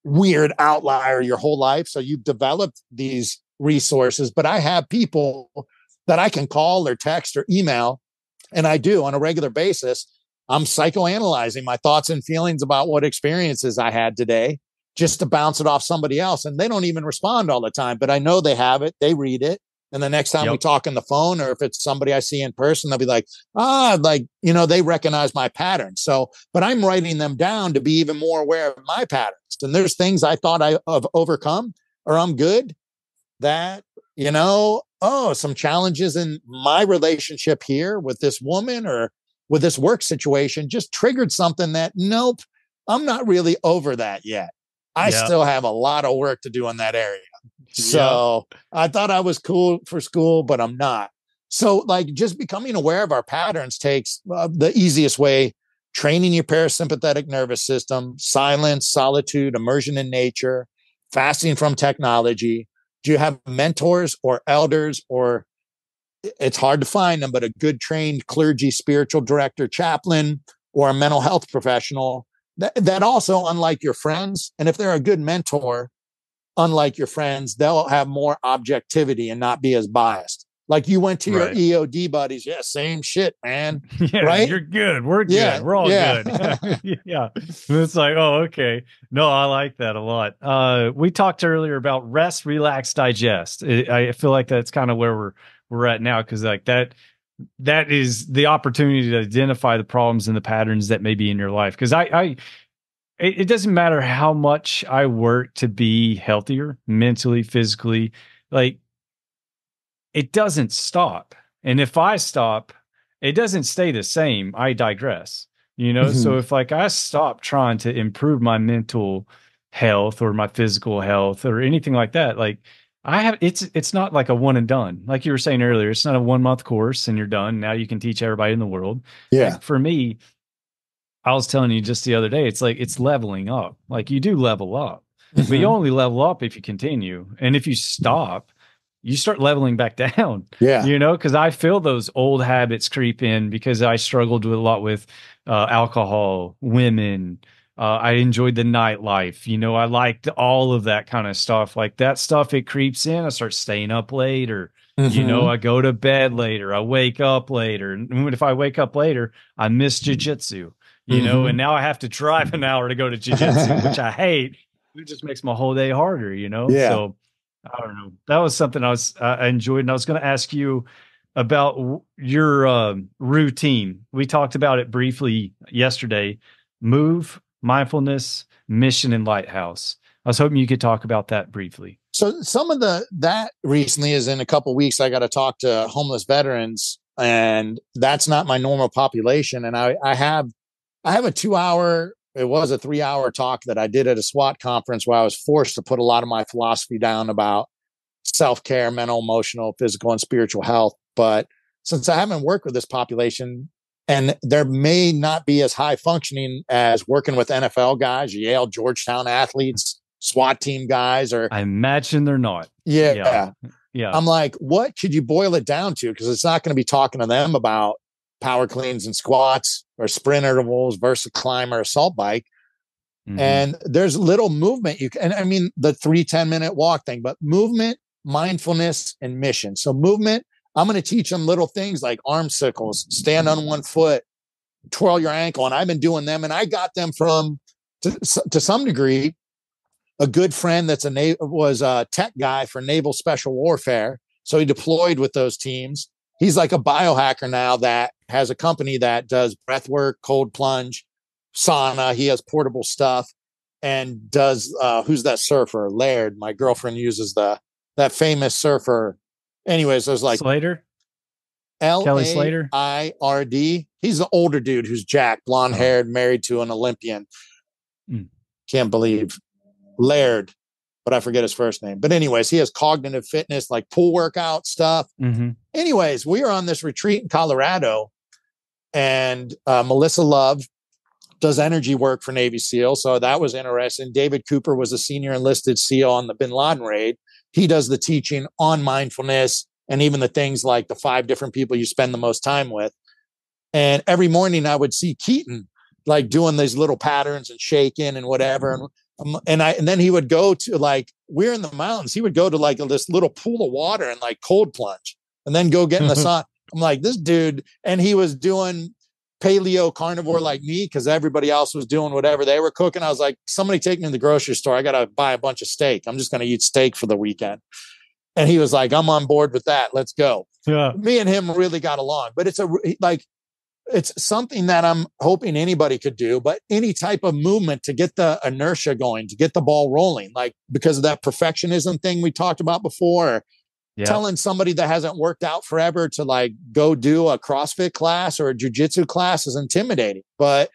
weird outlier your whole life. So you've developed these resources, but I have people that I can call or text or email. And I do on a regular basis. I'm psychoanalyzing my thoughts and feelings about what experiences I had today just to bounce it off somebody else. And they don't even respond all the time, but I know they have it. They read it. And the next time we talk on the phone, or if it's somebody I see in person, they'll be like, they recognize my patterns. So, but I'm writing them down to be even more aware of my patterns. And there's things I thought I've overcome or I'm good that, some challenges in my relationship here with this woman or with this work situation just triggered something that, nope, I'm not really over that yet. I still have a lot of work to do in that area. So I thought I was cool for school, but I'm not. So like just becoming aware of our patterns takes the easiest way, training your parasympathetic nervous system, silence, solitude, immersion in nature, fasting from technology. Do you have mentors or elders, or it's hard to find them, but a good trained clergy, spiritual director, chaplain, or a mental health professional that also, unlike your friends, and if they're a good mentor, unlike your friends, they'll have more objectivity and not be as biased. Like you went to your EOD buddies. Yeah, same shit, man. Yeah, right? You're good. We're good. Yeah, We're all good. Yeah. It's like, oh, okay. No, I like that a lot. We talked earlier about rest, relax, digest. I feel like that's kind of where we're at now, because like that is the opportunity to identify the problems and the patterns that may be in your life. Because it doesn't matter how much I work to be healthier mentally, physically, like it doesn't stop. And if I stop, it doesn't stay the same. I digress, So if like I stop trying to improve my mental health or my physical health or anything like that, like it's not like a one and done. Like you were saying earlier, it's not a 1-month course and you're done. Now you can teach everybody in the world. Yeah. Like for me, I was telling you just the other day, it's like it's leveling up. Like you do level up, but you only level up if you continue. And if you stop, you start leveling back down. Yeah. Because I feel those old habits creep in because I struggled with a lot with alcohol, women. I enjoyed the nightlife. I liked all of that kind of stuff. Like that stuff, it creeps in. I start staying up later. I go to bed later. I wake up later. And if I wake up later, I miss jujitsu. And now I have to drive an hour to go to jiu-jitsu, which I hate. It just makes my whole day harder, Yeah. So I don't know. That was something I enjoyed. And I was going to ask you about your routine. We talked about it briefly yesterday. Move, mindfulness, mission, and lighthouse. I was hoping you could talk about that briefly. So some of that recently is in a couple of weeks, I got to talk to homeless veterans, and that's not my normal population. And I have a 2-hour, it was a 3-hour talk that I did at a SWAT conference where I was forced to put a lot of my philosophy down about self-care, mental, emotional, physical, and spiritual health. But since I haven't worked with this population, and there may not be as high functioning as working with NFL guys, Yale, Georgetown athletes, SWAT team guys, or I imagine they're not. Yeah. Yeah. I'm like, what could you boil it down to? Because it's not going to be talking to them about power cleans and squats or sprint intervals versus climb or assault bike. And there's little movement you can, and I mean the 3 10-minute walk thing, but movement, mindfulness, and mission. So movement, I'm going to teach them little things like arm circles, stand on one foot, twirl your ankle. And I've been doing them, and I got them from, to some degree, a good friend that's was a tech guy for Naval Special Warfare. So he deployed with those teams. He's like a biohacker now that has a company that does breath work, cold plunge, sauna. He has portable stuff and does, who's that surfer? Laird. My girlfriend uses that famous surfer. Anyways, there's like Slater. Kelly Slater. Laird. He's the older dude who's jacked, blonde haired, married to an Olympian. Can't believe Laird, but I forget his first name. But anyways, he has cognitive fitness, like pool workout stuff. Anyways, we were on this retreat in Colorado, and Melissa Love does energy work for Navy SEAL. So that was interesting. David Cooper was a senior enlisted SEAL on the Bin Laden raid. he does the teaching on mindfulness and even the things like the 5 different people you spend the most time with. And every morning I would see Keaton like doing these little patterns and shaking and whatever. And then he would go to like, we're in the mountains. He would go to like this little pool of water and like cold plunge and then go get in the sun. I'm like, this dude, and he was doing paleo carnivore like me because everybody else was doing whatever they were cooking. I was like, somebody take me to the grocery store. I got to buy a bunch of steak. I'm just going to eat steak for the weekend. And he was like, I'm on board with that. Let's go. Yeah. Me and him really got along, but it's something that I'm hoping anybody could do, but any type of movement to get the inertia going, to get the ball rolling, like because of that perfectionism thing we talked about before, telling somebody that hasn't worked out forever to like go do a CrossFit class or a jujitsu class is intimidating. But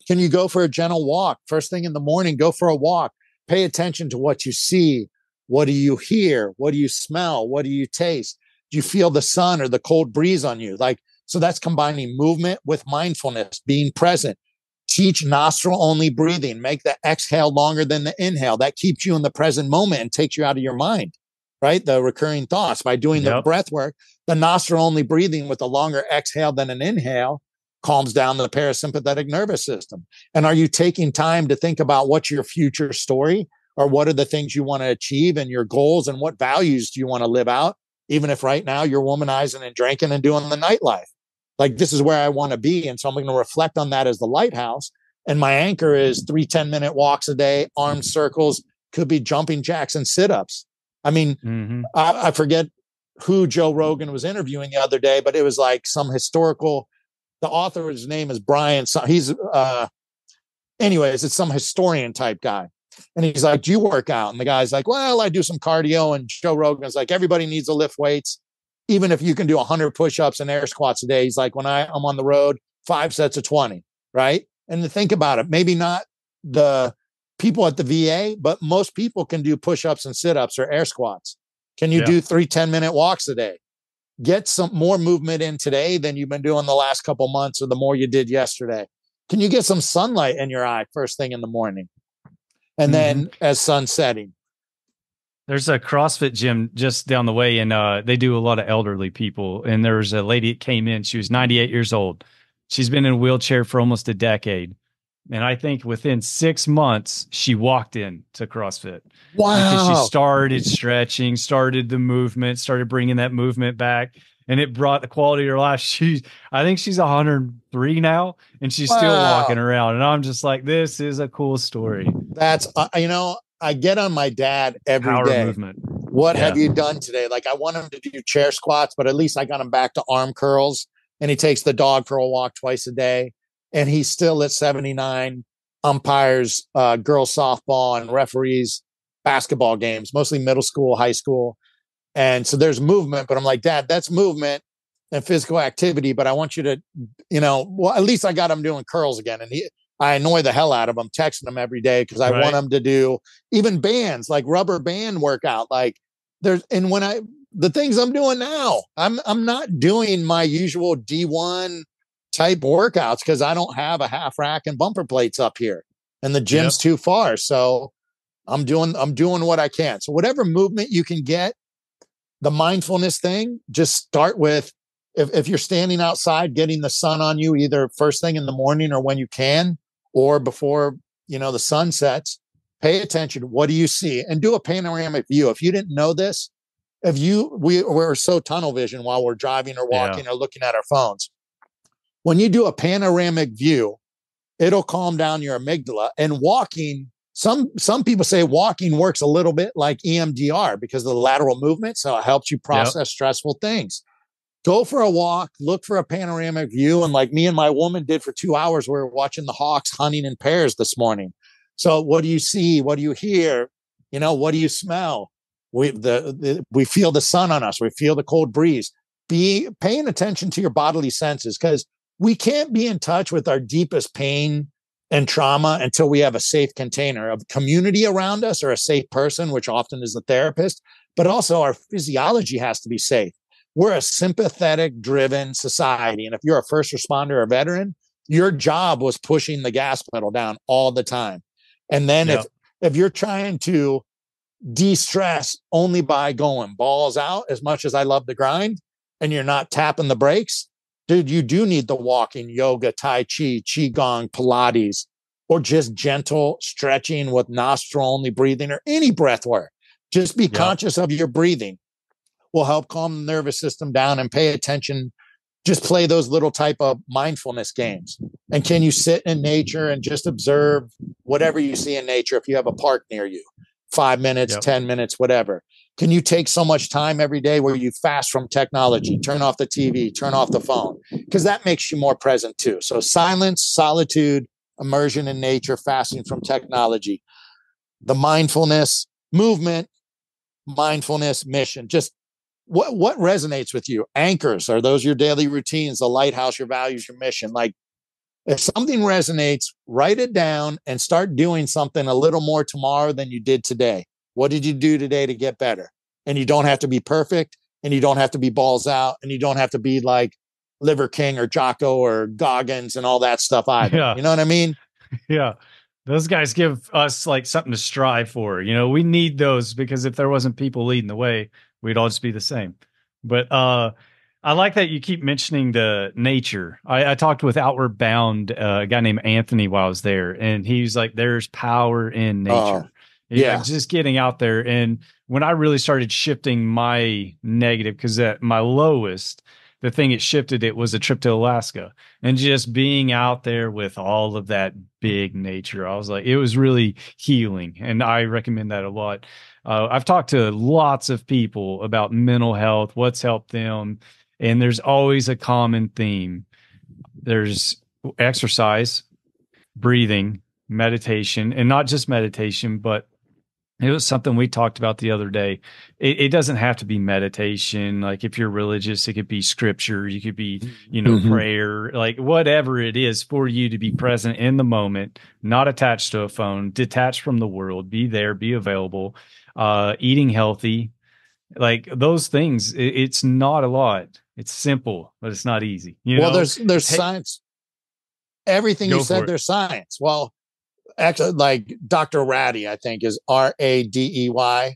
can you go for a gentle walk? First thing in the morning, go for a walk. Pay attention to what you see. What do you hear? What do you smell? What do you taste? Do you feel the sun or the cold breeze on you? Like, so that's combining movement with mindfulness, being present. Teach nostril only breathing. Make the exhale longer than the inhale. That keeps you in the present moment and takes you out of your mind, right? The recurring thoughts by doing the breath work, the nostril only breathing with a longer exhale than an inhale calms down the parasympathetic nervous system. And are you taking time to think about what's your future story or what are the things you want to achieve and your goals and what values do you want to live out? Even if right now you're womanizing and drinking and doing the nightlife. Like, this is where I want to be. And so I'm going to reflect on that as the lighthouse. And my anchor is 3 10-minute walks a day, arm circles, could be jumping jacks and sit-ups. I mean, I forget who Joe Rogan was interviewing the other day, but it was like some historical, the author, his name is Brian. So he's, anyways, it's some historian type guy. And he's like, do you work out? And the guy's like, well, I do some cardio. And Joe Rogan's like, everybody needs to lift weights. Even if you can do 100 push-ups and air squats a day, he's like, when I'm on the road, 5 sets of 20, right? And to think about it, maybe not the people at the VA, but most people can do push-ups and sit-ups or air squats. Can you do 3 10-minute walks a day? Get some more movement in today than you've been doing the last couple months or the more you did yesterday. Can you get some sunlight in your eye first thing in the morning? And then as sun setting. There's a CrossFit gym just down the way, and they do a lot of elderly people. And there was a lady that came in. She was 98 years old. She's been in a wheelchair for almost a decade. And I think within 6 months, she walked in to CrossFit. Wow. Because she started stretching, started the movement, started bringing that movement back. And it brought the quality of her life. I think she's 103 now, and she's still walking around. And I'm just like, this is a cool story. That's, I get on my dad every day. Movement. What have you done today? Like, I want him to do chair squats, but at least I got him back to arm curls. And he takes the dog for a walk twice a day. And he's still at 79, umpires girls softball and referees basketball games, mostly middle school, high school. And so there's movement, but I'm like, Dad, that's movement and physical activity. But I want you to, well, at least I got him doing curls again. And I annoy the hell out of him, texting him every day because I want him to do even bands, like rubber band workout. Like the things I'm doing now, I'm not doing my usual D1 type workouts because I don't have a half rack and bumper plates up here and the gym's too far. So I'm doing what I can. So whatever movement you can get, the mindfulness thing, just start with, if you're standing outside, getting the sun on you, either first thing in the morning or when you can, or before, the sun sets, pay attention. What do you see? And do a panoramic view. If you didn't know this, we're so tunnel vision while we're driving or walking or looking at our phones. When you do a panoramic view, it'll calm down your amygdala. And walking, some people say walking works a little bit like EMDR because of the lateral movement. So it helps you process stressful things. Go for a walk, look for a panoramic view. And like me and my woman did for 2 hours, we were watching the hawks hunting in pairs this morning. So what do you see? What do you hear? What do you smell? We feel the sun on us. We feel the cold breeze. Be paying attention to your bodily senses, because we can't be in touch with our deepest pain and trauma until we have a safe container of community around us or a safe person, which often is the therapist, but also our physiology has to be safe. We're a sympathetic driven society. And if you're a first responder or a veteran, your job was pushing the gas pedal down all the time. And then if you're trying to de-stress only by going balls out. As much as I love the grind and you're not tapping the brakes, dude, you do need the walking, yoga, Tai Chi, Qigong, Pilates, or just gentle stretching with nostril only breathing or any breath work. Just be conscious of your breathing will help calm the nervous system down and pay attention. Just play those little type of mindfulness games. And can you sit in nature and just observe whatever you see in nature? If you have a park near you, 5 minutes, 10 minutes, whatever. Can you take so much time every day where you fast from technology, turn off the TV, turn off the phone? Because that makes you more present too. So silence, solitude, immersion in nature, fasting from technology, the mindfulness, movement, mindfulness, mission. Just what resonates with you? Anchors, are those your daily routines, the lighthouse, your values, your mission? Like if something resonates, write it down and start doing something a little more tomorrow than you did today. What did you do today to get better? And you don't have to be perfect, and you don't have to be balls out, and you don't have to be like Liver King or Jocko or Goggins and all that stuff either. Yeah. You know what I mean? Yeah. Those guys give us like something to strive for. You know, we need those, because if there wasn't people leading the way, we'd all just be the same. But I like that you keep mentioning the nature. I talked with Outward Bound, a guy named Anthony, while I was there, and he was like, there's power in nature. Yeah. Just getting out there. And when I really started shifting my negative, because at my lowest, the thing it shifted, it was a trip to Alaska and just being out there with all of that big nature. I was like, it was really healing. And I recommend that a lot. I've talked to lots of people about mental health, what's helped them. And there's always a common theme. There's exercise, breathing, meditation, and not just meditation, but it was something we talked about the other day. It doesn't have to be meditation. Like if you're religious, it could be scripture. You could be, prayer, like whatever it is for you to be present in the moment, not attached to a phone, detached from the world, be there, be available, eating healthy, like those things. It's not a lot. It's simple, but it's not easy. Well, there's science. Everything you said, there's science. Well, actually, like Dr. Ratty, I think is Radey.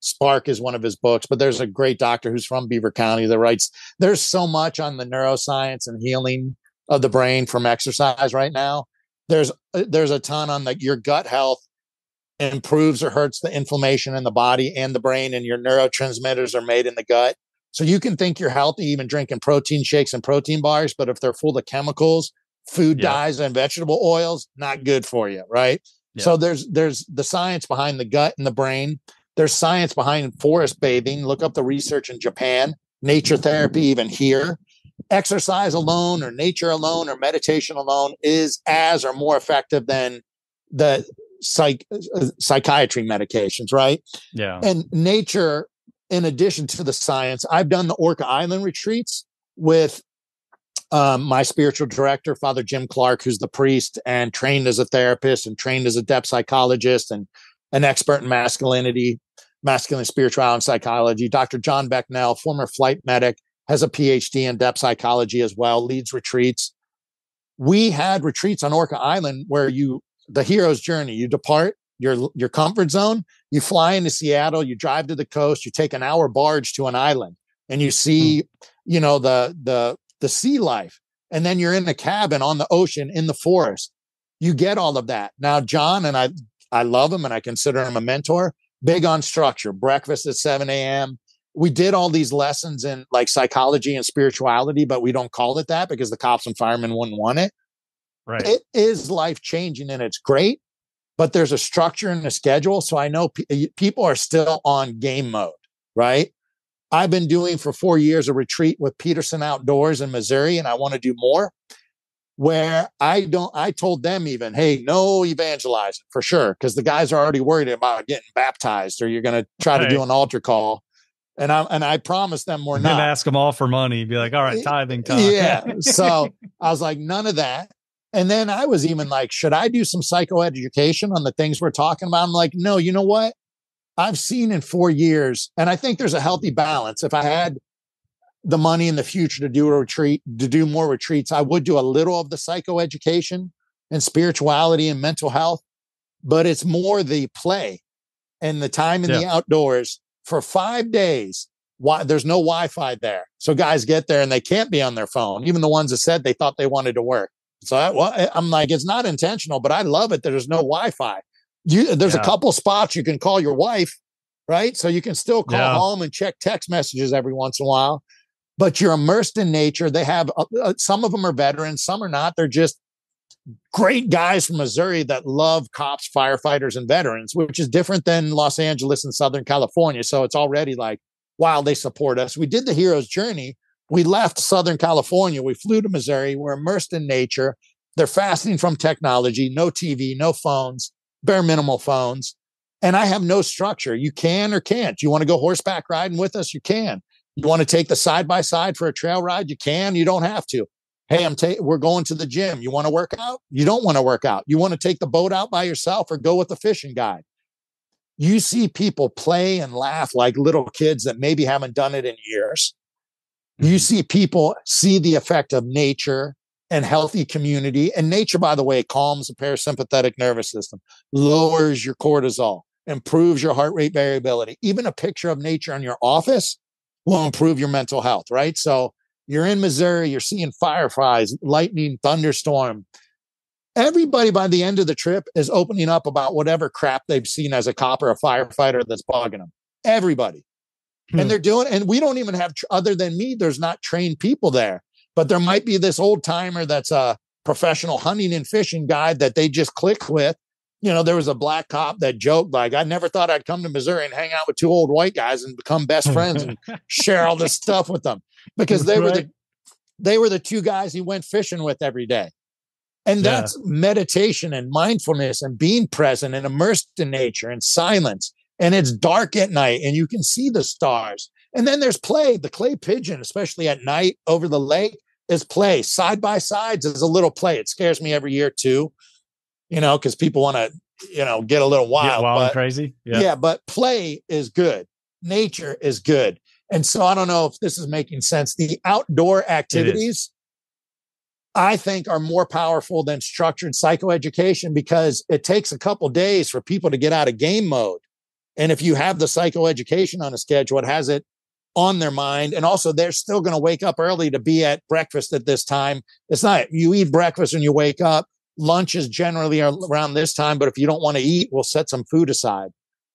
Spark is one of his books, but there's a great doctor who's from Beaver County that writes, there's so much on the neuroscience and healing of the brain from exercise right now. There's a ton on your gut health improves or hurts the inflammation in the body and the brain, and your neurotransmitters are made in the gut. So you can think you're healthy even drinking protein shakes and protein bars, but if they're full of chemicals, food dyes and vegetable oils, not good for you, right? So there's the science behind the gut and the brain. There's science behind forest bathing. Look up the research in Japan, nature therapy, even here. Exercise alone or nature alone or meditation alone is as or more effective than the psychiatry medications, right? Yeah. And nature, in addition to the science, I've done the Orca Island retreats with my spiritual director, Father Jim Clark, who's the priest and trained as a therapist and trained as a depth psychologist and an expert in masculine spirituality and psychology. Dr. John Becknell, former flight medic, has a PhD in depth psychology as well, leads retreats. We had retreats on Orca Island where the hero's journey, you depart your comfort zone, you fly into Seattle, you drive to the coast, you take an hour barge to an island, and you see, the sea life. And then you're in the cabin on the ocean in the forest. You get all of that. Now, John, and I love him and I consider him a mentor, big on structure, breakfast at 7 a.m. We did all these lessons in like psychology and spirituality, but we don't call it that because the cops and firemen wouldn't want it. Right. It is life-changing and it's great, but there's a structure and a schedule. So I know people are still on game mode, right? I've been doing for 4 years a retreat with Peterson Outdoors in Missouri, and I want to do more, where I told them even, hey, no evangelizing for sure, because the guys are already worried about getting baptized or you're going to try to do an altar call. And I promised them we're not. And ask them all for money. Be like, all right, tithing time. Yeah. So I was like, none of that. And then I was even like, should I do some psychoeducation on the things we're talking about? I'm like, no, you know what? I've seen in 4 years, and I think there's a healthy balance. If I had the money in the future to do more retreats, I would do a little of the psychoeducation and spirituality and mental health, but it's more the play. and the time in Yeah. the outdoors for 5 days. There's no Wi-Fi there. So guys get there and they can't be on their phone, even the ones that said they thought they wanted to work. So I'm like, it's not intentional, but I love it that there's no Wi-Fi. There's a couple spots you can call your wife, right? So you can still call home and check text messages every once in a while, but you're immersed in nature. They have some of them are veterans, some are not. They're just great guys from Missouri that love cops, firefighters, and veterans, which is different than Los Angeles and Southern California. So it's already like, wow, they support us. We did the hero's journey. We left Southern California. We flew to Missouri. We're immersed in nature. They're fasting from technology, no TV, no phones, bare minimal phones. And I have no structure. You can or can't. You want to go horseback riding with us? You can. You want to take the side-by-side for a trail ride? You can. You don't have to. Hey, we're going to the gym. You want to work out? You don't want to work out. You want to take the boat out by yourself or go with a fishing guide? You see people play and laugh like little kids that maybe haven't done it in years. You see people see the effect of nature and healthy community. And nature, by the way, calms the parasympathetic nervous system, lowers your cortisol, improves your heart rate variability. Even a picture of nature in your office will improve your mental health, right? So you're in Missouri, you're seeing fireflies, lightning, thunderstorm. Everybody by the end of the trip is opening up about whatever crap they've seen as a cop or a firefighter that's bugging them. Everybody. And they're doing, and we don't even have, other than me, there's not trained people there. But there might be this old timer that's a professional hunting and fishing guide that they just click with. You know, there was a black cop that joked, like, I never thought I'd come to Missouri and hang out with two old white guys and become best friends and share all this stuff with them, because they were the two guys he went fishing with every day. And that's meditation and mindfulness and being present and immersed in nature and silence. And it's dark at night and you can see the stars. And then there's play. The clay pigeon, especially at night over the lake, is play. Side by sides is a little play. It scares me every year too, you know, because people want to, you know, get a little wild. And crazy. Yeah, but play is good. Nature is good. And so I don't know if this is making sense. The outdoor activities, I think, are more powerful than structured psychoeducation, because it takes a couple days for people to get out of game mode. And if you have the psychoeducation on a schedule, it has it on their mind. And also, they're still going to wake up early to be at breakfast at this time. It's not, you eat breakfast and you wake up. Lunch is generally around this time. But if you don't want to eat, we'll set some food aside.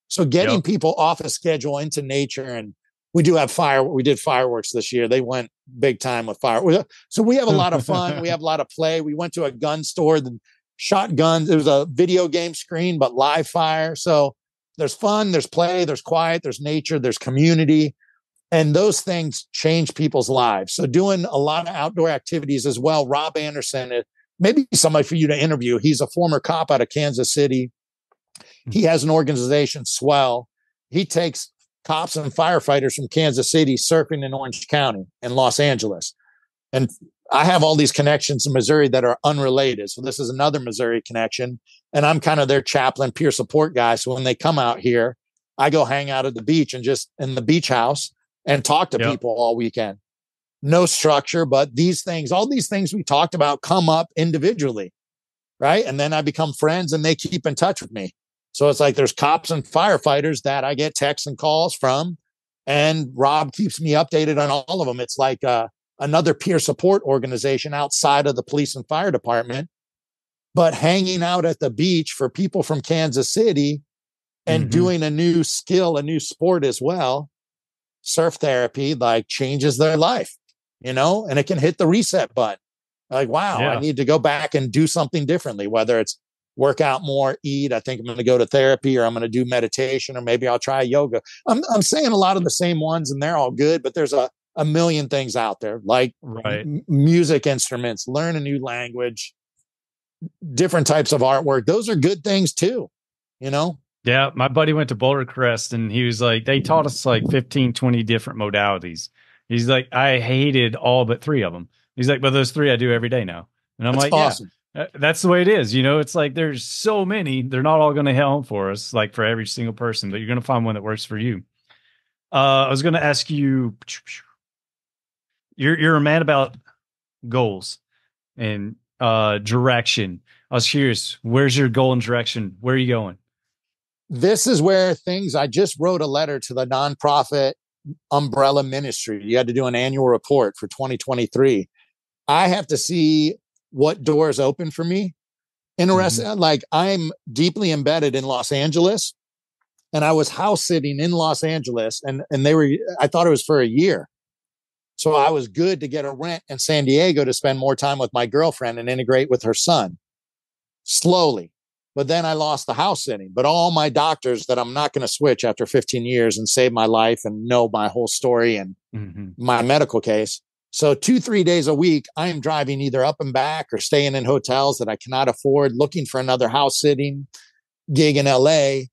So getting people off a schedule into nature. And we do have we did fireworks this year. They went big time with fireworks. So we have a lot of fun. We have a lot of play. We went to a gun store, and shot guns. It was a video game screen, but live fire. So there's fun, there's play, there's quiet, there's nature, there's community. And those things change people's lives. So doing a lot of outdoor activities as well. Rob Anderson, maybe somebody for you to interview. He's a former cop out of Kansas City. He has an organization, Swell. He takes cops and firefighters from Kansas City surfing in Orange County and Los Angeles. And I have all these connections in Missouri that are unrelated. So this is another Missouri connection. And I'm kind of their chaplain peer support guy. So when they come out here, I go hang out at the beach and just in the beach house and talk to people all weekend. No structure, but these things, all these things we talked about come up individually, right? And then I become friends and they keep in touch with me. So it's like there's cops and firefighters that I get texts and calls from, and Rob keeps me updated on all of them. It's like another peer support organization outside of the police and fire department, but hanging out at the beach for people from Kansas City and doing a new skill, a new sport as well. Surf therapy, like, changes their life, you know, and it can hit the reset button. Like, wow, I need to go back and do something differently, whether it's work out more, eat. I think I'm going to go to therapy, or I'm going to do meditation, or maybe I'll try yoga. I'm saying a lot of the same ones and they're all good, but there's a million things out there, like music instruments, learn a new language, different types of artwork. Those are good things too, you know? Yeah. My buddy went to Boulder Crest and he was like, they taught us like 15, 20 different modalities. He's like, I hated all but 3 of them. He's like, but those 3 I do every day now. And I'm like, awesome. Yeah, that's the way it is. You know, it's like, there's so many, they're not all going to help for us, like for every single person, but you're going to find one that works for you. I was going to ask you, you're a man about goals and direction. I was curious, where's your goal and direction? Where are you going? this is where I just wrote a letter to the nonprofit umbrella ministry. You had to do an annual report for 2023. I have to see what doors open for me. Interesting. Like, I'm deeply embedded in Los Angeles, and I was house sitting in Los Angeles, and I thought it was for a year. So I was good to get a rent in San Diego to spend more time with my girlfriend and integrate with her son slowly. But then I lost the house sitting. But all my doctors that I'm not going to switch after 15 years and save my life and know my whole story and my medical case. So 2-3 days a week, I'm driving either up and back or staying in hotels that I cannot afford, looking for another house sitting gig in LA.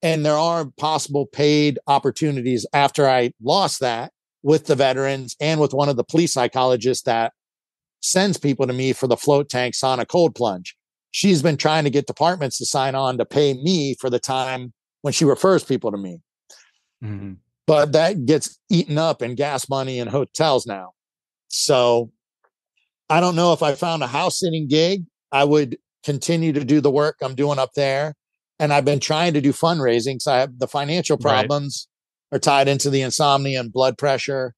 And there are possible paid opportunities after I lost that with the veterans and with one of the police psychologists that sends people to me for the float tank sauna cold plunge. She's been trying to get departments to sign on to pay me for the time when she refers people to me. But that gets eaten up in gas money and hotels now. So I don't know if I found a house sitting gig, I would continue to do the work I'm doing up there. And I've been trying to do fundraising. So I have the financial problems are tied into the insomnia and blood pressure.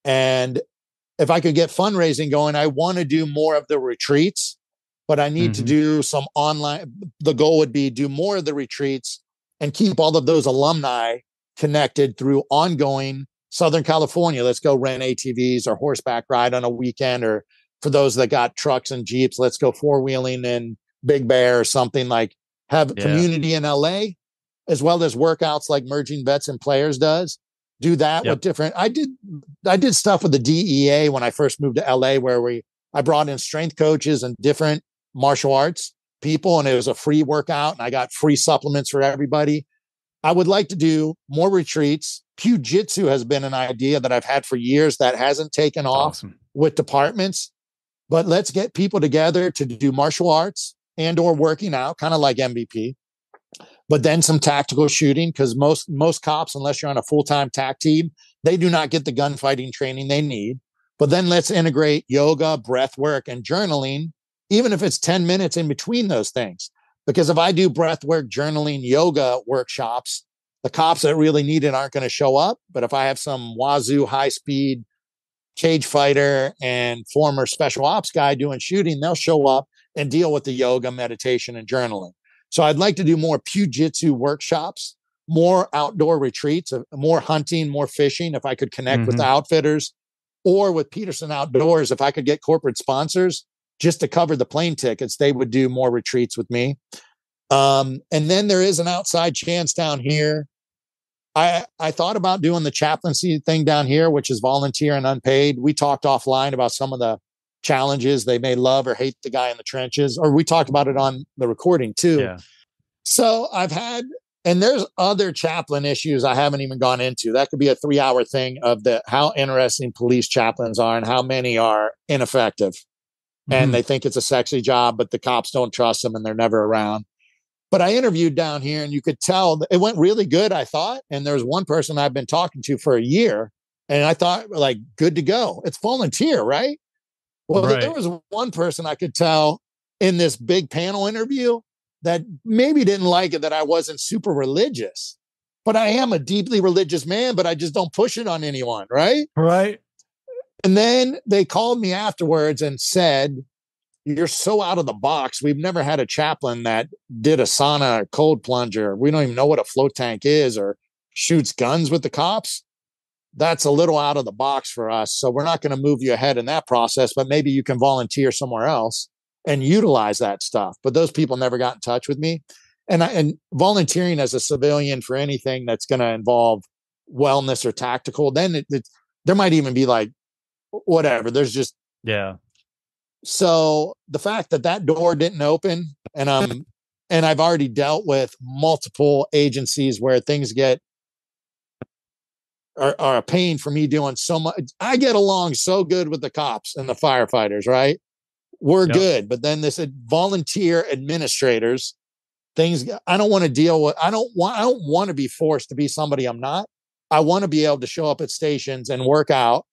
And if I could get fundraising going, I want to do more of the retreats, but I need to do some online. The goal would be do more of the retreats and keep all of those alumni connected through ongoing Southern California. Let's go rent ATVs or horseback ride on a weekend, or for those that got trucks and Jeeps, let's go four-wheeling in Big Bear or something. Like, have community in LA, as well as workouts like Merging Vets and Players does. Do that with different. I did stuff with the DEA when I first moved to LA, where I brought in strength coaches and different martial arts people, and it was a free workout, and I got free supplements for everybody. I would like to do more retreats. Jiu-jitsu has been an idea that I've had for years that hasn't taken off with departments, but let's get people together to do martial arts and or working out, kind of like MVP, but then some tactical shooting, because most cops, unless you're on a full-time TAC team, they do not get the gunfighting training they need. But then let's integrate yoga, breath work, and journaling, even if it's 10 minutes in between those things. Because if I do breath work, journaling, yoga workshops, the cops that really need it aren't going to show up. But if I have some wazoo high-speed cage fighter and former special ops guy doing shooting, they'll show up and deal with the yoga, meditation, and journaling. So I'd like to do more jiu-jitsu workshops, more outdoor retreats, more hunting, more fishing. If I could connect with the outfitters, or with Peterson Outdoors, if I could get corporate sponsors just to cover the plane tickets, they would do more retreats with me. And then there is an outside chance down here. I thought about doing the chaplaincy thing down here, which is volunteer and unpaid. We talked offline about some of the challenges. They may love or hate the guy in the trenches, or we talked about it on the recording too. Yeah. So and there's other chaplain issues I haven't even gone into. That could be a 3-hour thing of how interesting police chaplains are and how many are ineffective. And they think it's a sexy job, but the cops don't trust them and they're never around. But I interviewed down here, and you could tell it went really good, I thought. And there's one person I've been talking to for a year, and I thought, like, good to go. It's volunteer, right? Well, there was one person I could tell in this big panel interview that maybe didn't like it, that I wasn't super religious. But I am a deeply religious man, but I just don't push it on anyone, right? Right. And then they called me afterwards and said, "You're so out of the box. We've never had a chaplain that did a sauna or cold plunger. We don't even know what a float tank is or shoots guns with the cops. That's a little out of the box for us. So we're not going to move you ahead in that process, but maybe you can volunteer somewhere else and utilize that stuff." But those people never got in touch with me. And volunteering as a civilian for anything that's going to involve wellness or tactical, then there might even be like, whatever. There's just, So the fact that door didn't open, and I've already dealt with multiple agencies where things are a pain for me doing so much. I get along so good with the cops and the firefighters, right? We're good. But then this volunteer administrators, things I don't want to deal with. I don't want to be forced to be somebody I'm not. I want to be able to show up at stations and work out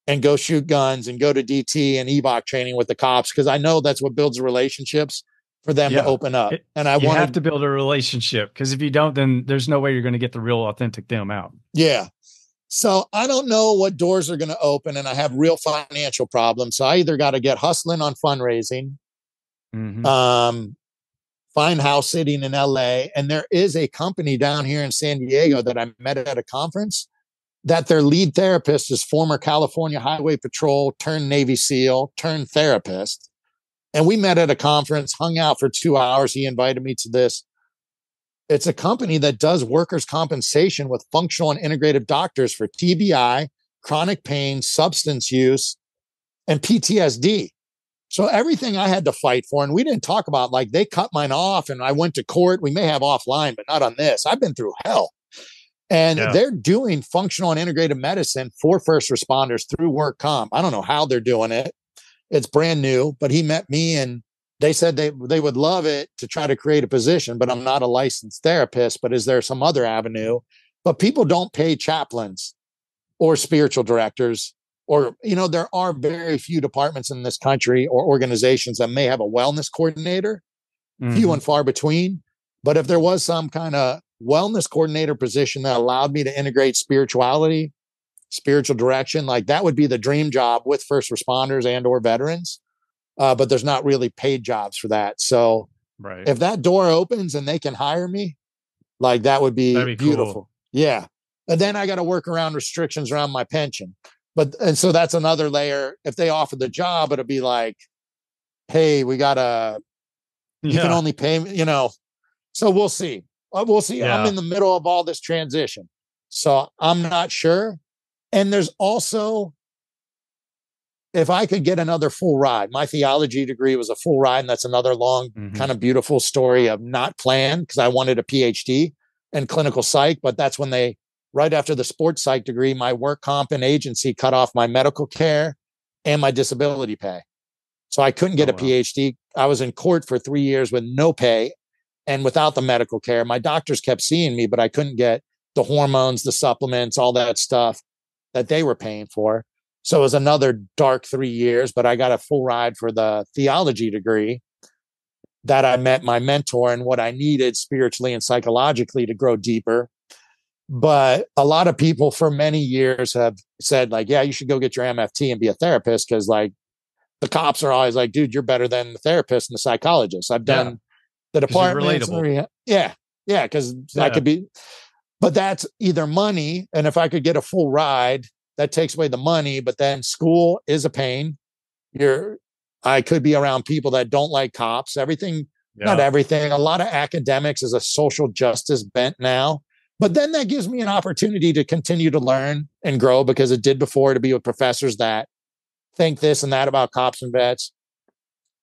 and go shoot guns and go to DT and EVOC training with the cops, because I know that's what builds relationships for them to open up. And you have to build a relationship, because if you don't, then there's no way you're going to get the real authentic them out. Yeah. So I don't know what doors are going to open, and I have real financial problems. So I either got to get hustling on fundraising, find house sitting in LA. And there is a company down here in San Diego that I met at a conference that their lead therapist is former California Highway Patrol turned Navy SEAL turned therapist. And we met at a conference, hung out for 2 hours. He invited me to this. It's a company that does workers' compensation with functional and integrative doctors for TBI, chronic pain, substance use, and PTSD. So everything I had to fight for, and we didn't talk about, like, they cut mine off and I went to court. We may have offline, but not on this. I've been through hell. And they're doing functional and integrative medicine for first responders through work comp. I don't know how they're doing it. It's brand new, but he met me and they said they would love it to try to create a position, but I'm not a licensed therapist. But is there some other avenue? But people don't pay chaplains or spiritual directors, or, you know, there are very few departments in this country or organizations that may have a wellness coordinator, few and far between. But if there was some kind of wellness coordinator position that allowed me to integrate spirituality, spiritual direction, like, that would be the dream job with first responders and or veterans. But there's not really paid jobs for that. So if that door opens and they can hire me, like, that would be beautiful. Cool. Yeah. And then I got to work around restrictions around my pension. And so that's another layer. If they offer the job, it'll be like, hey, you can only pay me, you know. So we'll see. We'll see. Yeah. I'm in the middle of all this transition, so I'm not sure. And there's also, if I could get another full ride, my theology degree was a full ride. And that's another long, kind of beautiful story of not planned, because I wanted a PhD in clinical psych. But that's when right after the sports psych degree, my work comp and agency cut off my medical care and my disability pay. So I couldn't get a PhD. I was in court for 3 years with no pay and without the medical care. My doctors kept seeing me, but I couldn't get the hormones, the supplements, all that stuff that they were paying for. So it was another dark 3 years, but I got a full ride for the theology degree that I met my mentor and what I needed spiritually and psychologically to grow deeper. But a lot of people for many years have said, like, yeah, you should go get your MFT and be a therapist, because, like, the cops are always like, dude, you're better than the therapist and the psychologist. I've done the departments. Yeah. Because I could be, but that's either money. And if I could get a full ride, that takes away the money. But then school is a pain. I could be around people that don't like cops. Not everything. A lot of academics is a social justice bent now. But then that gives me an opportunity to continue to learn and grow, because it did before, to be with professors that think this and that about cops and vets.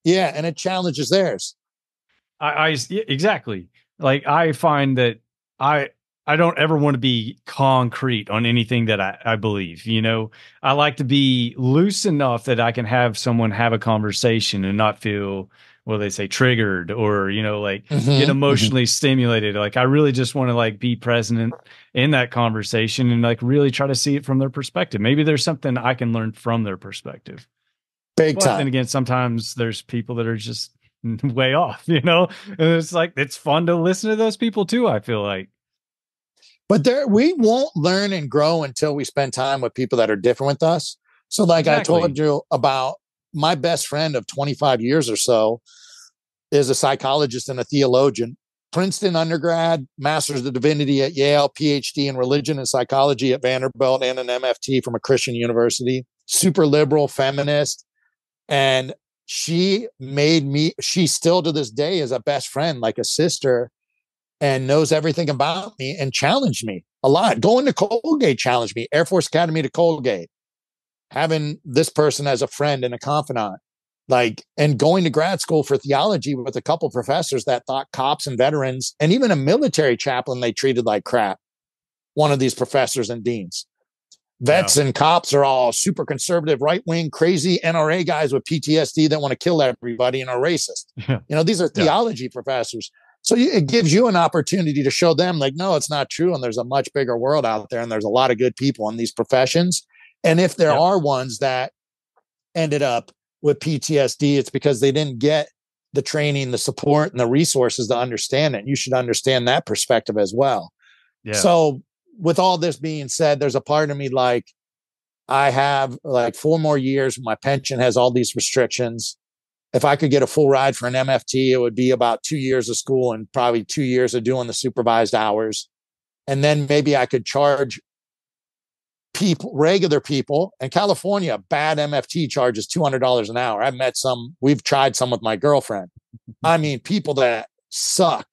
Yeah. And it challenges theirs. Exactly. Like, I find that I don't ever want to be concrete on anything that I believe. You know, I like to be loose enough that I can have someone have a conversation and not feel, well, they say, triggered, or, you know, like, get emotionally stimulated. Like, I really just want to, like, be present in that conversation and, like, really try to see it from their perspective. Maybe there's something I can learn from their perspective. Big time. Then again, sometimes there's people that are just way off, you know, and it's like, it's fun to listen to those people too, I feel like. But we won't learn and grow until we spend time with people that are different with us. So, like, I told you about, my best friend of 25 years or so is a psychologist and a theologian. Princeton undergrad, master's of divinity at Yale, PhD in religion and psychology at Vanderbilt, and an MFT from a Christian university. Super liberal, feminist. And she still to this day is a best friend, like a sister, and knows everything about me and challenged me a lot. Going to Colgate challenged me, Air Force Academy to Colgate, having this person as a friend and a confidant, like, and going to grad school for theology with a couple professors that thought cops and veterans, and even a military chaplain, they treated like crap. One of these professors and deans. Vets and cops are all super conservative, right-wing, crazy NRA guys with PTSD that want to kill everybody and are racist. You know, these are theology professors. So it gives you an opportunity to show them, like, no, it's not true. And there's a much bigger world out there. And there's a lot of good people in these professions. And if there are ones that ended up with PTSD, it's because they didn't get the training, the support, and the resources to understand it. You should understand that perspective as well. Yeah. So with all this being said, there's a part of me like, I have like 4 more years. My pension has all these restrictions. If I could get a full ride for an MFT, it would be about 2 years of school and probably 2 years of doing the supervised hours. And then maybe I could charge people, regular people. In California, bad MFT charges $200 an hour. I've met some, we've tried some with my girlfriend. I mean, people that suck,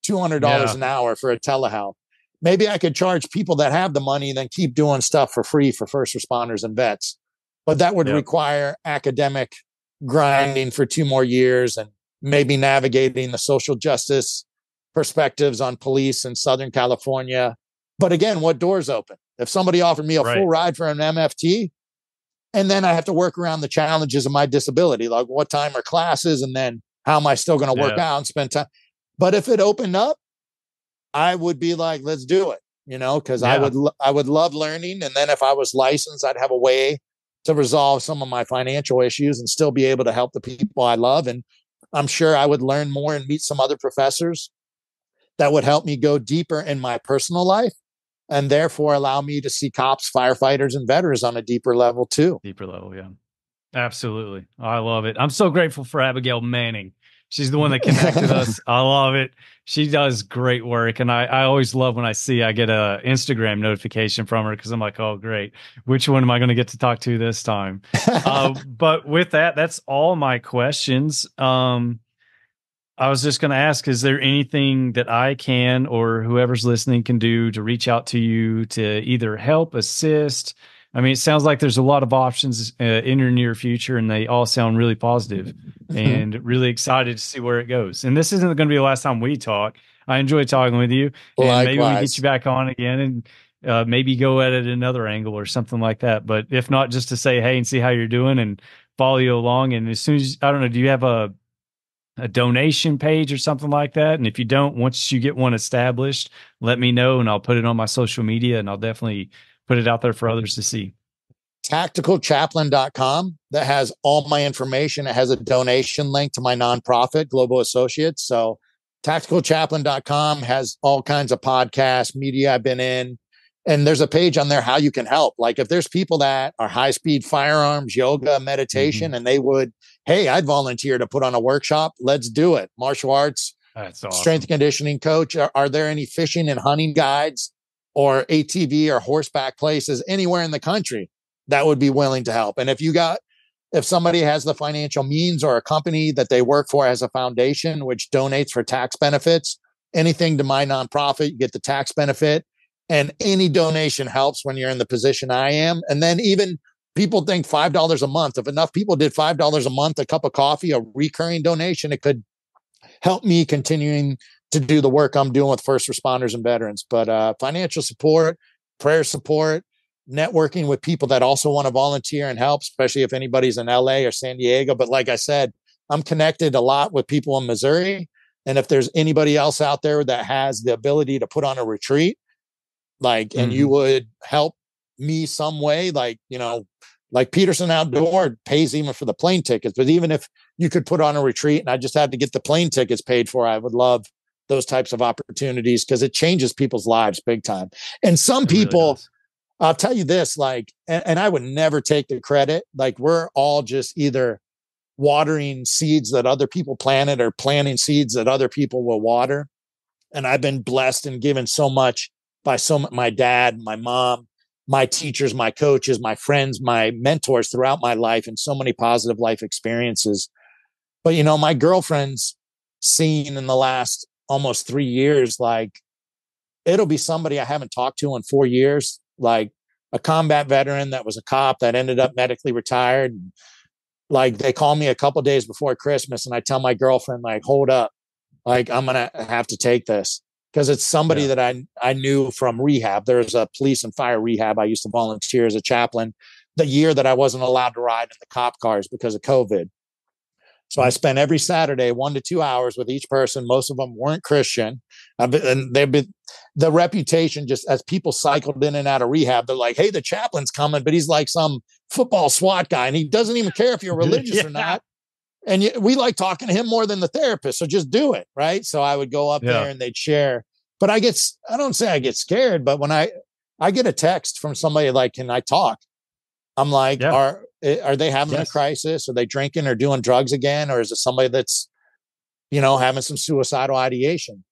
$200 an hour for a telehealth. Maybe I could charge people that have the money and then keep doing stuff for free for first responders and vets. But that would require academic grinding for 2 more years and maybe navigating the social justice perspectives on police in Southern California. But again, what doors open? If somebody offered me a full ride for an MFT, and then I have to work around the challenges of my disability, like what time are classes, and then how am I still going to work out and spend time? But if it opened up, I would be like, let's do it, because I would love learning. And then if I was licensed, I'd have a way to resolve some of my financial issues and still be able to help the people I love. And I'm sure I would learn more and meet some other professors that would help me go deeper in my personal life and therefore allow me to see cops, firefighters, and veterans on a deeper level too. Deeper level, yeah. Absolutely. I love it. I'm so grateful for Abigail Manning. She's the one that connected us. I love it. She does great work. And I always love when I get a Instagram notification from her because I'm like, oh, great. Which one am I going to get to talk to this time? But with that, that's all my questions. I was just going to ask, is there anything that I can or whoever's listening can do to reach out to you to either help, assist? I mean, it sounds like there's a lot of options in your near future, and they all sound really positive and really excited to see where it goes. And this isn't going to be the last time we talk. I enjoy talking with you. And Likewise. Maybe we get you back on again and maybe go at it another angle or something like that. But if not, just to say hey and see how you're doing and follow you along. And as soon as, I don't know, do you have a donation page or something like that? And if you don't, once you get one established, let me know and I'll put it on my social media and I'll definitely put it out there for others to see. Tacticalchaplain.com. That has all my information. It has a donation link to my nonprofit, Global Associates. So tacticalchaplain.com has all kinds of podcasts, media I've been in. And there's a page on there how you can help. Like if there's people that are high-speed firearms, yoga, meditation, and they would, hey, I'd volunteer to put on a workshop. Let's do it. Martial arts, that's awesome. Strength and conditioning coach. Are there any fishing and hunting guides or ATV or horseback places anywhere in the country that would be willing to help? And if somebody has the financial means or a company that they work for has a foundation which donates for tax benefits, anything to my nonprofit, you get the tax benefit. And any donation helps when you're in the position I am. And then even people think $5 a month. If enough people did $5 a month, a cup of coffee, a recurring donation, it could help me continuing to do the work I'm doing with first responders and veterans. But financial support, prayer support, networking with people that also want to volunteer and help, especially if anybody's in LA or San Diego. But like I said, I'm connected a lot with people in Missouri. And if there's anybody else out there that has the ability to put on a retreat, and you would help me some way, like Peterson Outdoor pays even for the plane tickets. But even if you could put on a retreat and I just had to get the plane tickets paid for, I would love those types of opportunities because it changes people's lives big time. And some people, really, I'll tell you this, and I would never take the credit. We're all just either watering seeds that other people planted or planting seeds that other people will water. And I've been blessed and given so much by my dad, my mom, my teachers, my coaches, my friends, my mentors throughout my life, and so many positive life experiences. But, my girlfriend's seen in the last almost 3 years, it'll be somebody I haven't talked to in 4 years, like a combat veteran that was a cop that ended up medically retired. They call me a couple of days before Christmas and I tell my girlfriend, hold up, I'm going to have to take this. Because it's somebody that I knew from rehab. There's a police and fire rehab. I used to volunteer as a chaplain the year that I wasn't allowed to ride in the cop cars because of COVID. So I spent every Saturday 1 to 2 hours with each person. Most of them weren't Christian. And the reputation, just as people cycled in and out of rehab, they're like, hey, the chaplain's coming, but he's like some football SWAT guy. And he doesn't even care if you're religious or not. And we like talking to him more than the therapist. So just do it. Right. So I would go up there and they'd share, but I don't say I get scared, but when I get a text from somebody like, can I talk? I'm like, are they having a crisis? Are they drinking or doing drugs again? Or is it somebody that's, having some suicidal ideation?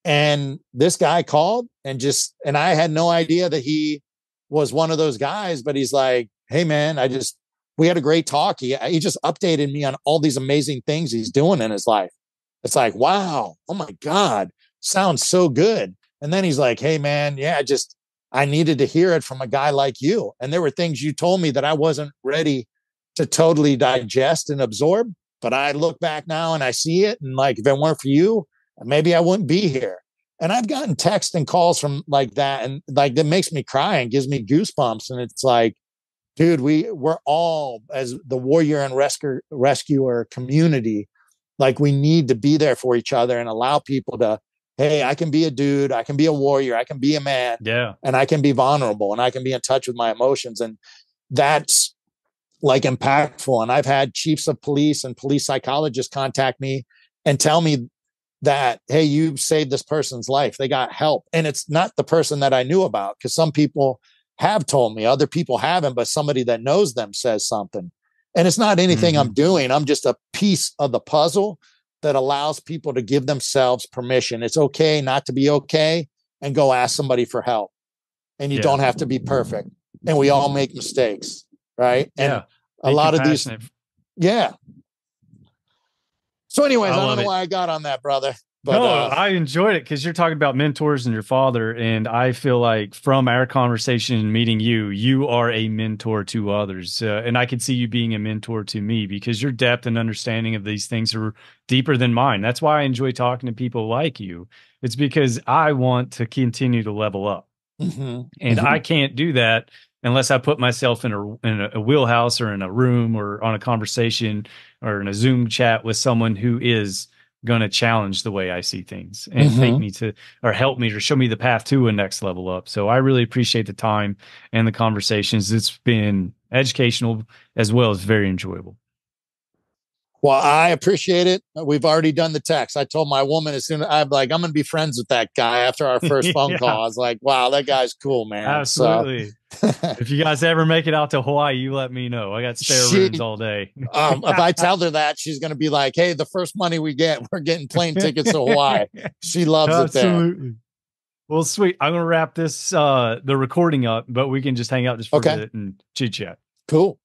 And this guy called and I had no idea that he was one of those guys, but he's like, hey man, we had a great talk. He just updated me on all these amazing things he's doing in his life. It's like, wow, oh my God, sounds so good. And then he's like, hey man, I needed to hear it from a guy like you. And there were things you told me that I wasn't ready to totally digest and absorb. But I look back now and I see it. And like, if it weren't for you, maybe I wouldn't be here. And I've gotten texts and calls from like that. And like, that makes me cry and gives me goosebumps. And it's like, dude, we're all, as the warrior and rescuer community, like we need to be there for each other and allow people to, hey, I can be a dude, I can be a warrior, I can be a man, and I can be vulnerable and I can be in touch with my emotions. And that's like impactful. And I've had chiefs of police and police psychologists contact me and tell me that, hey, you saved this person's life. They got help. And it's not the person that I knew about, because some people have told me, other people haven't, but somebody that knows them says something. And it's not anything I'm doing. I'm just a piece of the puzzle that allows people to give themselves permission. It's okay not to be okay, and go ask somebody for help. And you don't have to be perfect. And we all make mistakes, right? And a lot of these. So anyways, I don't know why I got on that, brother. But, no, I enjoyed it because you're talking about mentors and your father. And I feel like from our conversation and meeting you, you are a mentor to others. And I could see you being a mentor to me because your depth and understanding of these things are deeper than mine. That's why I enjoy talking to people like you. It's because I want to continue to level up. And I can't do that unless I put myself in a wheelhouse or in a room or on a conversation or in a Zoom chat with someone who is going to challenge the way I see things and take me to, or help me, or show me the path to a next level up. So I really appreciate the time and the conversations. It's been educational as well as very enjoyable. Well, I appreciate it. We've already done the text. I told my woman as soon as I'm going to be friends with that guy after our first phone call. I was like, wow, that guy's cool, man. Absolutely. So, if you guys ever make it out to Hawaii, you let me know. I got spare rooms all day. If I tell her that, she's going to be like, hey, the first money we get, we're getting plane tickets to Hawaii. She loves it there. Absolutely. Well, sweet. I'm going to wrap this, the recording up, but we can just hang out just for a bit and chit chat. Cool.